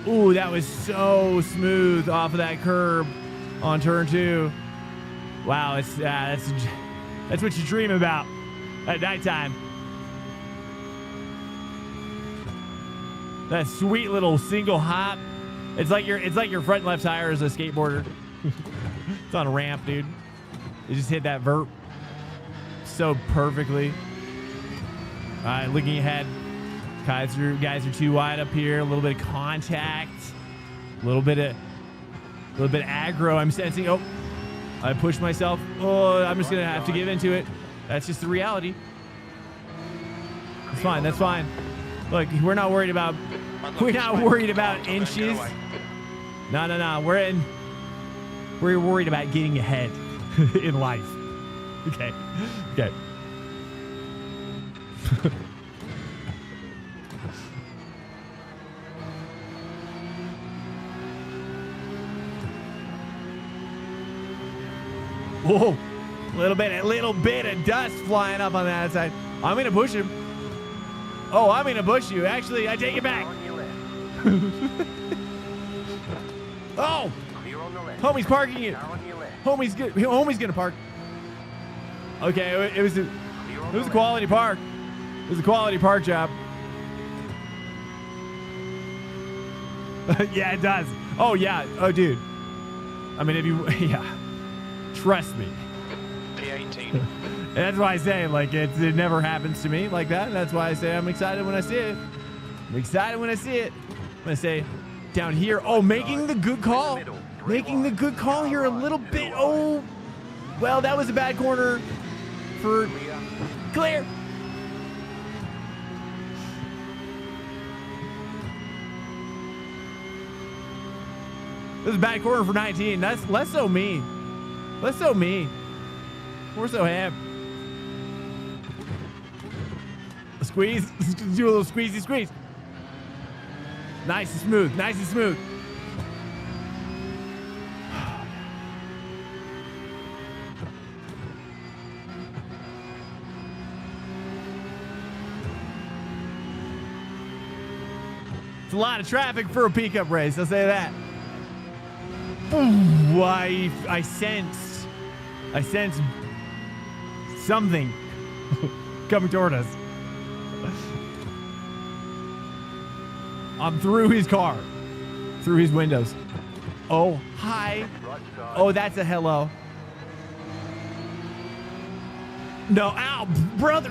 Ooh, that was so smooth off of that curb on turn 2. Wow, that's what you dream about at nighttime. That sweet little single hop. It's like your front left tire is a skateboarder. It's on a ramp, dude. You just hit that vert so perfectly. All right, looking ahead. Guys are too wide up here. A little bit of contact. A little bit of aggro. I'm sensing. Oh, I pushed myself. Oh, I'm just gonna have to give into it. That's just the reality. It's fine. That's fine. Look, we're not worried about inches. No. We're worried about getting ahead in life. Okay. Whoa, little bit of dust flying up on that side. I'm gonna push him. Oh, I'm gonna push you. Actually, I take it back. Oh, homie's parking it. Homie's gonna park. Okay, it was a quality park. It was a quality park job. Yeah, it does. Oh yeah. Oh, dude. I mean, yeah. Trust me. P18. And that's why I say, like, it never happens to me like that. That's why I say I'm excited when I see it. I'm excited when I see it. I'm going to say down here, oh, making the good call. Making the good call here a little bit. Oh, well, that was a bad corner for clear. This is a bad corner for 19. That's less so me. Less so me. More so him. A squeeze. Let's do a little squeezy squeeze. Nice and smooth. Nice and smooth. It's a lot of traffic for a pickup race, I'll say that. Ooh, I sense something coming toward us. I'm through his car, through his windows. Oh, hi. Oh, that's a hello. No, ow, brother.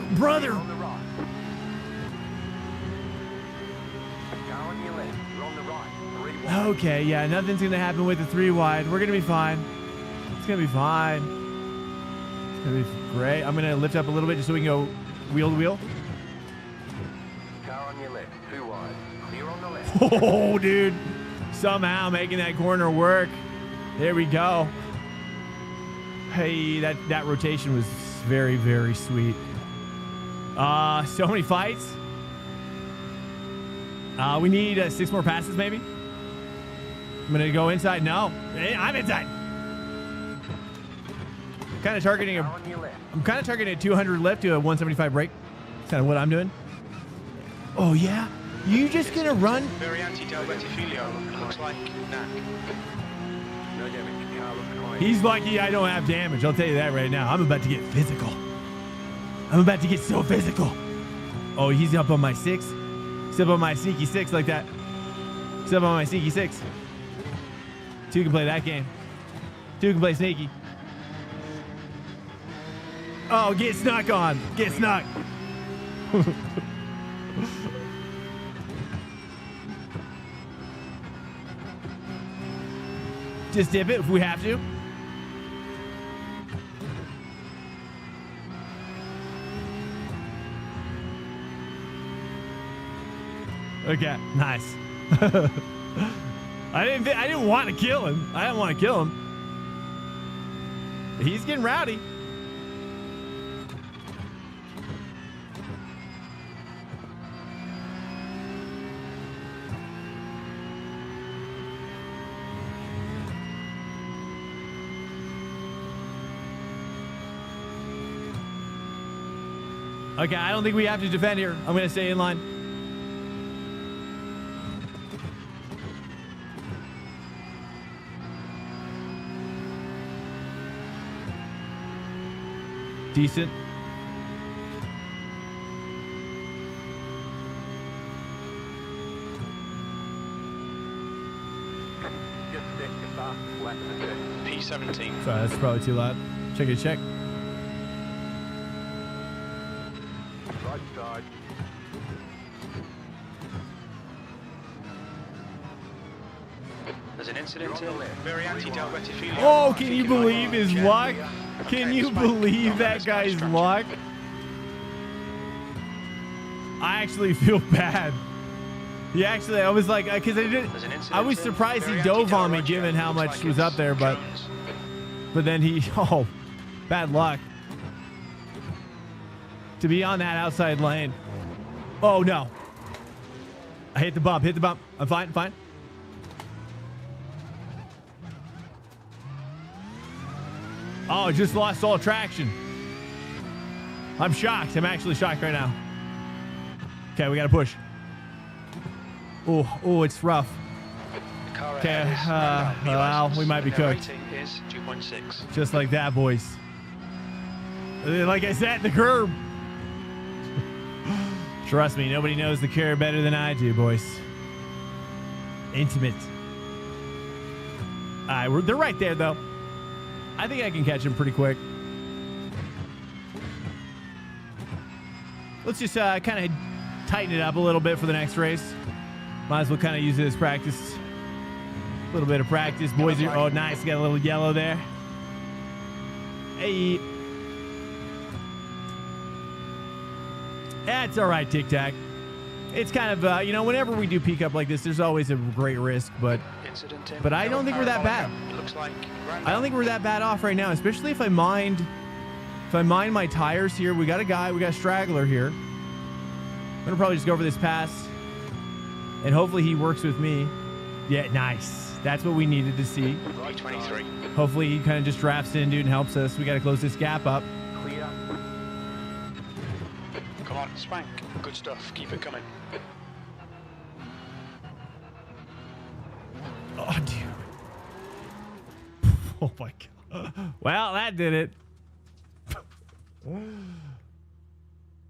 Okay, yeah, nothing's gonna happen with the 3 wide. We're gonna be fine. It's gonna be fine. It's gonna be great. I'm gonna lift up a little bit just so we can go wheel to wheel. Car on your left, 2 wide. Clear on the left. Oh, dude. Somehow making that corner work. There we go. Hey, that rotation was very, very sweet. So many fights. We need 6 more passes, maybe. I'm gonna go inside. No, I'm inside. I'm kind of targeting a 200 lift to a 175 brake. That's kind of what I'm doing. Oh yeah, you just gonna run? Very anti-Del Retifilio. Looks like knack. No damage. Car looks clean. He's lucky I don't have damage. I'll tell you that right now. I'm about to get physical. I'm about to get so physical. Oh, he's up on my 6. He's up on my sneaky 6 like that. He's up on my sneaky 6. 2 can play that game. 2 can play sneaky. Oh, get snuck on. Get snuck. Just dip it if we have to. Okay, nice. I didn't want to kill him. I didn't want to kill him. He's getting rowdy. Okay, I don't think we have to defend here. I'm going to stay in line. decent. Just set your fastest lap of the day. P17. Sorry, that's probably too loud. Check it, check. Right side. There's an incident here. Very anti-del retifilio. Oh, can you believe his luck? Can you believe that guy's luck? I actually feel bad. He actually, I was like, because I was surprised he dove on me given how much was up there, but then he, oh, bad luck. To be on that outside lane. Oh, no. I hit the bump, I'm fine, fine. Oh, just lost all traction. I'm shocked. I'm actually shocked right now. Okay, we got to push. Oh, it's rough. Okay, well, we might be cooked. Is 2.6. Just like that, boys. Like I said, the curb. Trust me, nobody knows the curb better than I do, boys. Intimate. All right, they're right there, though. I think I can catch him pretty quick. Let's just kind of tighten it up a little bit for the next race. Might as well kind of use it as practice. A little bit of practice. Boys are, oh, nice. Got a little yellow there. Hey. That's all right, Tic Tac. It's kind of, you know, whenever we do PCUP like this, there's always a great risk, but I don't think we're that bad. I don't think we're that bad off right now, especially if I mind my tires here. We got a straggler here. I'm gonna probably just go over this pass, and hopefully he works with me. Yeah, nice. That's what we needed to see. 23. Hopefully he kind of just drafts in, dude, and helps us. We got to close this gap up. Clear. Come on, Spank. Good stuff. Keep it coming. Oh, dude. Oh, my God. Well, that did it.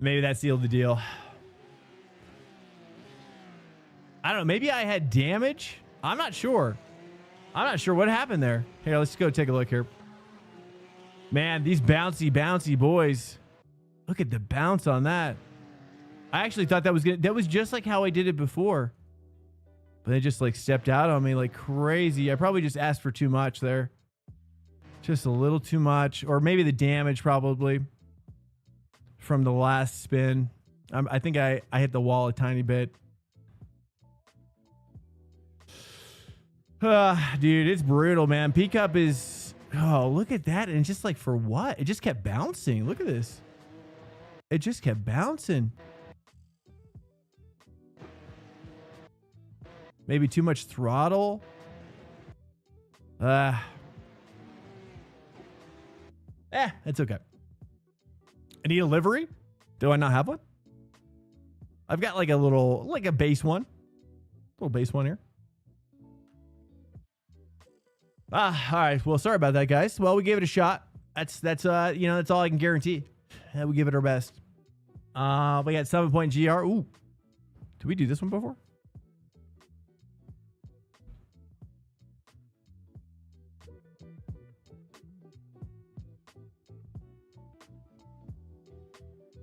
Maybe that sealed the deal. I don't know. Maybe I had damage. I'm not sure. I'm not sure what happened there. Here, let's go take a look here. Man, these bouncy boys. Look at the bounce on that. I actually thought that was just like how I did it before. But they just like stepped out on me like crazy. I probably just asked for too much there. Just a little too much. Or maybe the damage probably from the last spin. I think I hit the wall a tiny bit. Dude, it's brutal, man. PCUP is... Oh, look at that. And just like for what? It just kept bouncing. Look at this. It just kept bouncing. Maybe too much throttle. It's okay. I need a livery. Do I not have one? I've got like a base one. Little base one here. All right. Well, sorry about that, guys. Well, we gave it a shot. That's you know, that's all I can guarantee. We give it our best. We got 7-point GR. Ooh. Did we do this one before?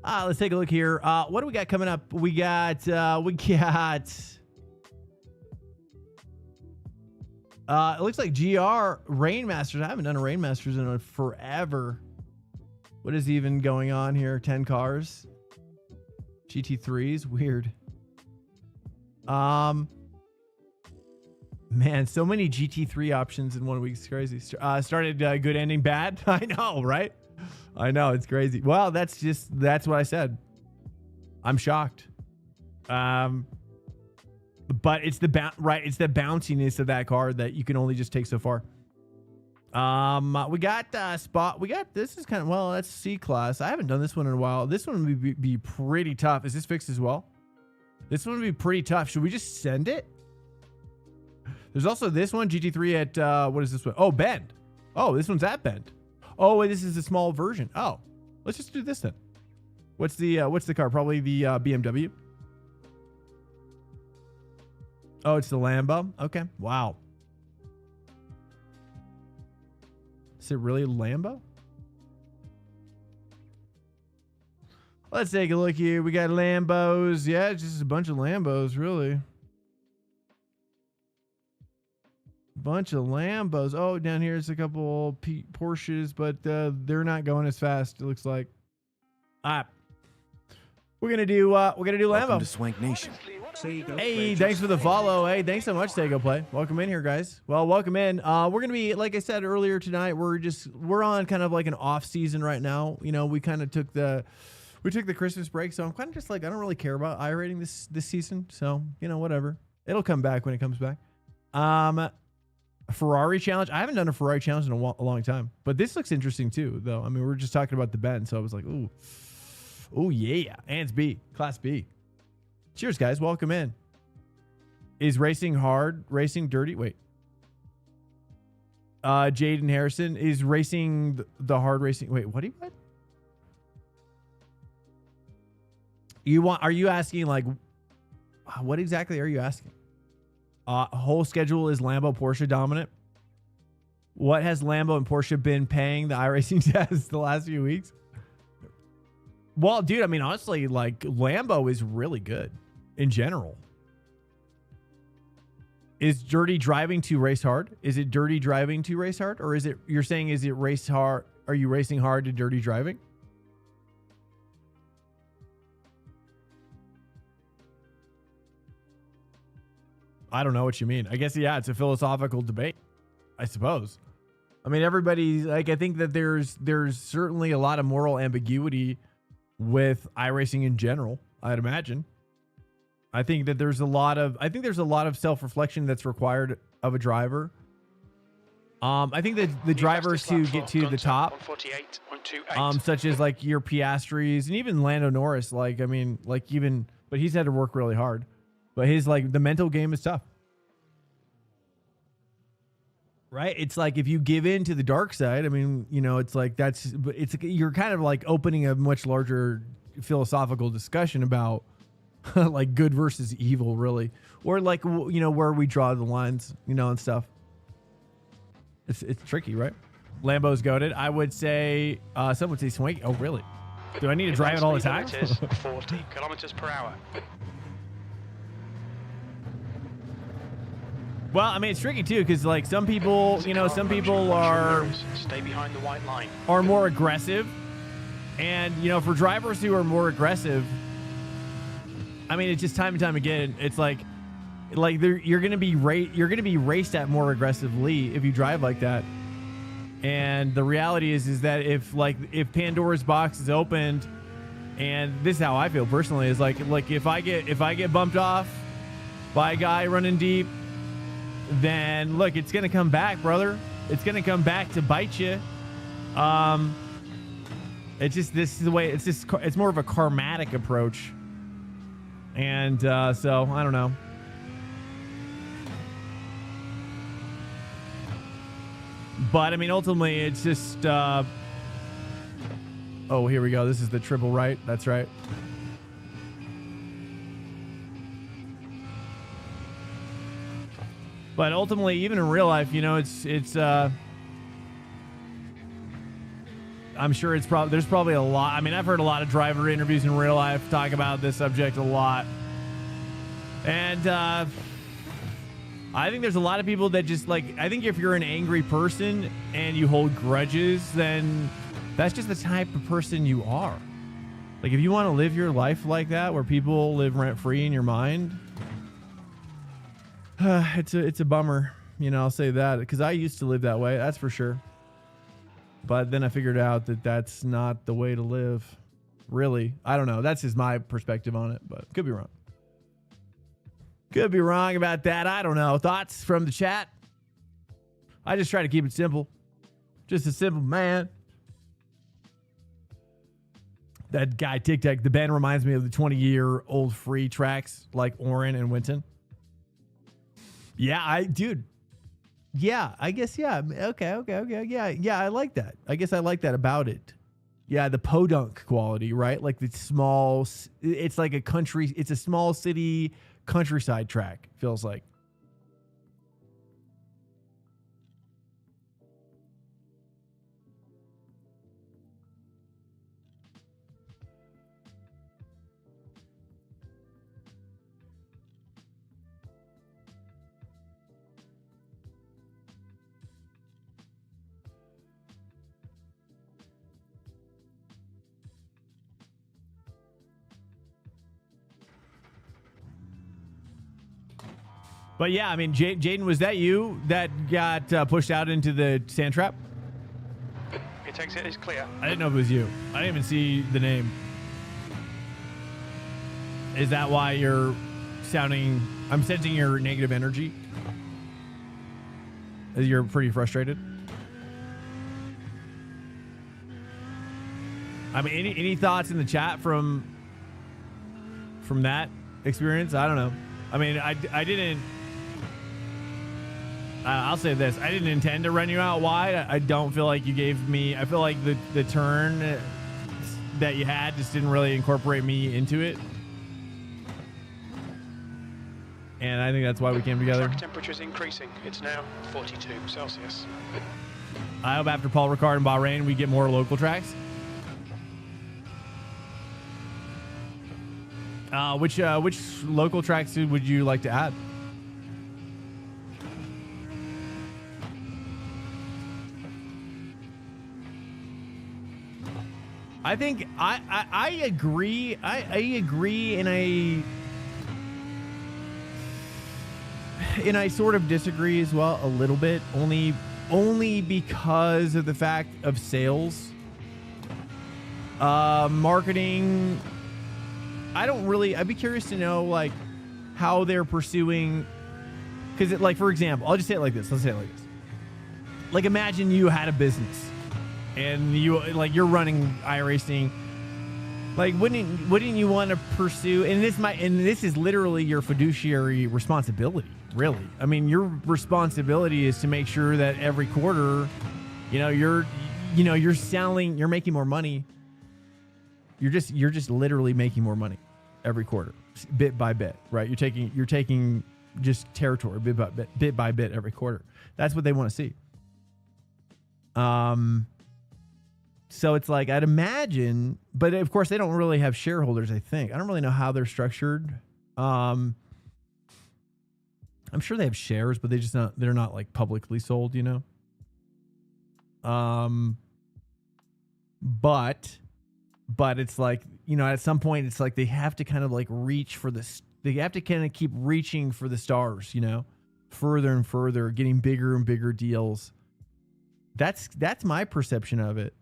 Let's take a look here. What do we got coming up? We got it looks like GR Rain Masters. I haven't done a Rain Masters in forever. What is even going on here? 10 cars. GT3s. Weird. Man, so many GT3 options in 1 week. It's crazy. Started good, ending bad. I know, right? I know, it's crazy. Well, that's what I said. I'm shocked. But it's the bounciness of that car that you can only just take so far. We got this is kind of, well, that's C class. I haven't done this one in a while. This one would be pretty tough. Is this fixed as well? This one would be pretty tough. Should we just send it? There's also this one, GT3 at what is this one? Oh, Bend. Oh, this one's at Bend. Oh, wait, this is a small version. Oh, Let's just do this then. What's the car? Probably the BMW. Oh, it's the Lambo. Okay. Wow. Is it really Lambo? Let's take a look here. We got Lambos. Yeah, it's just a bunch of Lambos, really. Bunch of Lambos. Oh, down here is a couple Porsches, but they're not going as fast, it looks like. We're gonna do Lambo. Welcome to Swank Nation. Hey, thanks for the follow. Hey, thanks so much, Sego Play. Welcome in here, guys. Well, welcome in. We're gonna be, like I said earlier tonight, we're on kind of like an off season right now. You know, we kind of took the Christmas break, so I'm kind of just like, I don't really care about iRating this season. So, you know, whatever. It'll come back when it comes back. Ferrari challenge. I haven't done a Ferrari challenge in a long time, but this looks interesting too, though. I mean, we were just talking about the Ben, so I was like, ooh, yeah. And it's B, Class B. Cheers, guys. Welcome in. Is racing hard? Racing dirty? Wait. Jaden Harrison is racing the hard racing. Wait, what? Are you asking like, what exactly are you asking? Whole schedule is Lambo Porsche dominant. What has Lambo and Porsche been paying the iRacing test the last few weeks? Well, dude, I mean, honestly, like Lambo is really good in general. Is dirty driving to race hard? Is it dirty driving to race hard? Or is it, you're saying, is it race hard? Are you racing hard to dirty driving? I don't know what you mean. I guess, yeah, it's a philosophical debate, I suppose. I mean, everybody's like, I think that there's certainly a lot of moral ambiguity with iRacing in general, I'd imagine. I think that there's a lot of self-reflection that's required of a driver. I think that the drivers who get to the top, such as like your Piastris and even Lando Norris, like, I mean, like even, but he's had to work really hard. But his, like, the mental game is tough. Right? It's like if you give in to the dark side, I mean, you know, it's like you're kind of like opening a much larger philosophical discussion about like good versus evil, really. Or like, you know, where we draw the lines, you know, and stuff. It's tricky, right? Lambo's goated. I would say, some would say Swank. Oh, really? Do I need to drive it all the time? 40 kilometers per hour. Well, I mean, it's tricky too, because like some people, you know, some people are stay behind the white line, are more aggressive, and you know, for drivers who are more aggressive, I mean, it's just time and time again. It's like you're gonna be raced at more aggressively if you drive like that. And the reality is that if Pandora's box is opened, and this is how I feel personally, is like if I get bumped off by a guy running deep, then look, it's gonna come back, brother. It's gonna come back to bite you. It's just, this is the way. It's more of a karmatic approach, and so I don't know. But I mean, ultimately, it's just. Oh, here we go. This is the triple right. That's right. But ultimately, even in real life, you know, it's I'm sure there's probably a lot. I mean, I've heard a lot of driver interviews in real life talk about this subject a lot. And I think there's a lot of people that just like, I think if you're an angry person and you hold grudges, then that's just the type of person you are. Like, if you want to live your life like that, where people live rent-free in your mind, it's a bummer, you know. I'll say that because I used to live that way, that's for sure. But then I figured out that that's not the way to live, really. I don't know. That's just my perspective on it, but could be wrong. Could be wrong about that. I don't know. Thoughts from the chat? I just try to keep it simple. Just a simple man. That guy Tic Tac, the Ben, reminds me of the 20-year-old free tracks like Orin and Winton. Yeah, dude. Yeah, I guess, yeah. Okay. Yeah, I like that. I guess I like that about it. Yeah, the podunk quality, right? Like the small, it's like it's a small city countryside track, feels like. But yeah, I mean, Jaden, was that you that got pushed out into the sand trap? It takes it is clear. I didn't know if it was you. I didn't even see the name. Is that why you're sounding... I'm sensing your negative energy? You're pretty frustrated? I mean, any thoughts in the chat from that experience? I don't know. I mean, I didn't... I'll say this. I didn't intend to run you out wide. I don't feel like you gave me... I feel like the turn that you had just didn't really incorporate me into it. And I think that's why we came together. Track temperature is increasing. It's now 42 Celsius. I hope after Paul Ricard and Bahrain, we get more local tracks. Which local tracks would you like to add? I think I agree. I agree, and I sort of disagree as well a little bit. Only because of the fact of sales, marketing. I'd be curious to know like how they're pursuing, because like, for example, I'll just say it like this. Let's say it like this. Like, imagine you had a business and you're running iRacing. Like, wouldn't you want to pursue, and this is literally your fiduciary responsibility, really. I mean, your responsibility is to make sure that every quarter, you're selling, you're making more money. You're just literally making more money every quarter, bit by bit, right? You're taking just territory bit by bit every quarter. That's what they want to see. So it's like, I'd imagine, but of course they don't really have shareholders. I think I don't really know how they're structured. I'm sure they have shares, but they're not like publicly sold, But it's like, at some point it's like they have to kind of like reach for this. They have to kind of keep reaching for the stars, further and further, getting bigger and bigger deals. That's my perception of it,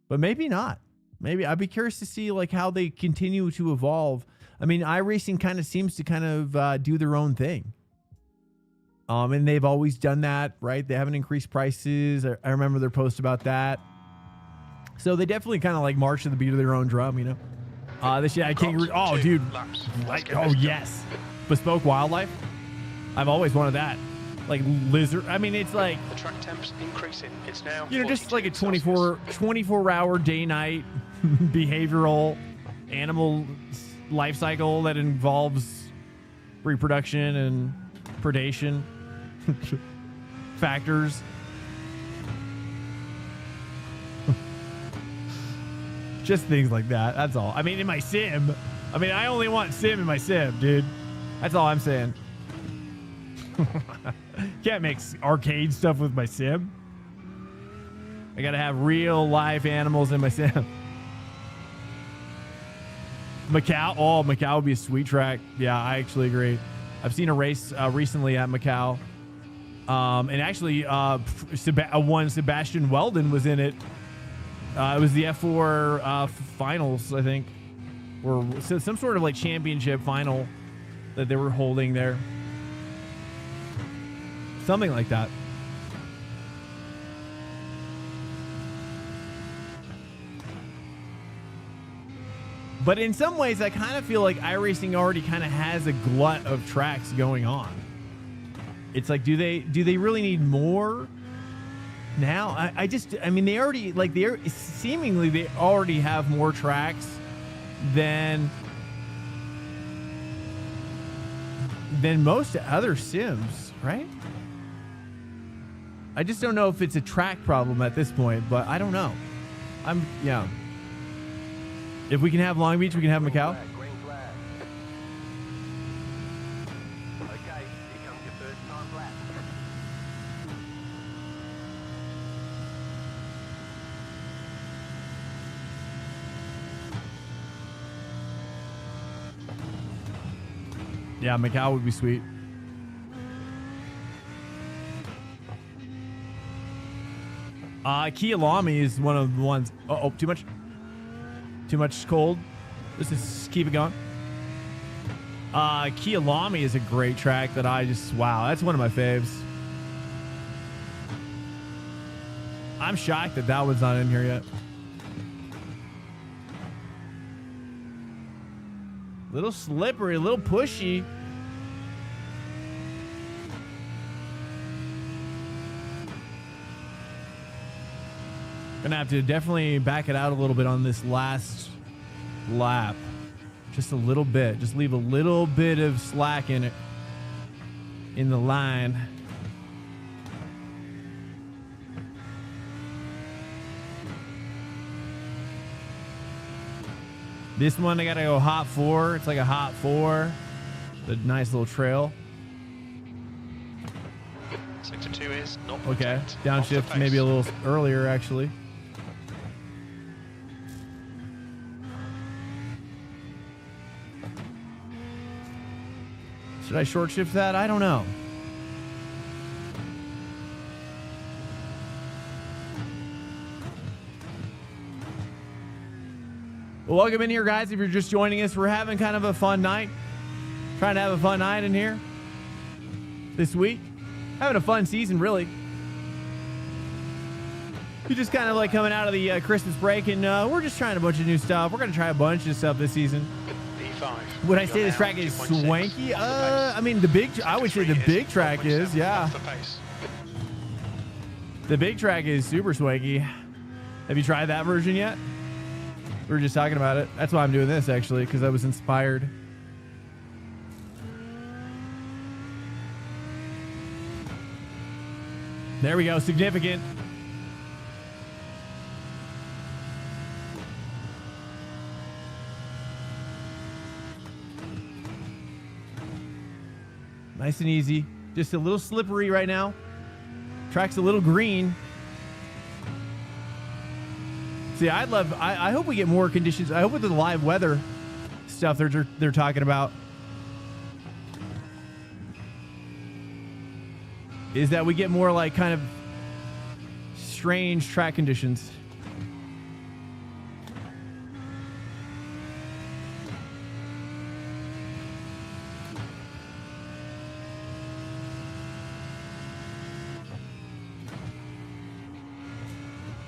but maybe not. Maybe I'd be curious to see like how they continue to evolve. I mean, iRacing kind of seems to kind of do their own thing. And they've always done that, right? They haven't increased prices. I remember their post about that. So they definitely kind of like march to the beat of their own drum, This year I can't. Oh, dude. Yes. Bespoke wildlife. I've always wanted that. Like lizard. I mean, it's like the track temp's increasing. It's now just like a 24-hour day-night behavioral animal life cycle that involves reproduction and predation factors. Just things like that. That's all. I mean, in my sim. I only want sim in my sim, dude. That's all I'm saying. Can't mix arcade stuff with my sim. I gotta have real life animals in my sim. Macau. Oh, Macau would be a sweet track. Yeah, I actually agree. I've seen a race recently at Macau. And actually, one Sebastian Weldon was in it. It was the F4 finals, I think, or some sort of like championship final that they were holding there. Something like that. But in some ways, I kind of feel like iRacing already kind of has a glut of tracks going on. It's like, do they really need more? now. I mean, they already seemingly they already have more tracks than most other sims, right? I just don't know if it's a track problem at this point, but I don't know. Yeah. If we can have Long Beach, we can have Macau. Green flag. Okay, here comes your first time lap. Yeah, Macau would be sweet. Chillhop is one of the ones. Oh, too much. Too much cold. Let's just keep it going. Chillhop is a great track that wow, that's one of my faves. I'm shocked that one's not in here yet. Little slippery, a little pushy. Gonna have to definitely back it out a little bit on this last lap. Just a little bit. Just leave a little bit of slack in it. In the line. This one I gotta go hot 4. It's like a hot 4. The nice little trail. Sector 2 is not Okay. protect. Off the Downshift pace. maybe a little earlier actually. Should I short shift that? I don't know. Well, welcome in here, guys. If you're just joining us, we're having kind of a fun night. Trying to have a fun night in here this week. Having a fun season, really. You're just kind of like coming out of the Christmas break, and we're just trying a bunch of new stuff. We're going to try a bunch of stuff this season. P5. Would I say this track is swanky? I mean, I would say the big track is, yeah. Off the pace. The big track is super swanky. Have you tried that version yet? We were just talking about it. That's why I'm doing this, actually, because I was inspired. There we go. Significant. Nice and easy. Just a little slippery right now. Track's a little green. See, I hope we get more conditions. I hope with the live weather stuff they're talking about is that we get more like kind of strange track conditions.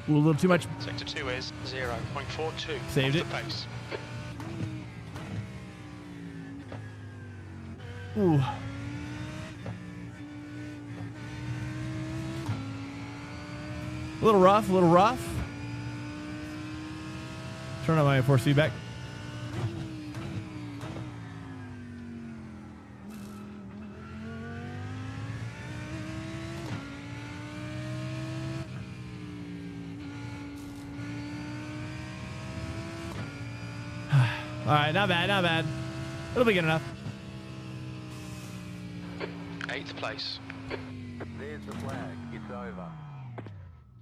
Ooh, a little too much. Sector 2 is 0.42. Saved off it. The pace. Ooh. A little rough, a little rough. Turn on my force feedback. All right, not bad, not bad. It'll be good enough. 8th place. There's the flag. It's over.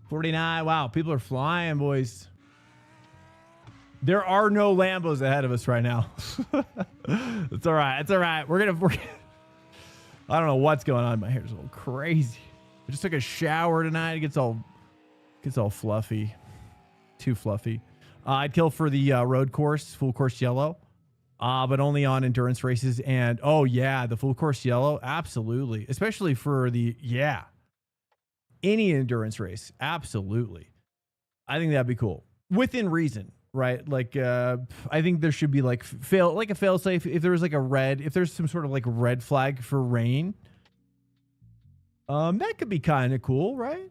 49. Wow, people are flying, boys. There are no Lambos ahead of us right now. It's all right. It's all right. We're gonna. I don't know what's going on. My hair's a little crazy. I just took a shower tonight. It gets all fluffy. Too fluffy. I'd kill for the road course, full course yellow, but only on endurance races. And oh yeah, the full course yellow, absolutely, especially for any endurance race, absolutely. I think that'd be cool within reason, right? Like I think there should be like a fail safe if there was like if there's some sort of like red flag for rain. That could be kind of cool, right?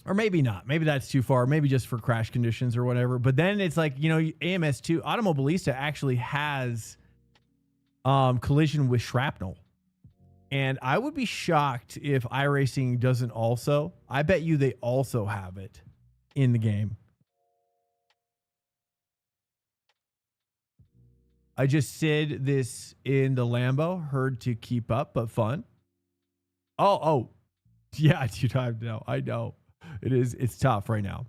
Or maybe not. Maybe that's too far. Maybe just for crash conditions or whatever. But then it's like, you know, AMS2, Automobilista actually has collision with shrapnel. And I would be shocked if iRacing doesn't also. I bet you they also have it in the game. I just said this in the Lambo. Heard to keep up, but fun. Oh. Yeah, dude, I know. It's tough right now.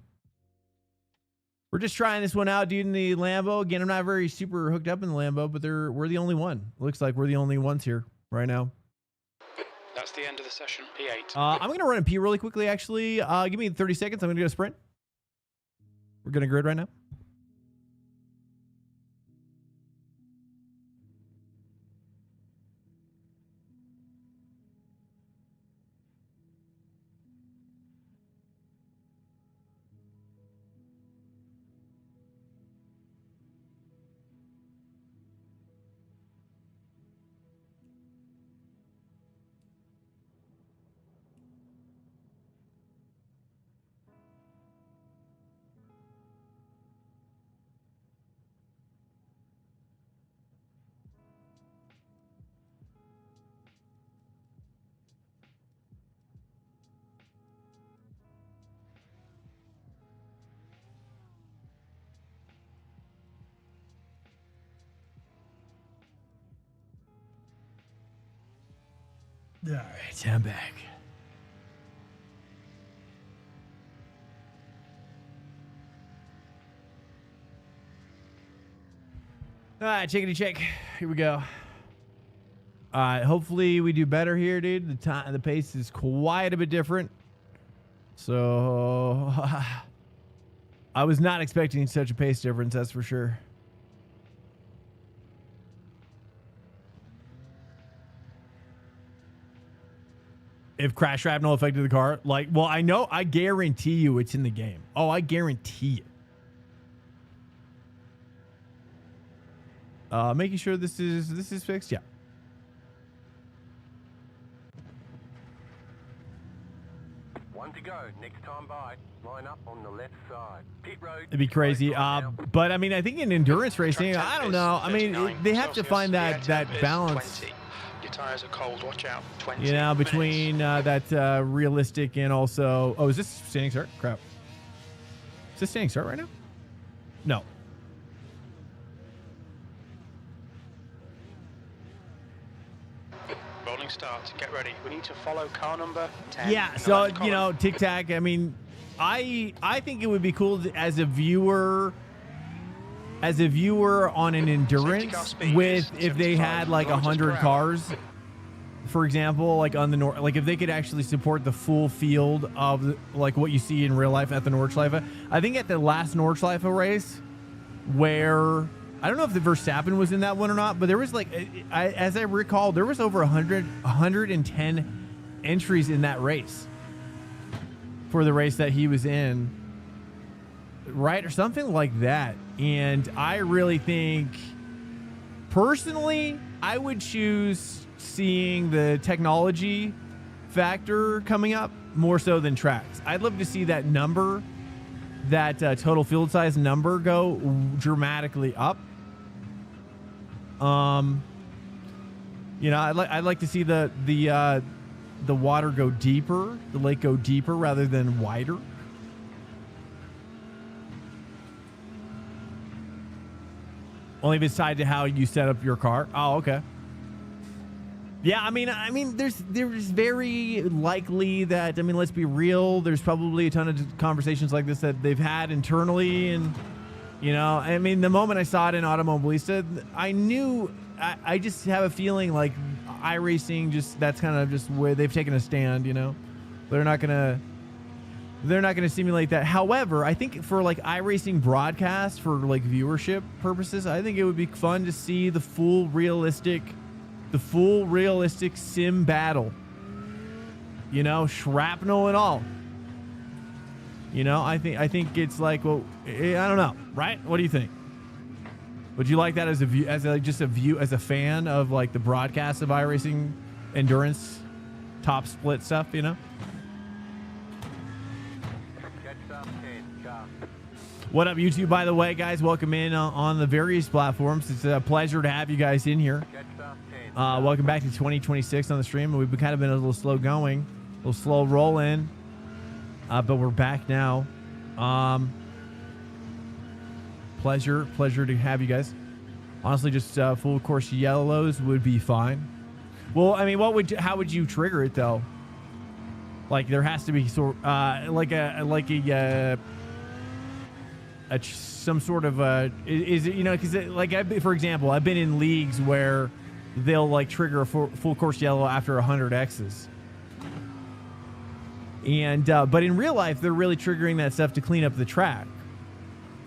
We're just trying this one out, dude, in the Lambo. Again, I'm not very super hooked up in the Lambo, but we're the only one. Looks like we're the only ones here right now. That's the end of the session, P8. I'm going to run a P really quickly, actually. Give me 30 seconds. I'm going to go sprint. We're going to grid right now. All right, I'm back. All right, chickadee check. Here we go. All right, hopefully we do better here, dude. The pace is quite a bit different. So I was not expecting such a pace difference, that's for sure. If crash shrapnel affected the car, like, well, I guarantee you it's in the game. Oh, I guarantee it. Making sure this is fixed. Yeah. One to go. Next time by. Line up on the left side. Pit road. It'd be crazy. But I mean, I think in endurance racing, I don't know. I mean, they have to find that balance. Your tires are cold. Watch out. 20. You know, between that realistic and also. Oh, is this standing start? Crap. Is this standing start right now? No. Rolling start. Get ready. We need to follow car number 10. Yeah. So you know, tic tac. I mean, I think it would be cool to, as a viewer on an endurance with if they had like 100 cars, for example, like on the like if they could actually support the full field of like what you see in real life at the Nordschleife. I think at the last Nordschleife race, where I don't know if the Verstappen was in that one or not, but there was like, as I recall, there was over 110 entries in that race for the race that he was in, right? Or something like that. And I really think, personally, I would choose seeing the technology factor coming up more so than tracks. I'd love to see that number, that total field size number go dramatically up. You know, I'd like to see the water go deeper, the lake go deeper rather than wider. Only if it's tied to how you set up your car. Oh, okay. Yeah, I mean, there's very likely that, I mean, let's be real. There's probably a ton of conversations like this that they've had internally, and you know, I mean, the moment I saw it in Automobilista, I knew. I just have a feeling like iRacing, that's kind of just where they've taken a stand. You know, they're not gonna simulate that. However, I think for like iRacing broadcast, for like viewership purposes, I think it would be fun to see the full realistic sim battle. You know, shrapnel and all. You know, I think it's like, well, I don't know, right? What do you think? Would you like that as a view, as a fan of like the broadcast of iRacing endurance top split stuff, you know? What up, YouTube, by the way, guys? Welcome in on the various platforms. It's a pleasure to have you guys in here. Welcome back to 2026 on the stream. We've kind of been a little slow going, a little slow rolling, but we're back now. Pleasure to have you guys. Honestly, just full course yellows would be fine. Well, I mean, how would you trigger it though? Like there has to be some sort of is it, you know, because like for example, I've been in leagues where they'll like trigger a full course yellow after 100 X's, and but in real life they're really triggering that stuff to clean up the track,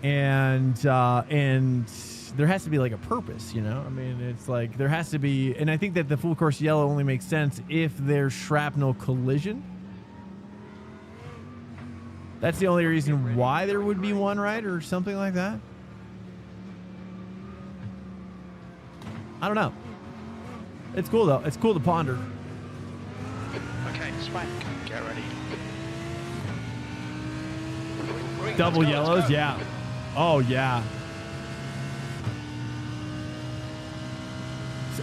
and there has to be like a purpose, you know. I mean, it's like there has to be, and I think that the full course yellow only makes sense if there's shrapnel collision. That's the only reason why there would be one, right? Or something like that. I don't know. It's cool though. It's cool to ponder. Okay, Swank, get ready. Double yellows, yeah. Oh yeah.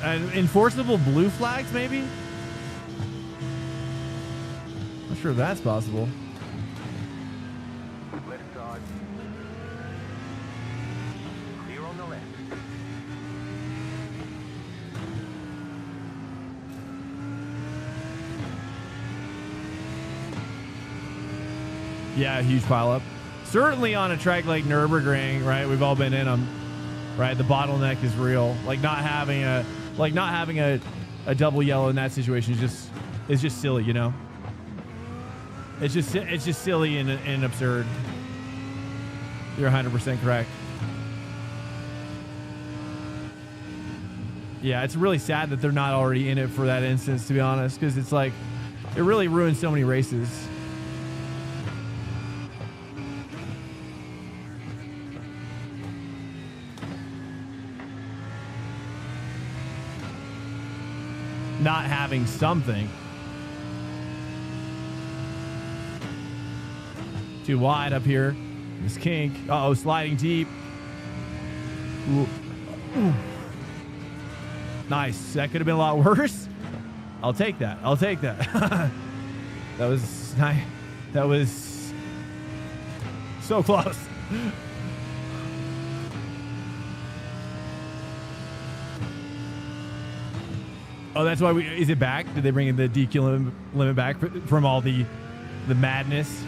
Enforceable blue flags, maybe? Not sure if that's possible. Left side. Clear on the left. Yeah, huge pile up. Certainly on a track like Nürburgring, right? We've all been in them, right? The bottleneck is real. Like not having a double yellow in that situation is just silly, you know. It's just silly and absurd. You're 100% correct. Yeah, it's really sad that they're not already in it for that instance, to be honest, because it's like it really ruins so many races. Not having something. Too wide up here. This kink. Uh-oh, sliding deep. Ooh. Ooh. Nice. That could have been a lot worse. I'll take that. I'll take that. That was nice. That was so close. Oh, that's why is it back? Did they bring in the DQ limit back from all the madness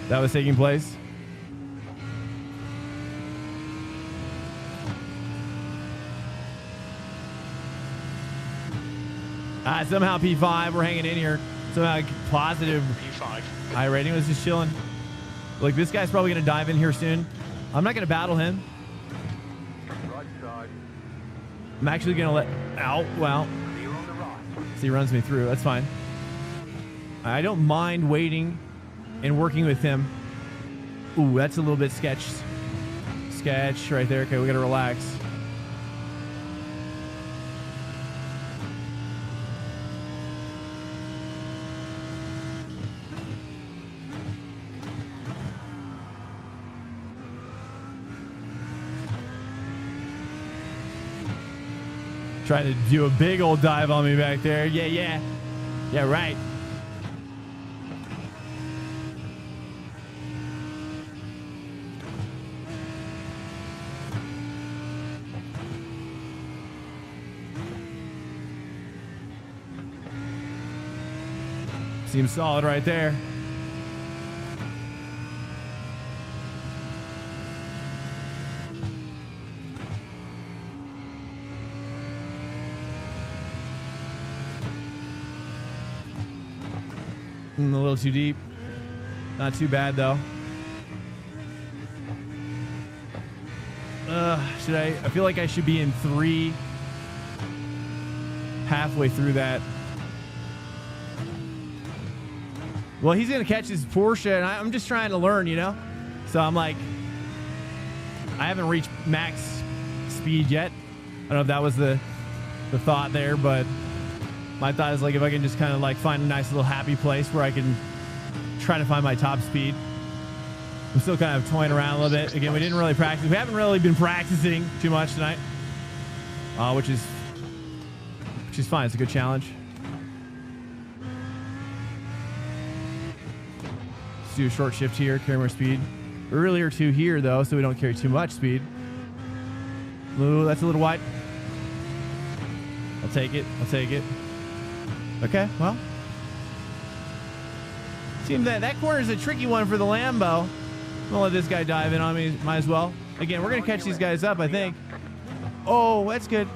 that was taking place? Somehow P5, we're hanging in here. Somehow positive P5. iRacing was just chilling. Like this guy's probably gonna dive in here soon. I'm not gonna battle him. Right side. I'm actually gonna let out. Well, Clear on the right. so he runs me through. That's fine. I don't mind waiting and working with him. Ooh, that's a little bit sketch right there. Okay, we gotta relax. Trying to do a big old dive on me back there. Yeah, right. Seems solid right there. A little too deep. Not too bad though. Should I feel like I should be in 3 halfway through that. Well, he's gonna catch his Porsche and I'm just trying to learn, you know? So I'm like, I haven't reached max speed yet. I don't know if that was the thought there, but my thought is like if I can just kind of like find a nice little happy place where I can try to find my top speed. I'm still kind of toying around a little bit. Again, we didn't really practice. We haven't really been practicing too much tonight, which is fine. It's a good challenge. Let's do a short shift here, carry more speed. Earlier to here, though, so we don't carry too much speed. Ooh, that's a little wide. I'll take it. I'll take it. Okay, well. Seems that corner is a tricky one for the Lambo. I'm gonna let this guy dive in on me. Might as well. Again, we're gonna catch these guys up, I think. Oh, that's good.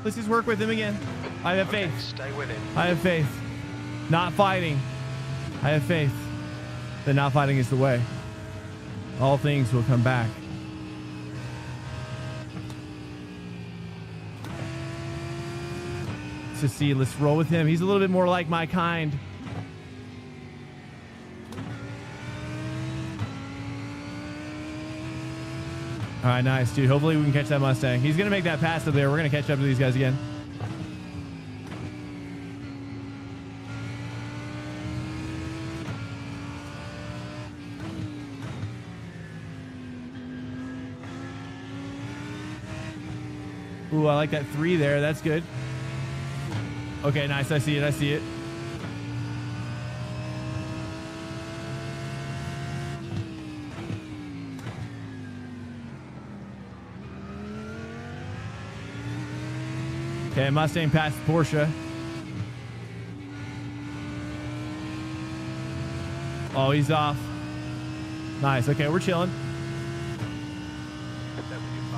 Let's just work with him again. I have faith. Stay with him. I have faith. Not fighting. I have faith that not fighting is the way. All things will come back. Let's see. Let's roll with him. He's a little bit more like my kind. All right, nice, dude. Hopefully we can catch that Mustang. He's going to make that pass up there. We're going to catch up to these guys again. Ooh, I like that 3 there. That's good. Okay, nice. I see it. I see it. Okay, Mustang passed Porsche. Oh, he's off. Nice. Okay, we're chilling.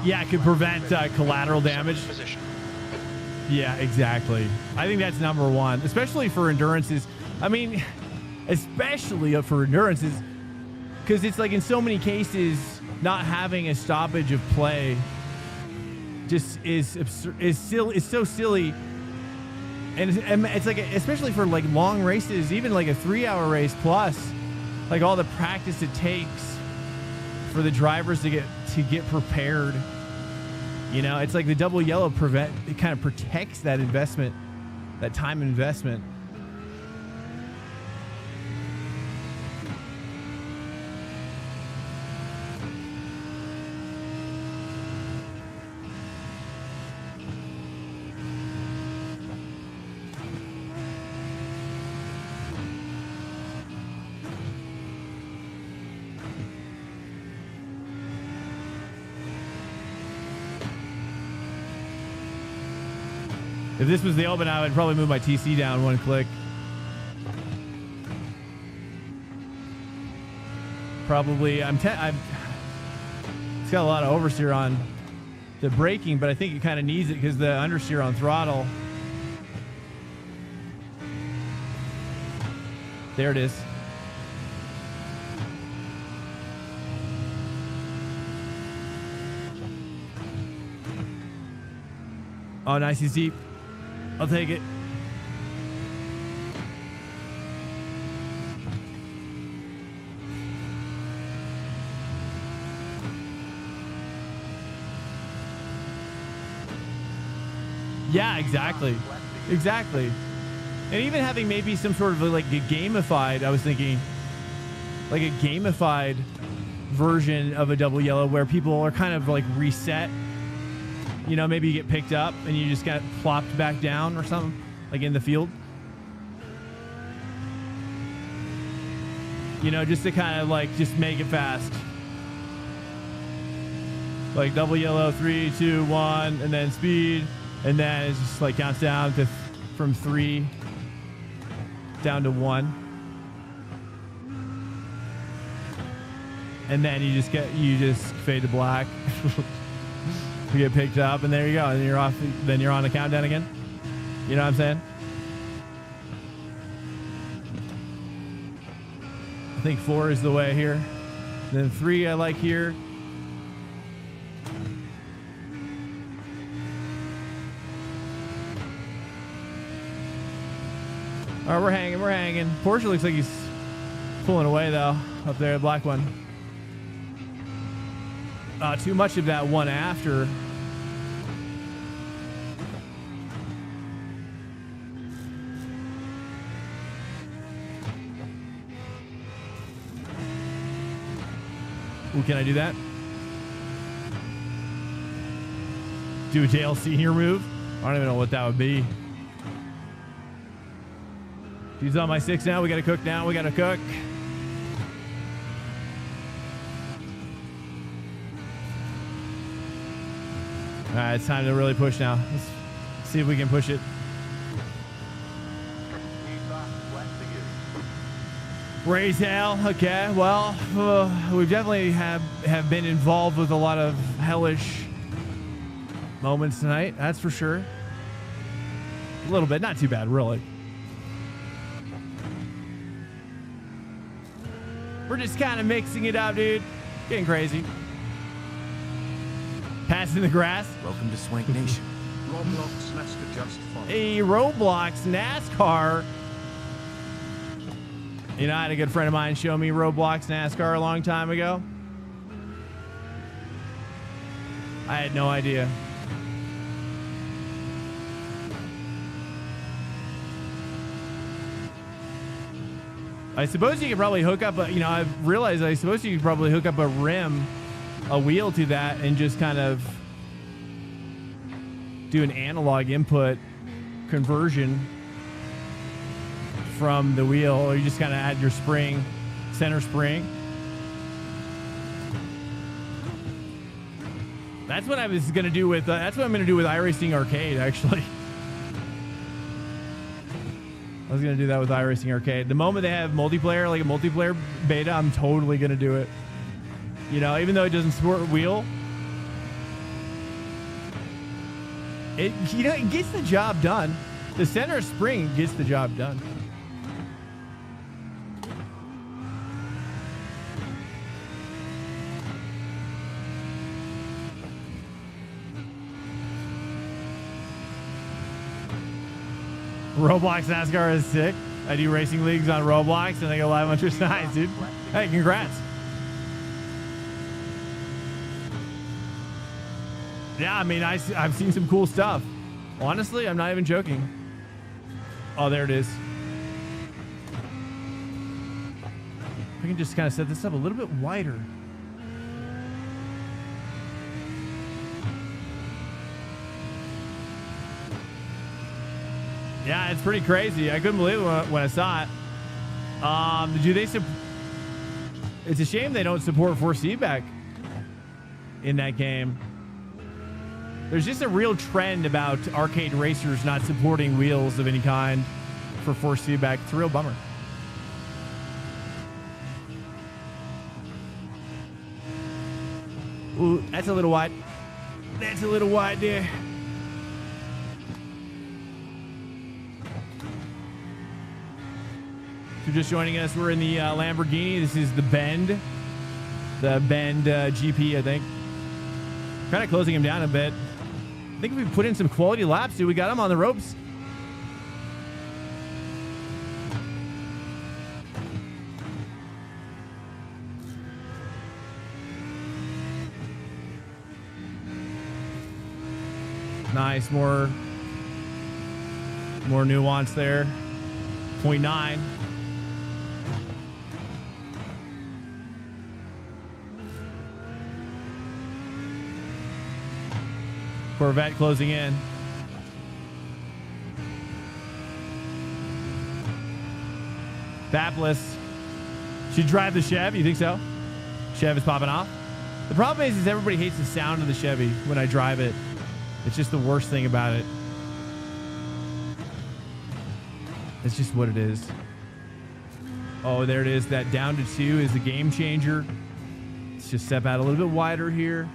Yeah, it could prevent collateral damage. Position. Yeah, exactly. I think that's number one, especially for endurances. I mean, especially for endurances, because it's like in so many cases, not having a stoppage of play just is absurd, is so silly. And it's like, especially for like long races, even like a 3-hour race plus, like all the practice it takes for the drivers to get prepared. You know, it's like the double yellow it kind of protects that investment, that time investment. If this was the open, I would probably move my TC down 1 click. Probably, it's got a lot of oversteer on the braking, but I think it kind of needs it because the understeer on throttle. There it is. Oh, nice. He's deep. I'll take it. Yeah, exactly. Exactly. And even having maybe some sort of like a gamified, I was thinking, like a gamified version of a double yellow where people are kind of like reset. You know, maybe you get picked up and you just got plopped back down or something, like in the field. You know, just to kind of like just make it fast. Like double yellow, 3, 2, 1, and then speed, and then it just like counts down to from 3 down to 1. And then you just fade to black. You get picked up, and there you go. And you're off. Then you're on the countdown again. You know what I'm saying? I think 4 is the way here. Then 3 I like here. All right, we're hanging. Porsche looks like he's pulling away though up there, the black one. Too much of that one after. Ooh, can I do that? Do a Dale Senior move? I don't even know what that would be. He's on my 6 now. We got to cook now. We got to cook. All right, it's time to really push now. Let's see if we can push it. Raise hell. Okay, well, we definitely have been involved with a lot of hellish moments tonight. That's for sure. A little bit, not too bad, really. We're just kind of mixing it up, dude. Getting crazy. Passing the grass. Welcome to Swank Nation. Roblox NASCAR just followed. A Roblox NASCAR. You know, I had a good friend of mine show me Roblox NASCAR a long time ago. I had no idea. I suppose you could probably hook up a, you know, I've realized I suppose you could probably hook up a rim, a wheel to that and just kind of do an analog input conversion from the wheel, or you just kind of add your spring, center spring. That's what I was going to do with, that's what I'm going to do with iRacing Arcade, actually. I was going to do that with iRacing Arcade. The moment they have multiplayer, like a multiplayer beta, I'm totally going to do it. You know, even though it doesn't support wheel, it, you know, it gets the job done. The center spring gets the job done. Roblox NASCAR is sick. I do racing leagues on Roblox and I go live on Twitch. Nice, dude. Hey, congrats. Yeah, I mean, I've seen some cool stuff. Honestly, I'm not even joking. Oh, there it is. I can just kind of set this up a little bit wider. Yeah, it's pretty crazy. I couldn't believe it when I saw it. Do they? It's a shame they don't support force feedback in that game. There's just a real trend about arcade racers not supporting wheels of any kind for force feedback. It's a real bummer. Ooh, that's a little wide. That's a little wide there. If you're just joining us, we're in the Lamborghini. This is the Bend GP, I think. Kind of closing him down a bit. I think if we put in some quality laps, dude, we got him on the ropes. Nice, more nuance there. 0.9. Corvette closing in. Bapless. Should drive the Chev? You think so? Chev is popping off. The problem is everybody hates the sound of the Chevy when I drive it. It's just the worst thing about it. It's just what it is. Oh, there it is. That down to 2 is the game changer. Let's just step out a little bit wider here.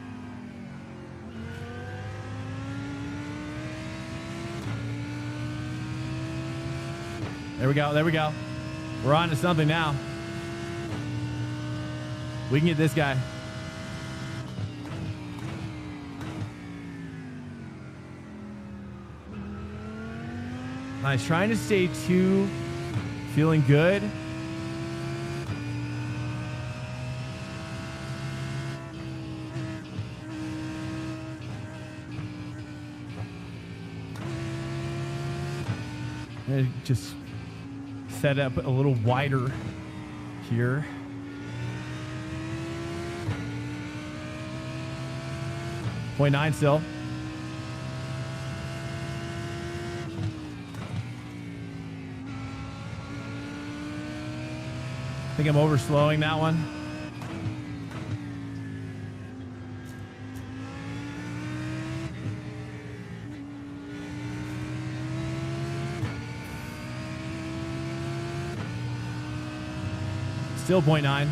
There we go. There we go. We're on to something now. We can get this guy. Nice. Trying to stay 2. Feeling good. And just set up a little wider here. 0.9 still. I think I'm overslowing that one. Still 0.9.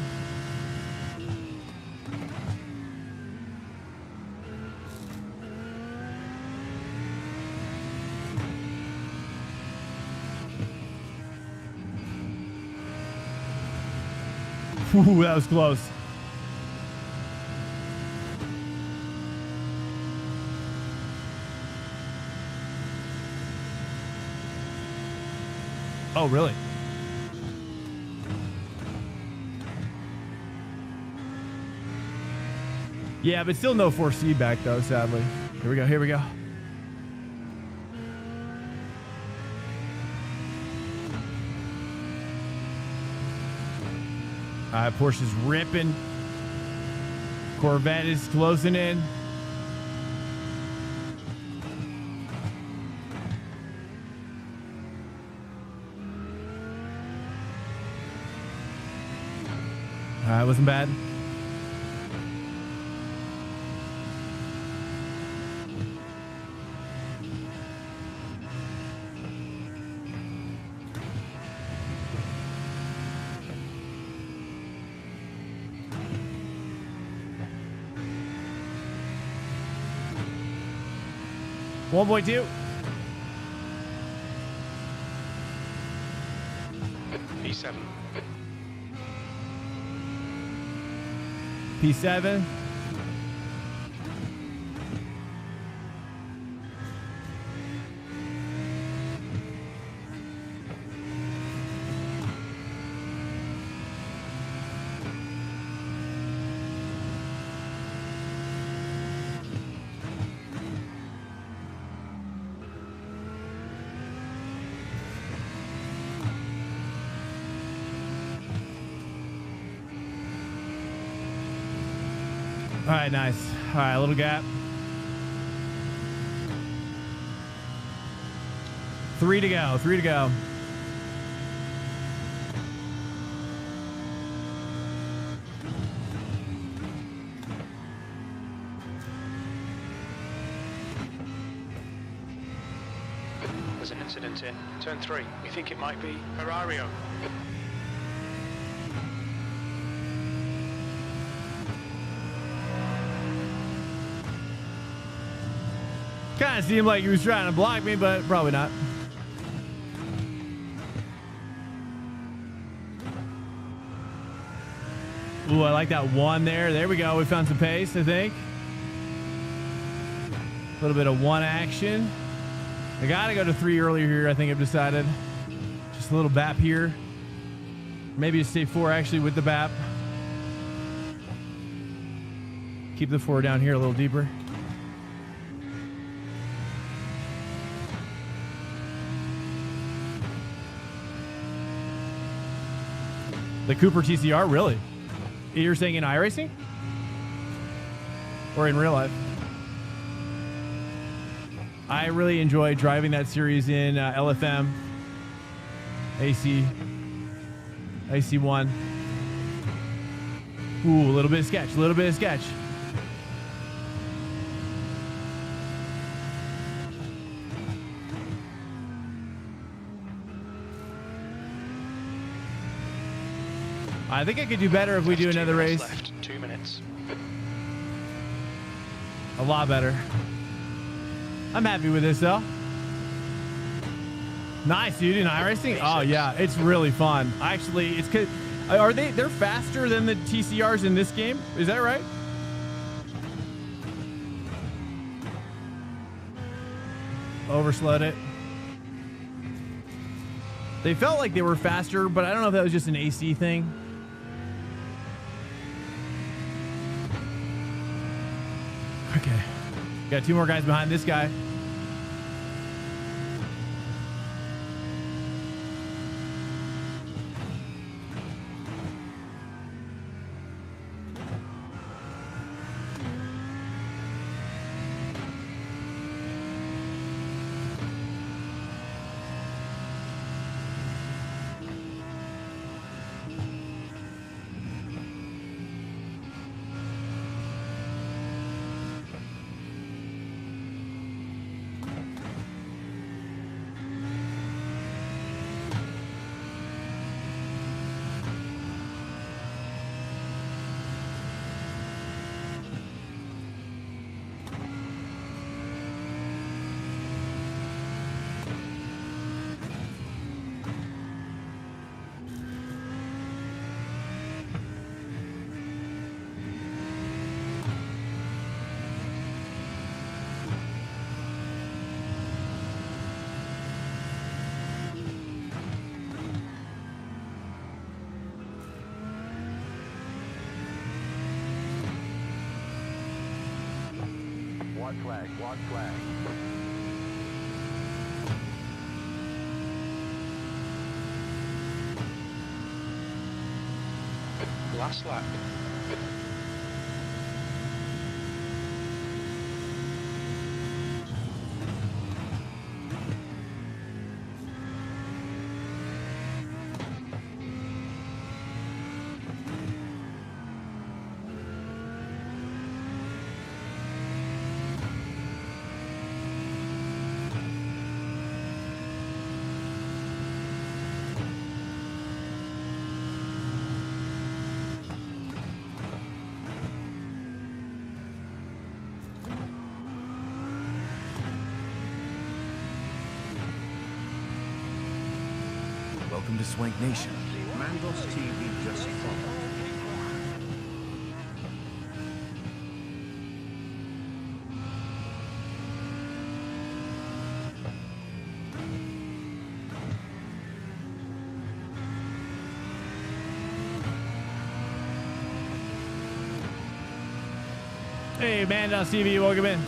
Ooh, that was close. Oh, really? Yeah, but still no force feedback, though, sadly. Here we go, here we go. All right, Porsche's ripping. Corvette is closing in. All right, wasn't bad. .2. P7. P7. All right, nice. All right, a little gap. 3 to go. 3 to go. There's an incident in turn 3. We think it might be Ferrario. Kind of seemed like he was trying to block me, but probably not. Ooh, I like that one there. There we go. We found some pace, I think. A little bit of one action. I got to go to 3 earlier here, I think I've decided. Just a little BAP here. Maybe stay 4 actually with the BAP. Keep the 4 down here a little deeper. The Cooper TCR, really? You're saying in iRacing? Or in real life? I really enjoy driving that series in LFM, AC, AC1. Ooh, a little bit of sketch, a little bit of sketch. I think I could do better if we do another race. Left. 2 minutes. A lot better. I'm happy with this though. Nice, dude, in iRacing. Oh yeah, it's really fun. Actually, it's cause they're faster than the TCRs in this game? Is that right? Overslowed it. They felt like they were faster, but I don't know if that was just an AC thing. Okay. Got 2 more guys behind this guy. white flag, white flag. Last lap. Welcome to Swank Nation. Mandos TV just followed. Hey, Mandos TV, welcome in.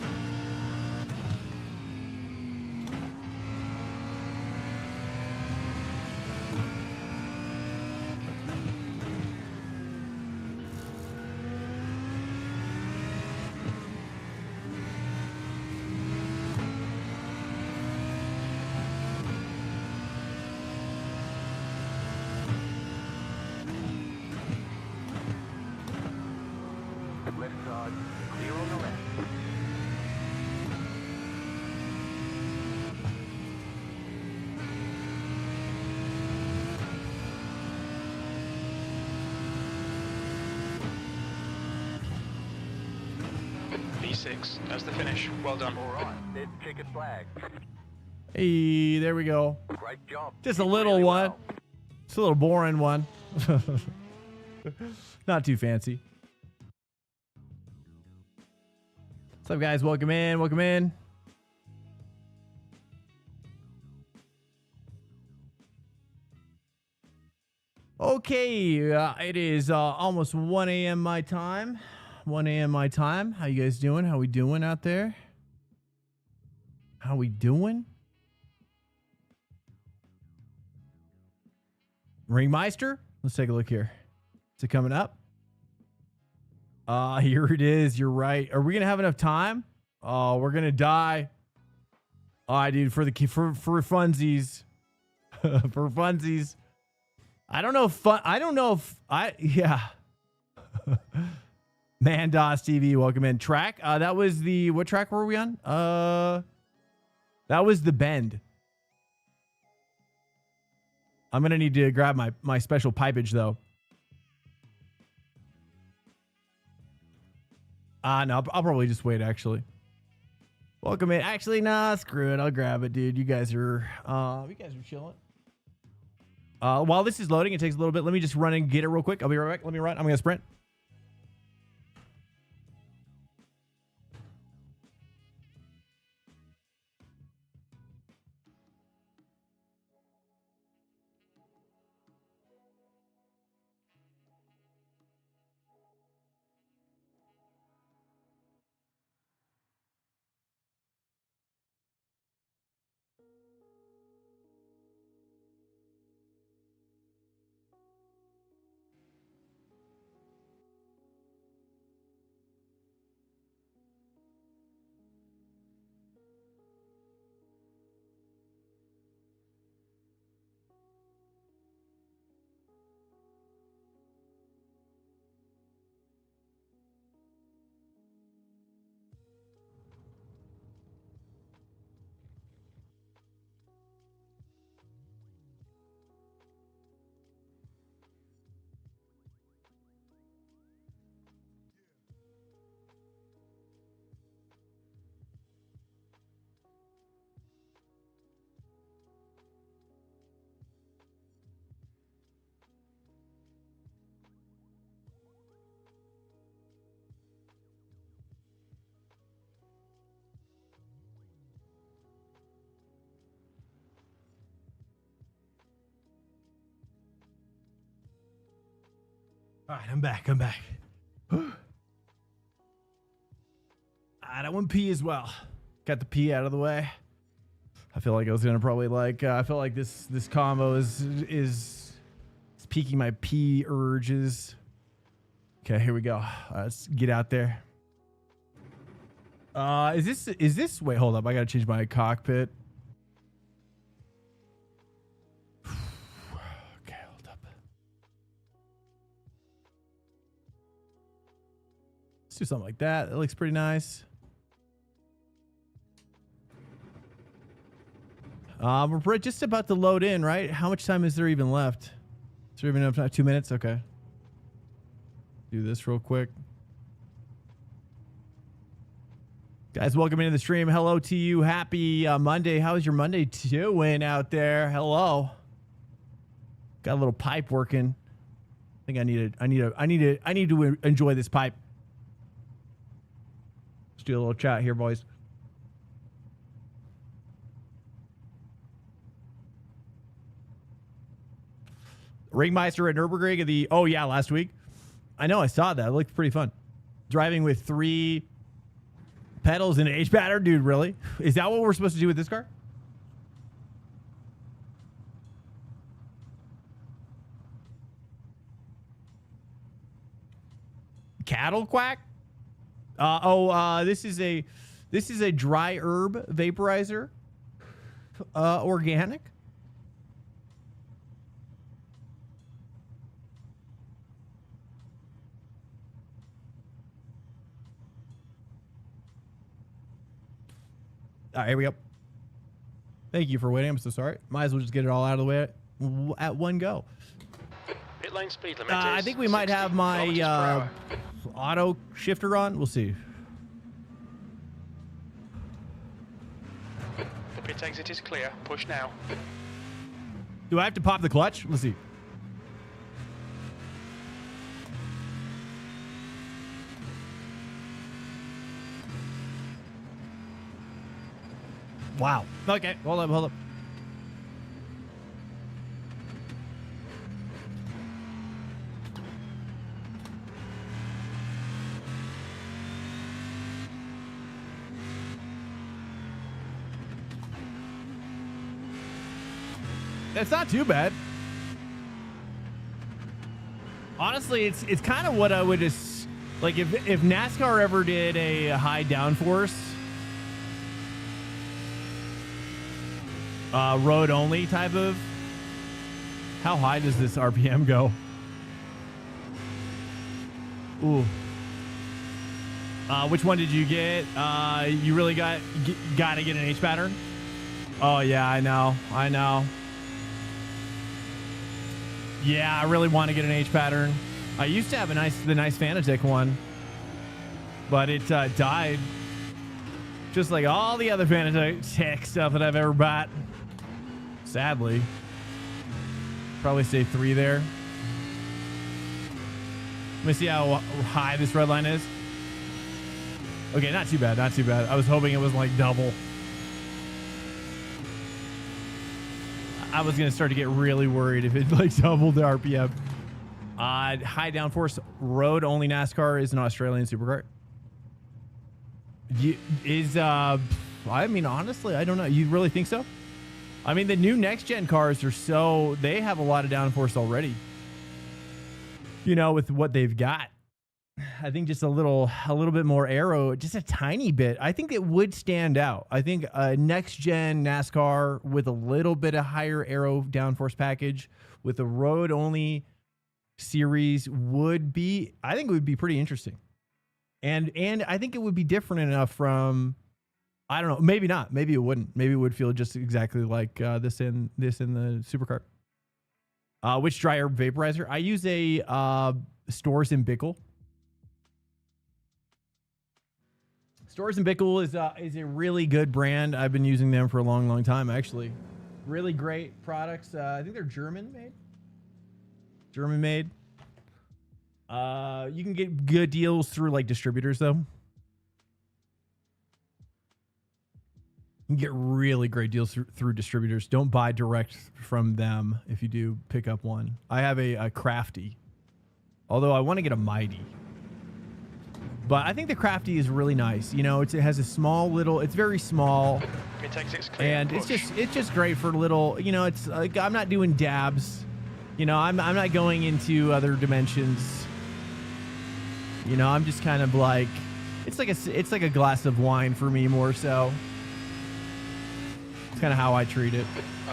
Left side, clear on the left. P6 as the finish. Well done. All right, there's the checkered flag. Hey, there we go. Great job. Just a Did little really one. well. It's a little boring one. Not too fancy. What's up, guys? Welcome in. Welcome in. Okay, it is almost 1 a.m. my time. 1 a.m. my time. How you guys doing? How we doing out there? How we doing? Ringmeister? Let's take a look here. Is it coming up? Here it is. You're right. Are we gonna have enough time? Oh, we're gonna die. All right, dude. For funsies, for funsies. I don't know if yeah. Mandos TV, welcome in. Track. That was the what track were we on? That was the Bend. I'm gonna need to grab my special pipage though. No, I'll probably just wait actually. Welcome in. Actually, nah, screw it. I'll grab it, dude. You guys are chilling. While this is loading, it takes a little bit. Let me just run and get it real quick. I'll be right back. Let me run. I'm gonna sprint. All right, I'm back. I want pee as well. Got the pee out of the way. I feel like I was gonna probably like. I feel like this combo is piquing my pee urges. Okay, here we go. Let's get out there. Is this? Wait, hold up. I gotta change my cockpit. Okay, hold up. Let's do something like that. It looks pretty nice. We're just about to load in, right? How much time is there even left? Is there even enough time? 2 minutes? Okay. Do this real quick. Guys, welcome into the stream. Hello to you. Happy Monday. How's your Monday doing out there? Hello. Got a little pipe working. I think I need to enjoy this pipe. Let's do a little chat here, boys. Ringmeister at Nürburgring oh yeah, last week. I know, I saw that. It looked pretty fun. Driving with 3 pedals and an H pattern, dude. Really? Is that what we're supposed to do with this car? Cattle quack? This is a dry herb vaporizer. Organic. All right, here we go. Thank you for waiting. I'm so sorry. Might as well just get it all out of the way at one go. Pit lane speed limit I think we might have my auto shifter on. We'll see. The pit exit is clear. Push now. Do I have to pop the clutch? Let's see. Wow. Okay, hold up. That's not too bad. Honestly, it's kind of what I would just like if NASCAR ever did a high downforce road only type of. How high does this RPM go? Ooh. Which one did you get? You really got to get an H pattern. Oh yeah, I know. Yeah, I really want to get an H pattern. I used to have the nice Fanatec one, but it died. Just like all the other Fanatec stuff that I've ever bought. Sadly. Probably say 3 there. Let me see how high this red line is. Okay, not too bad. I was hoping it was like double. I was going to start to get really worried if it like doubled the RPM. High downforce road only NASCAR is an Australian supercar. I mean, honestly, I don't know. You really think so? I mean, the new next gen cars they have a lot of downforce already. You know, with what they've got. I think just a little bit more aero, just a tiny bit. I think it would stand out. I think a next gen NASCAR with a little bit of higher aero downforce package with a road only series would be pretty interesting. And I think it would be different enough from, I don't know, maybe not. Maybe it wouldn't. Maybe it would feel just exactly like this in the supercar. Which dry herb vaporizer? I use a Stores and Bickle. Stores and Bickle is a really good brand. I've been using them for a long time, actually. Really great products. I think they're German made. You can get good deals through like distributors though. You can get really great deals through distributors. Don't buy direct from them if you do pick up one. I have a Crafty, although I want to get a Mighty. But I think the Crafty is really nice. You know, it has a small little, it's very small. It takes its clear And push. it's just great for little, you know, it's like, I'm not doing dabs. You know, I'm not going into other dimensions. You know, I'm just kind of like, it's like a glass of wine for me more so. It's kind of how I treat it.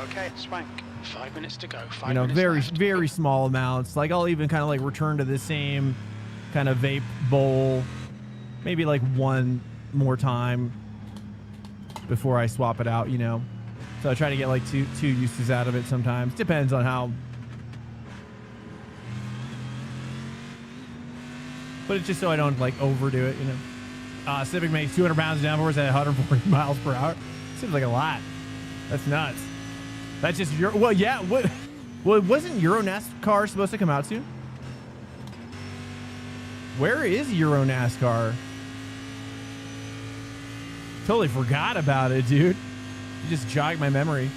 Okay, Swank. 5 minutes to go. 5 You know, minutes very, left. very small amounts. Like I'll even kind of like return to the same kind of vape bowl, maybe like one more time before I swap it out, you know. So I try to get like two uses out of it sometimes. Depends on how. But it's just so I don't like overdo it, you know. Civic makes 200 pounds of downforce at 140 miles per hour. Seems like a lot. That's nuts. That's just Euro. Well, yeah. Well, wasn't Euro NASCAR supposed to come out soon? Where is Euro NASCAR? Totally forgot about it, dude. You just jogged my memory.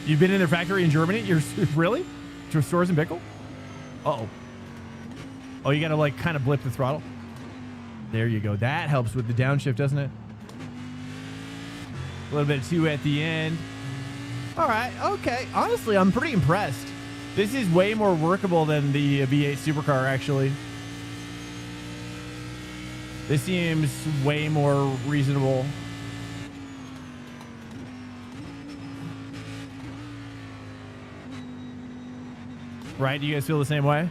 You've been in their factory in Germany? You're really? To stores in Bickle? Uh-oh. Oh, you gotta like kind of blip the throttle. There you go. That helps with the downshift, doesn't it? A little bit of 2 at the end. All right. Okay. Honestly, I'm pretty impressed. This is way more workable than the V8 supercar, actually. This seems way more reasonable. Right? Do you guys feel the same way?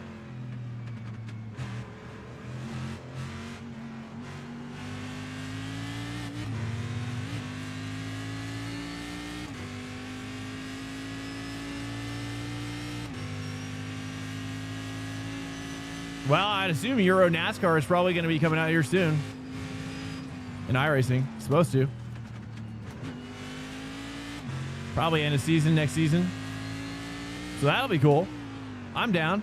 Well, I'd assume Euro NASCAR is probably going to be coming out here soon. In iRacing. Supposed to. Probably end of season next season. So that'll be cool. I'm down.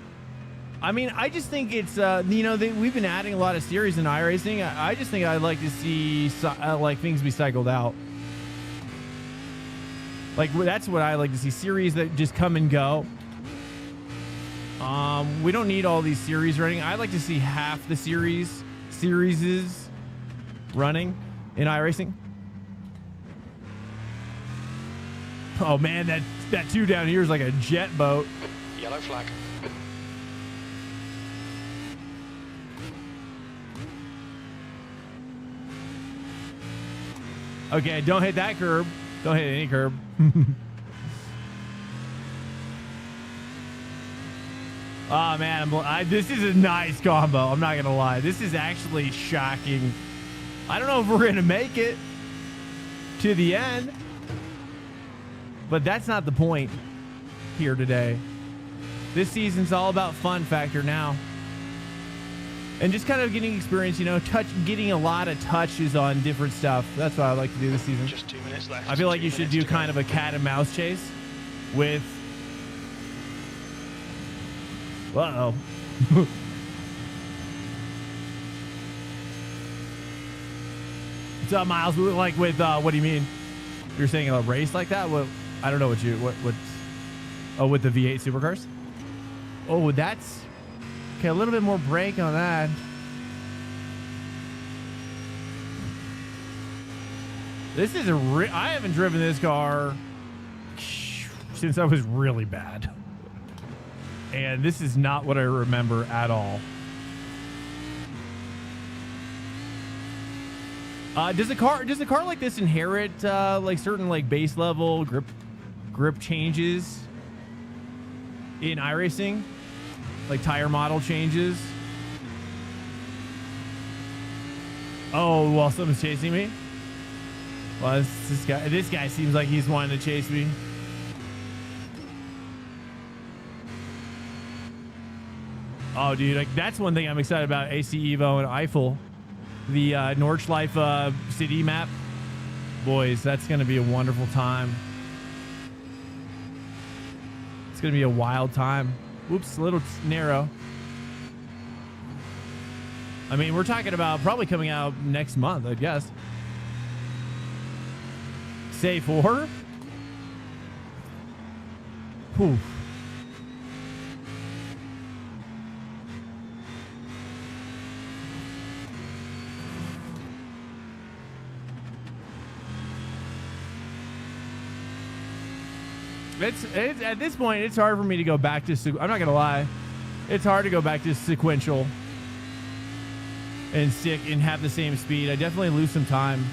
I mean, I just think it's, you know, we've been adding a lot of series in iRacing. I just think I'd like to see, like, things be cycled out. Like, that's what I like to see. Series that just come and go. We don't need all these series running. I'd like to see half the series running in iRacing. Oh man, that 2 down here is like a jet boat. Yellow flag. Okay, don't hit that curb. Don't hit any curb. Oh man, this is a nice combo. I'm not gonna lie. This is actually shocking. I don't know if we're gonna make it to the end, but that's not the point here today. This season's all about fun factor now, and just kind of getting experience. You know, getting a lot of touches on different stuff. That's what I like to do this season. Just 2 minutes left. I feel like 2 you should minutes do to go. kind of a cat and mouse chase with. Uh-oh. What's up, Miles? Like with, what do you mean? You're saying a race like that? What? I don't know what. Oh, with the V8 supercars? Oh, that's... Okay, a little bit more brake on that. This is I haven't driven this car since I was really bad. And this is not what I remember at all. Does a car like this inherit like certain like base level grip changes in iRacing? Like tire model changes? Oh, while someone's chasing me? Well, this guy seems like he's wanting to chase me. Oh, dude, like that's one thing I'm excited about. AC Evo and Eiffel, the Nordschleife city map. Boys, that's going to be a wonderful time. It's going to be a wild time. Oops, a little narrow. I mean, we're talking about probably coming out next month, I guess. Say 4? Whew. It's at this point, it's hard for me to go back to. I'm not gonna lie, it's hard to go back to sequential and stick and have the same speed. I definitely lose some time.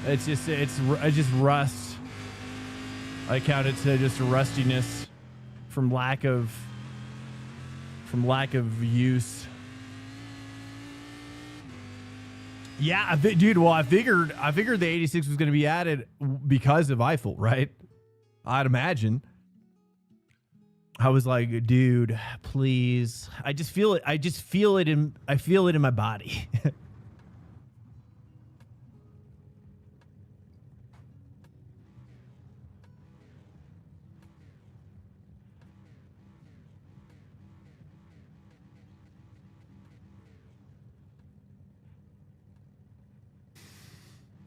It's just rust. I count it to just rustiness from lack of use. Yeah, dude. Well, I figured the 86 was going to be added because of Eiffel, right? I'd imagine. I was like, dude, please. I feel it in my body.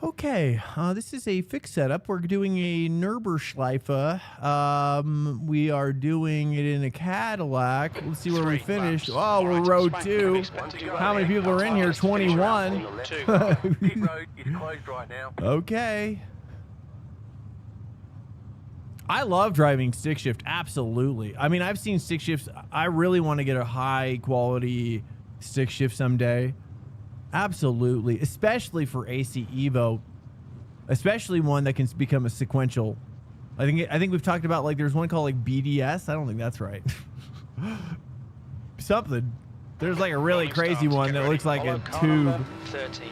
Okay, this is a fixed setup. We're doing a Nürburschleife. We are doing it in a Cadillac. Let's see where we finished. Oh, we're road 2. How many people are in here? 21. Pit road is closed right now. Okay. I love driving stick shift. Absolutely. I mean, I've seen stick shifts. I really want to get a high quality stick shift someday. Absolutely, especially for AC Evo, especially one that can become a sequential. I think we've talked about, like, there's one called like BDS. I don't think that's right. Something. There's like a really crazy one that looks like a tube. 13.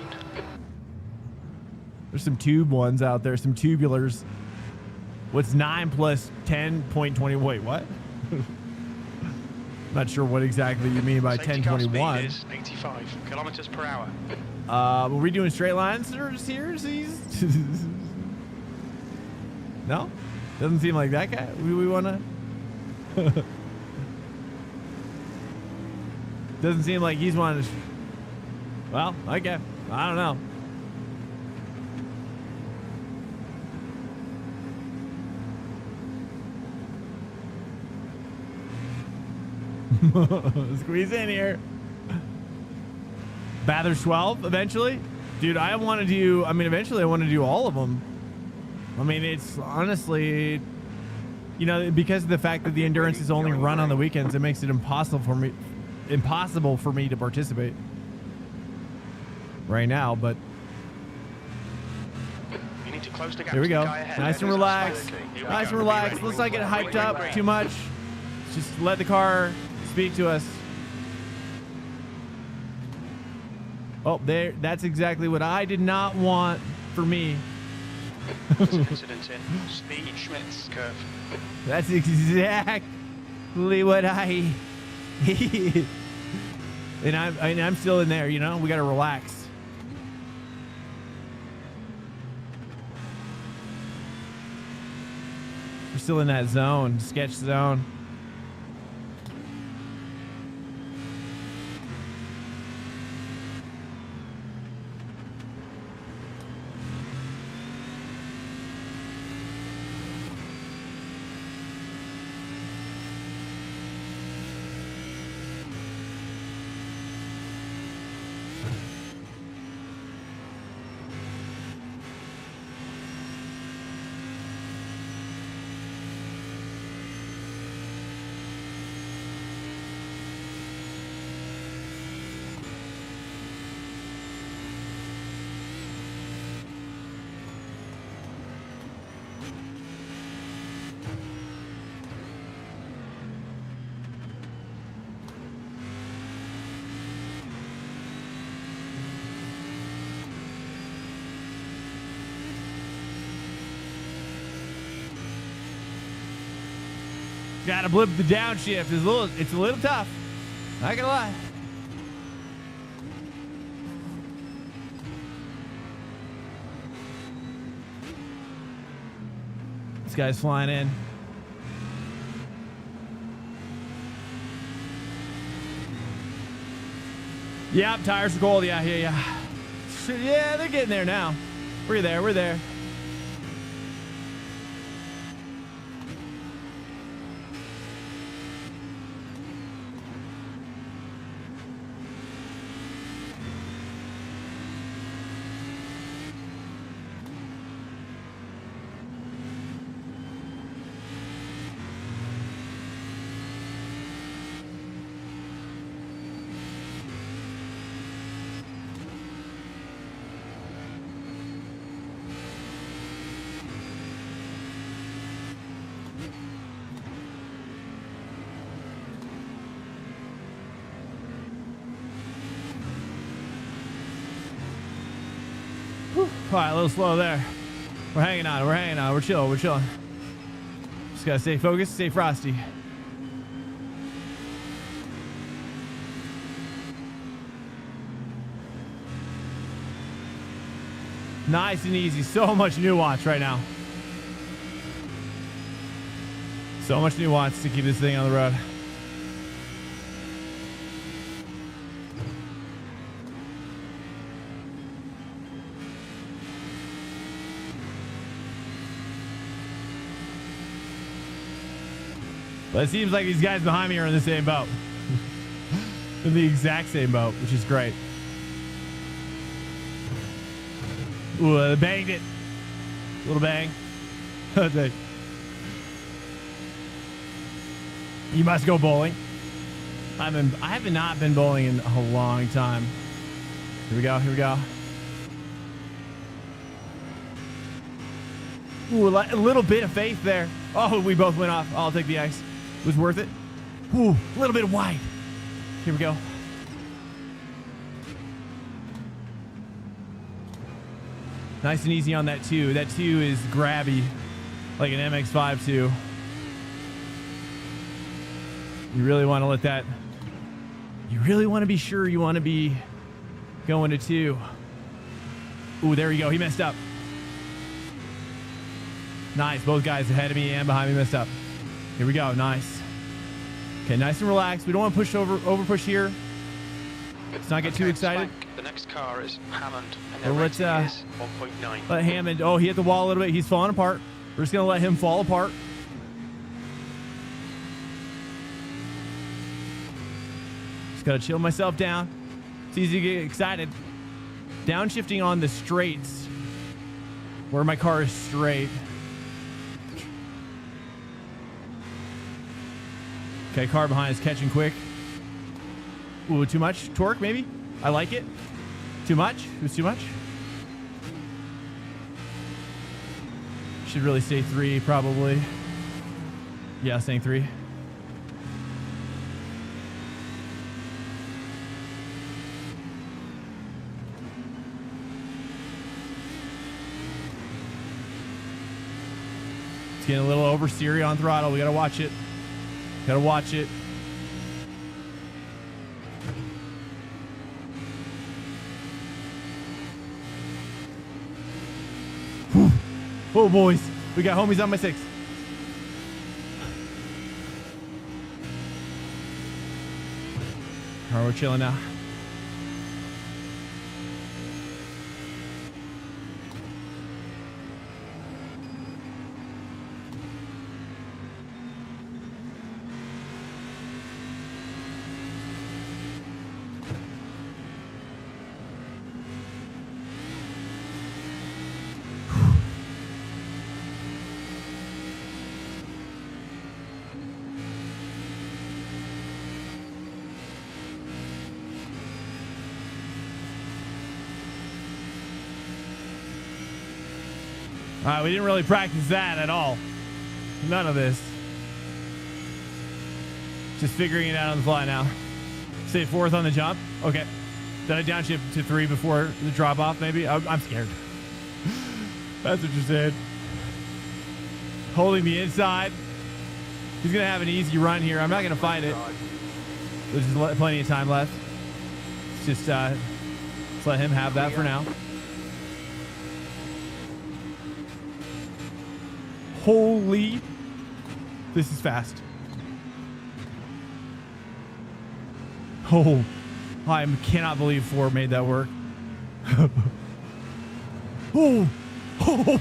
There's some tube ones out there, some tubulars. What's 9 plus 10.20? Wait, what? Not sure what exactly you mean by 1021. Is 85 kilometers per hour. Were we doing straight lines or series? No? Doesn't seem like that guy. We want to... Doesn't seem like he's wanting to... Well, okay. I don't know. Squeeze in here. Bathurst 12 eventually. Dude, I want to do, eventually I want to do all of them. I mean, it's honestly, because of the fact that the endurance is only run on the weekends, it makes it impossible for me to participate right now, but You need to close the gap. here we to the go. guy ahead. Nice and relaxed. Nice and relaxed. Let's not get hyped up too much. Just let the car speak to us. Oh, there. That's exactly what I did not want for me. There's an incident in Speed Schmidt's curve. That's exactly what I. and I'm still in there. We gotta relax. We're still in that zone, sketch zone. Gotta blip the downshift. It's a little tough. Not gonna lie. This guy's flying in. Yeah, tires are cold. Yeah. Yeah, they're getting there now. We're there. All right, a little slow there. We're hanging on. We're hanging on. We're chilling. We're chilling. Just gotta stay focused, stay frosty. Nice and easy. So much nuance right now. So much nuance to keep this thing on the road. But it seems like these guys behind me are in the same boat. In the exact same boat, which is great. Ooh, banged it. Little bang. You must go bowling. I have not been bowling in a long time. Here we go. Here we go. Ooh, a little bit of faith there. Oh, we both went off. I'll take the ice. It was worth it. Ooh, a little bit wide. Here we go. Nice and easy on that 2. That 2 is grabby, like an MX-5 2. You really want to let that. You really want to be sure you want to be going to 2. Ooh, there we go. He messed up. Nice. Both guys ahead of me and behind me messed up. Here we go. Nice. Okay, nice and relaxed. We don't want to push over push here. Let's not get too excited. The next car is Hammond, and Well, their let's, rating is 1.9. Let Hammond. Oh, he hit the wall a little bit. He's falling apart. We're just gonna let him fall apart. Just gotta chill myself down. It's easy to get excited. Downshifting on the straights, where my car is straight. Okay, car behind is catching quick. Ooh, too much torque, maybe? I like it. Too much? It was too much? Should really stay 3, probably. Yeah, staying 3. It's getting a little oversteery on throttle. We gotta watch it. Gotta watch it. Whew. Oh, boys. We got homies on my 6. All right, we're chilling now. All right, we didn't really practice that at all. None of this. Just figuring it out on the fly now. Stay 4th on the jump. Okay. Did I downshift to 3 before the drop off? Maybe. I'm scared. That's what you said. Holding the inside. He's gonna have an easy run here. I'm not gonna fight it. There's just plenty of time left. Just let's let him have that for now. Holy, this is fast. Oh, I cannot believe 4 made that work. Oh, oh,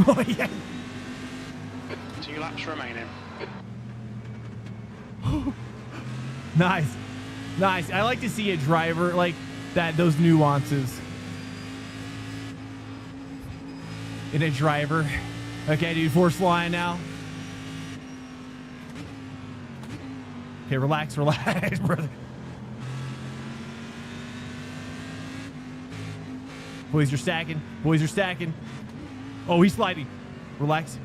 oh, yeah. 2 laps remaining. Nice, nice. I like to see a driver like that, those nuances in a driver. Okay, dude, force flying now. Okay, relax, relax, brother. Boys are stacking. Boys are stacking. Oh, he's sliding. Relax.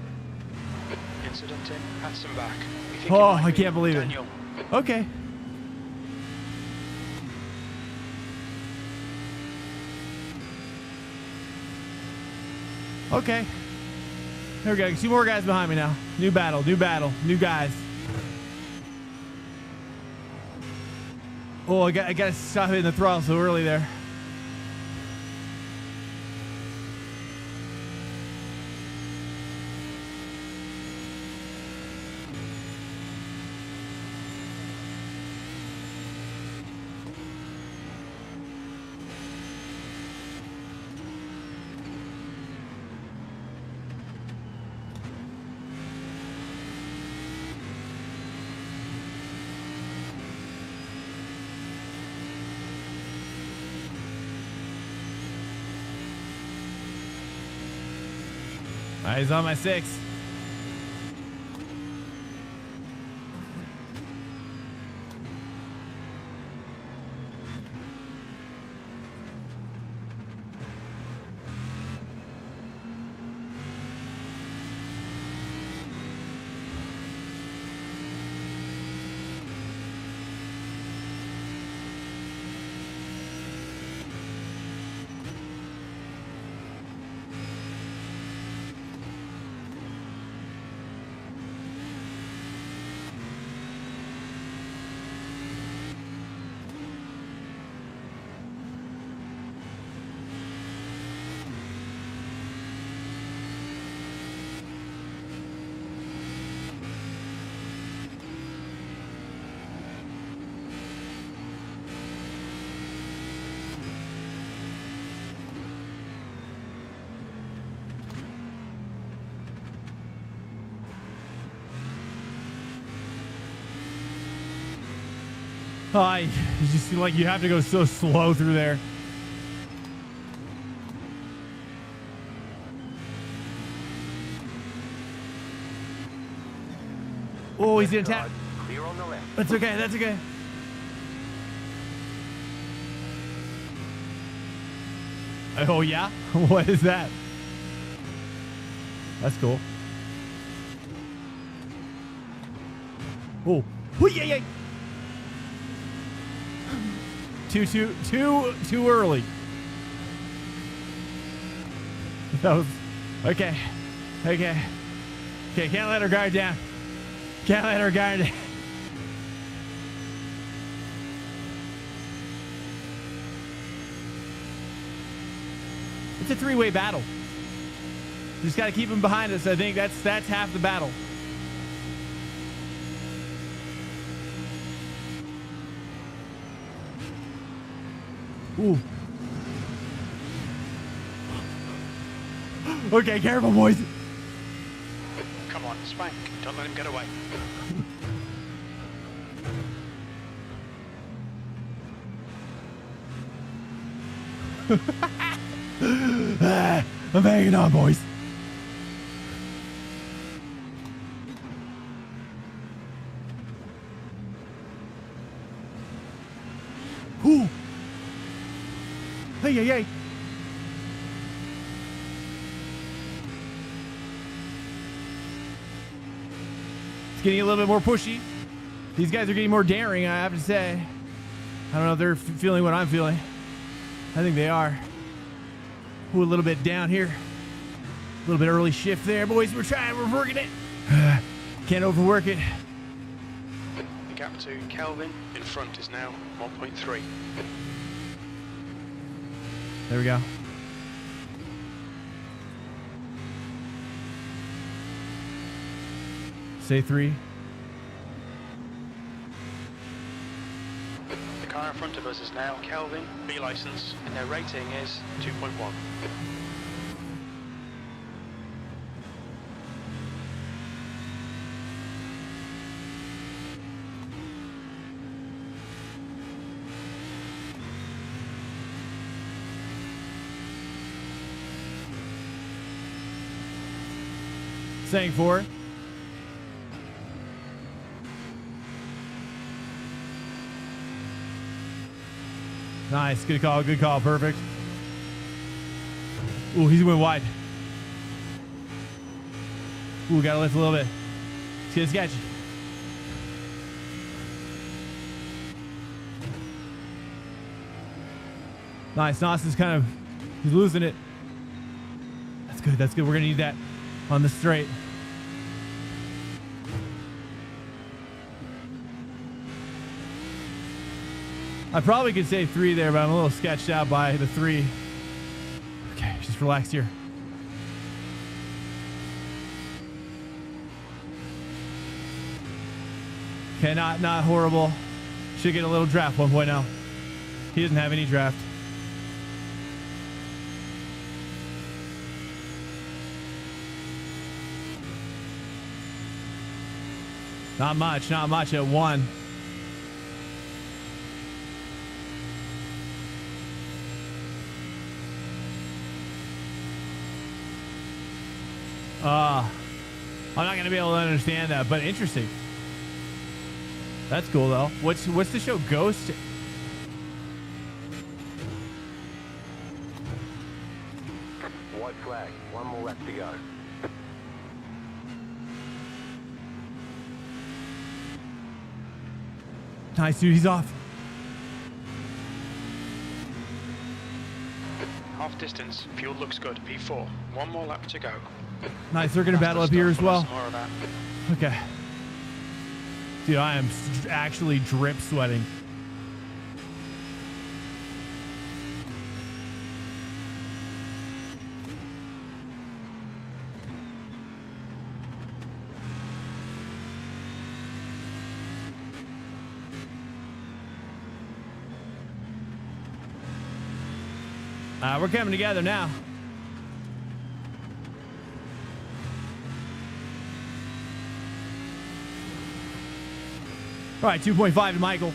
Incident in, pass him back. We think it Oh, might I be can't believe Daniel. it. Okay. Okay. There we go. 2 more guys behind me now. New battle, new guys. Oh, I gotta stop hitting the throttle so early there. All right, he's on my 6. Oh, you just feel like you have to go so slow through there. Oh, he's gonna tap. Clear on the left. That's okay. That's okay. Oh yeah? What is that? That's cool. Oh, yeah, yeah. Too early. That was okay. Okay. Can't let her guard down. Can't let her guard down. It's a 3-way battle. Just got to keep him behind us. I think that's half the battle. Ooh. Okay, careful, boys. Come on, spank. Don't let him get away. I'm hanging on, boys. Ooh. Hey. It's getting a little bit more pushy. These guys are getting more daring, I have to say. I don't know if they're feeling what I'm feeling. I think they are. Ooh, a little bit down here. A little bit early shift there, boys. We're working it. Can't overwork it. The gap to Kelvin in front is now 1.3. There we go. Say 3. The car in front of us is now Kelvin, B license, and their rating is 2.1. Saying 4. Nice. Good call. Good call. Perfect. Ooh, he's went wide. Ooh, gotta lift a little bit. It's getting sketchy. Nice. Nos is he's losing it. That's good. That's good. We're going to need that on the straight. I probably could say 3 there, but I'm a little sketched out by the 3. Okay, just relax here. Okay, not horrible. Should get a little draft 1.0. He doesn't have any draft. Not much at 1. I'm not gonna be able to understand that, but interesting. That's cool though. What's the show? Ghost? White flag. 1 more lap to go. Nice, dude. He's off. Half distance, fuel looks good, P4. 1 more lap to go. Nice. They're gonna battle up here as well. More of that. Okay. Dude, I am actually drip sweating. We're coming together now. All right, 2.5 to Michael.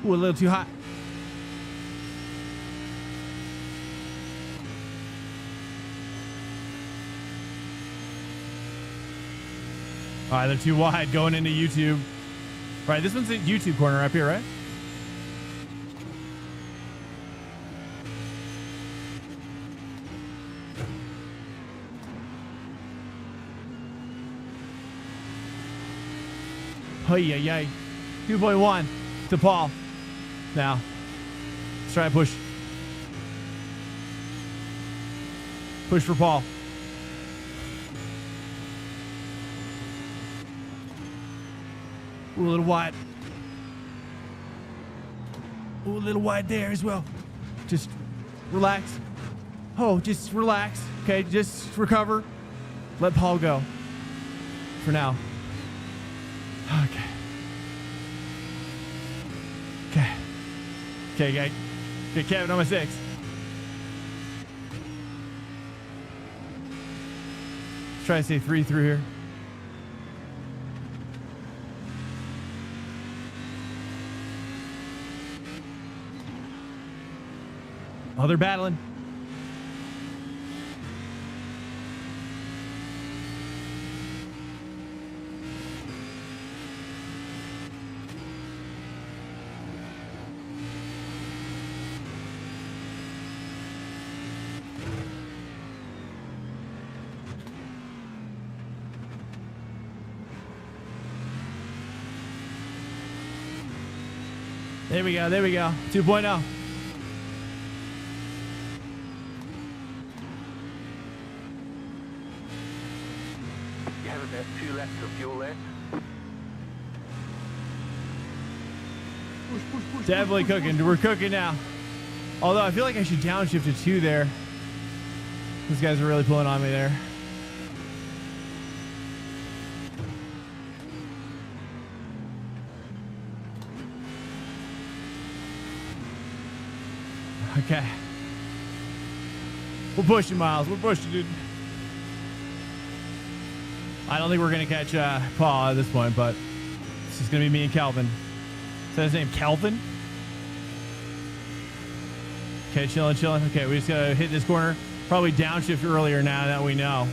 Ooh, a little too hot. All right, they're too wide going into YouTube. All right, this one's a YouTube corner up here, right? Oh, yeah. 2.1 to Paul. Now, let's try to push. Push for Paul. Ooh, a little wide. Ooh, a little wide there as well. Just relax. Oh, just relax. Okay, just recover. Let Paul go. For now. Okay. Okay, Kevin on my 6. Let's try to say 3 through here. Oh, they're battling. There we go. 2.0. You have about 2 laps of fuel left. Definitely cooking. We're cooking now. Although I feel like I should downshift to 2 there. These guys are really pulling on me there. Okay. We're pushing, Miles. We're pushing, dude. I don't think we're going to catch Paul at this point, but it's just going to be me and Calvin. Is that his name, Calvin? Okay, chilling. Okay, we just got to hit this corner. Probably downshift earlier now that we know.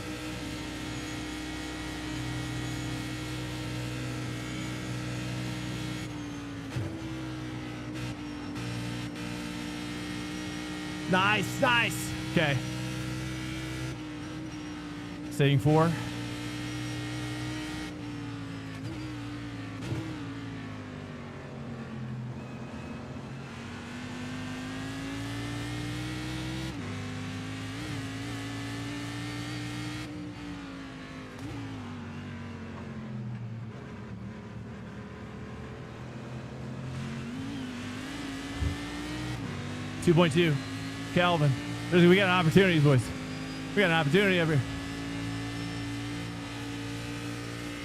Nice. Okay. Setting 4. 2.2. Calvin. We got an opportunity, boys. We got an opportunity up here.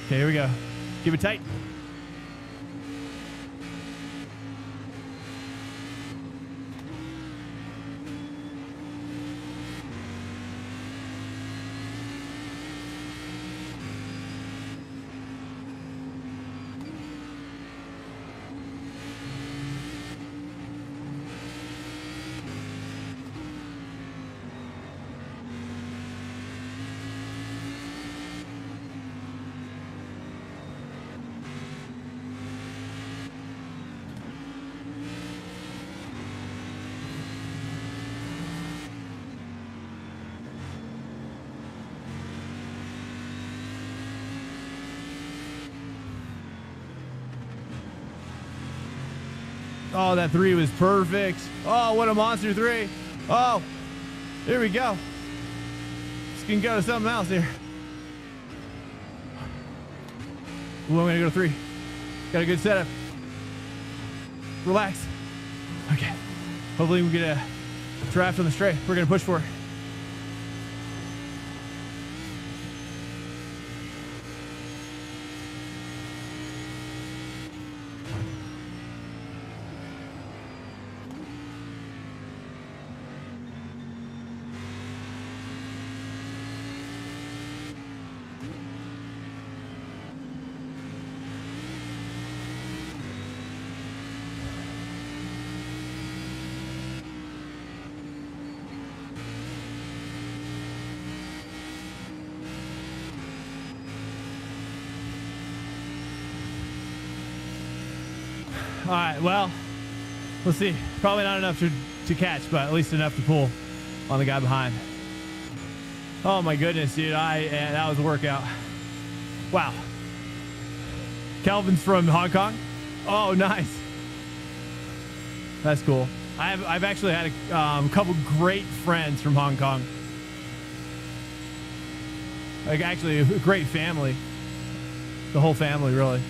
Okay, here we go. Keep it tight. Oh, that 3 was perfect. Oh, what a monster 3. Oh, here we go. This can go to something else here. Ooh, I'm going to go to 3. Got a good setup. Relax. Okay. Hopefully we get a draft on the straight. We're going to push for it. All right, well, let's see. Probably not enough to catch, but at least enough to pull on the guy behind. Oh my goodness, dude. That was a workout. Wow. Calvin's from Hong Kong. Oh, nice. That's cool. I've actually had a couple great friends from Hong Kong. Like actually a great family. The whole family, really.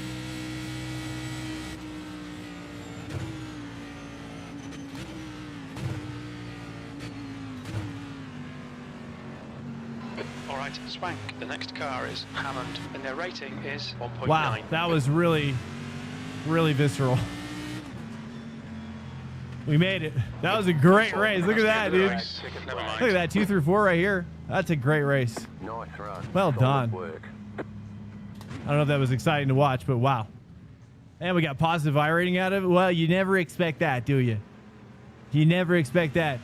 Swank. The next car is Hammond, and their rating is 1.9. Wow, that was really, really visceral. We made it. That was a great race. Look at that, dude. Look at that 2 through 4 right here. That's a great race. Nice run. Well done. Work. I don't know if that was exciting to watch, but wow. And we got positive iRating out of it. Well, you never expect that, do you? You never expect that.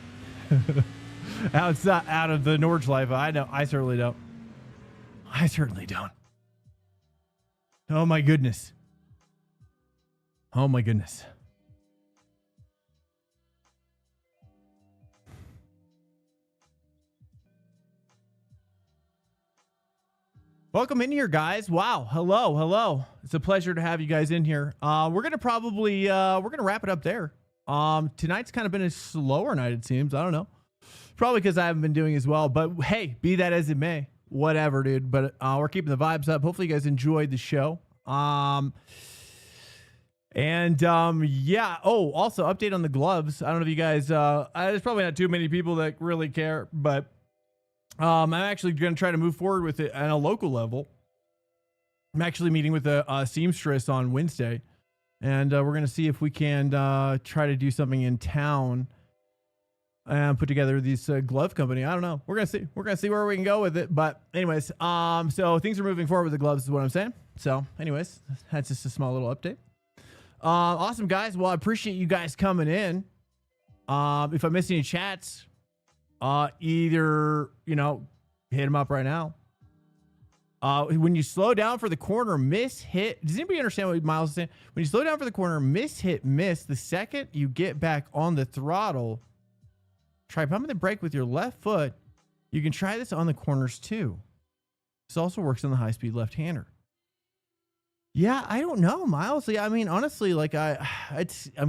Outside, out of the Nordschleife. I know. I certainly don't. I certainly don't. Oh my goodness. Oh my goodness. Welcome in here, guys. Wow. Hello. Hello. It's a pleasure to have you guys in here. We're going to probably, we're going to wrap it up there. Tonight's kind of been a slower night, it seems. I don't know. Probably because I haven't been doing as well, but hey, be that as it may, whatever, dude. But we're keeping the vibes up. Hopefully you guys enjoyed the show. Yeah. Oh, also update on the gloves. I don't know if you guys, there's probably not too many people that really care, but I'm actually going to try to move forward with it at a local level. I'm actually meeting with a seamstress on Wednesday, and we're going to see if we can try to do something in town and put together these glove company. I don't know. We're going to see. We're going to see where we can go with it. But anyways, so things are moving forward with the gloves is what I'm saying. So anyways, that's just a small little update. Awesome, guys. Well, I appreciate you guys coming in. If I missed any chats, either, you know, hit them up right now. When you slow down for the corner, miss, hit. Does anybody understand what Miles is saying? When you slow down for the corner, miss, hit, miss, the second you get back on the throttle, try pumping the brake with your left foot. You can try this on the corners too. This also works on the high-speed left-hander. Yeah, I don't know, Miles. I mean, honestly, like I'm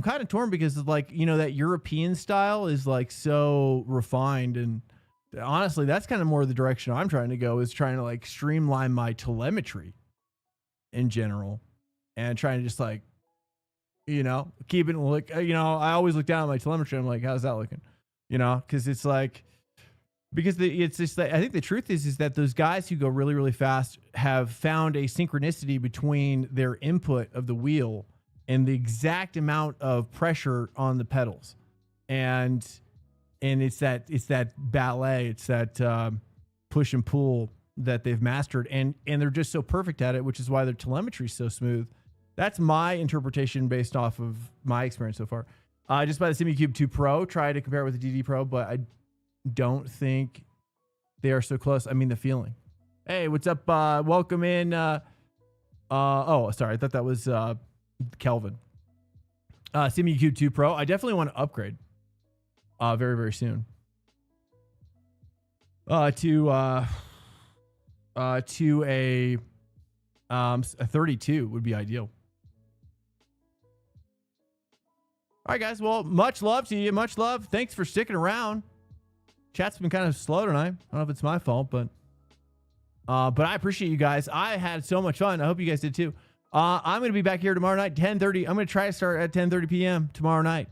kind of torn because like, you know, that European style is like so refined, and honestly, that's kind of more the direction I'm trying to go, is trying to like streamline my telemetry in general and trying to just like keeping look. I always look down at my telemetry. I'm like, how's that looking? Because it's like, because it's just that I think the truth is that those guys who go really, really fast have found a synchronicity between their input of the wheel and the exact amount of pressure on the pedals, and it's that ballet, it's that push and pull that they've mastered, and they're just so perfect at it, which is why their telemetry is so smooth. That's my interpretation based off of my experience so far. Just by the PCUP 2 Pro, try to compare it with the DD Pro, but I don't think they are so close. I mean, the feeling. Hey, what's up? Welcome in. Oh, sorry. I thought that was Kelvin. PCUP 2 Pro. I definitely want to upgrade very, very soon. To a 32 would be ideal. All right, guys. Well, much love to you. Much love. Thanks for sticking around. Chat's been kind of slow tonight. I don't know if it's my fault, but I appreciate you guys. I had so much fun. I hope you guys did too. I'm going to be back here tomorrow night, 10:30. I'm going to try to start at 10:30 p.m. tomorrow night.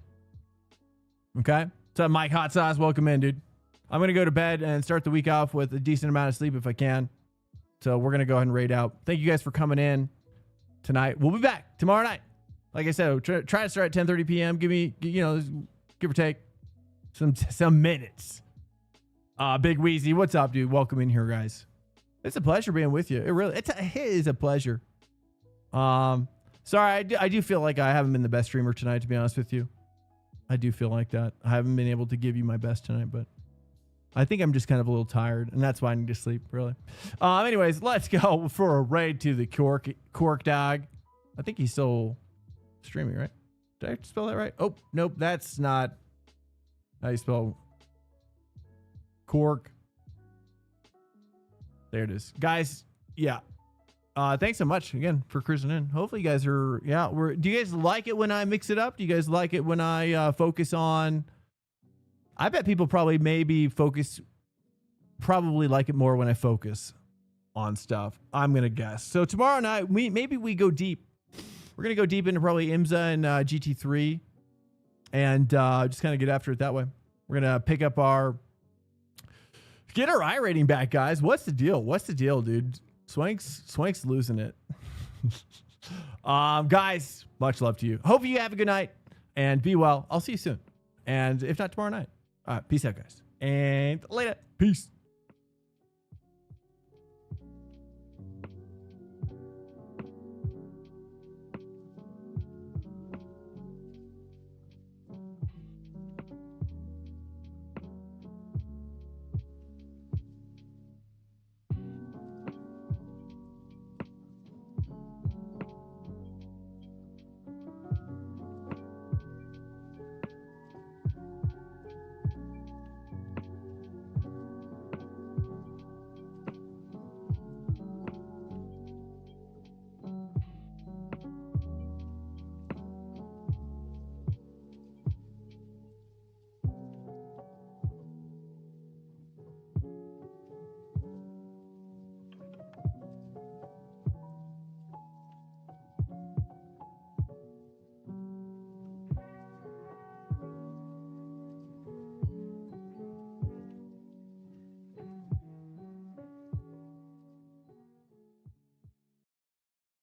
Okay. What's up, Mike Hot Sauce? Welcome in, dude. I'm going to go to bed and start the week off with a decent amount of sleep if I can. So we're going to go ahead and raid out. Thank you guys for coming in tonight. We'll be back tomorrow night. Like I said, try to start at 10:30 p.m. Give me, give or take some minutes. Big Wheezy, what's up, dude? Welcome in here, guys. It's a pleasure being with you. It is a pleasure. Sorry, I do feel like I haven't been the best streamer tonight, to be honest with you. I do feel like that. I haven't been able to give you my best tonight, but I think I'm just kind of a little tired, and that's why I need to sleep, really. Anyways, let's go for a raid to the Cork Dog. I think he's still streaming, right? Did I spell that right? Oh, nope, that's not how you spell Cork. There it is. Guys, yeah. Thanks so much again for cruising in. Hopefully you guys are, do you guys like it when I mix it up? Do you guys like it when I focus on, I bet people probably like it more when I focus on stuff. I'm going to guess. So tomorrow night, maybe we go deep. We're going to go deep into probably IMSA and GT3 and just kind of get after it that way. We're going to pick up get our iRating back, guys. What's the deal? What's the deal, dude? Swank's losing it. Guys, much love to you. Hope you have a good night and be well. I'll see you soon. And if not tomorrow night, peace out, guys. And later. Peace.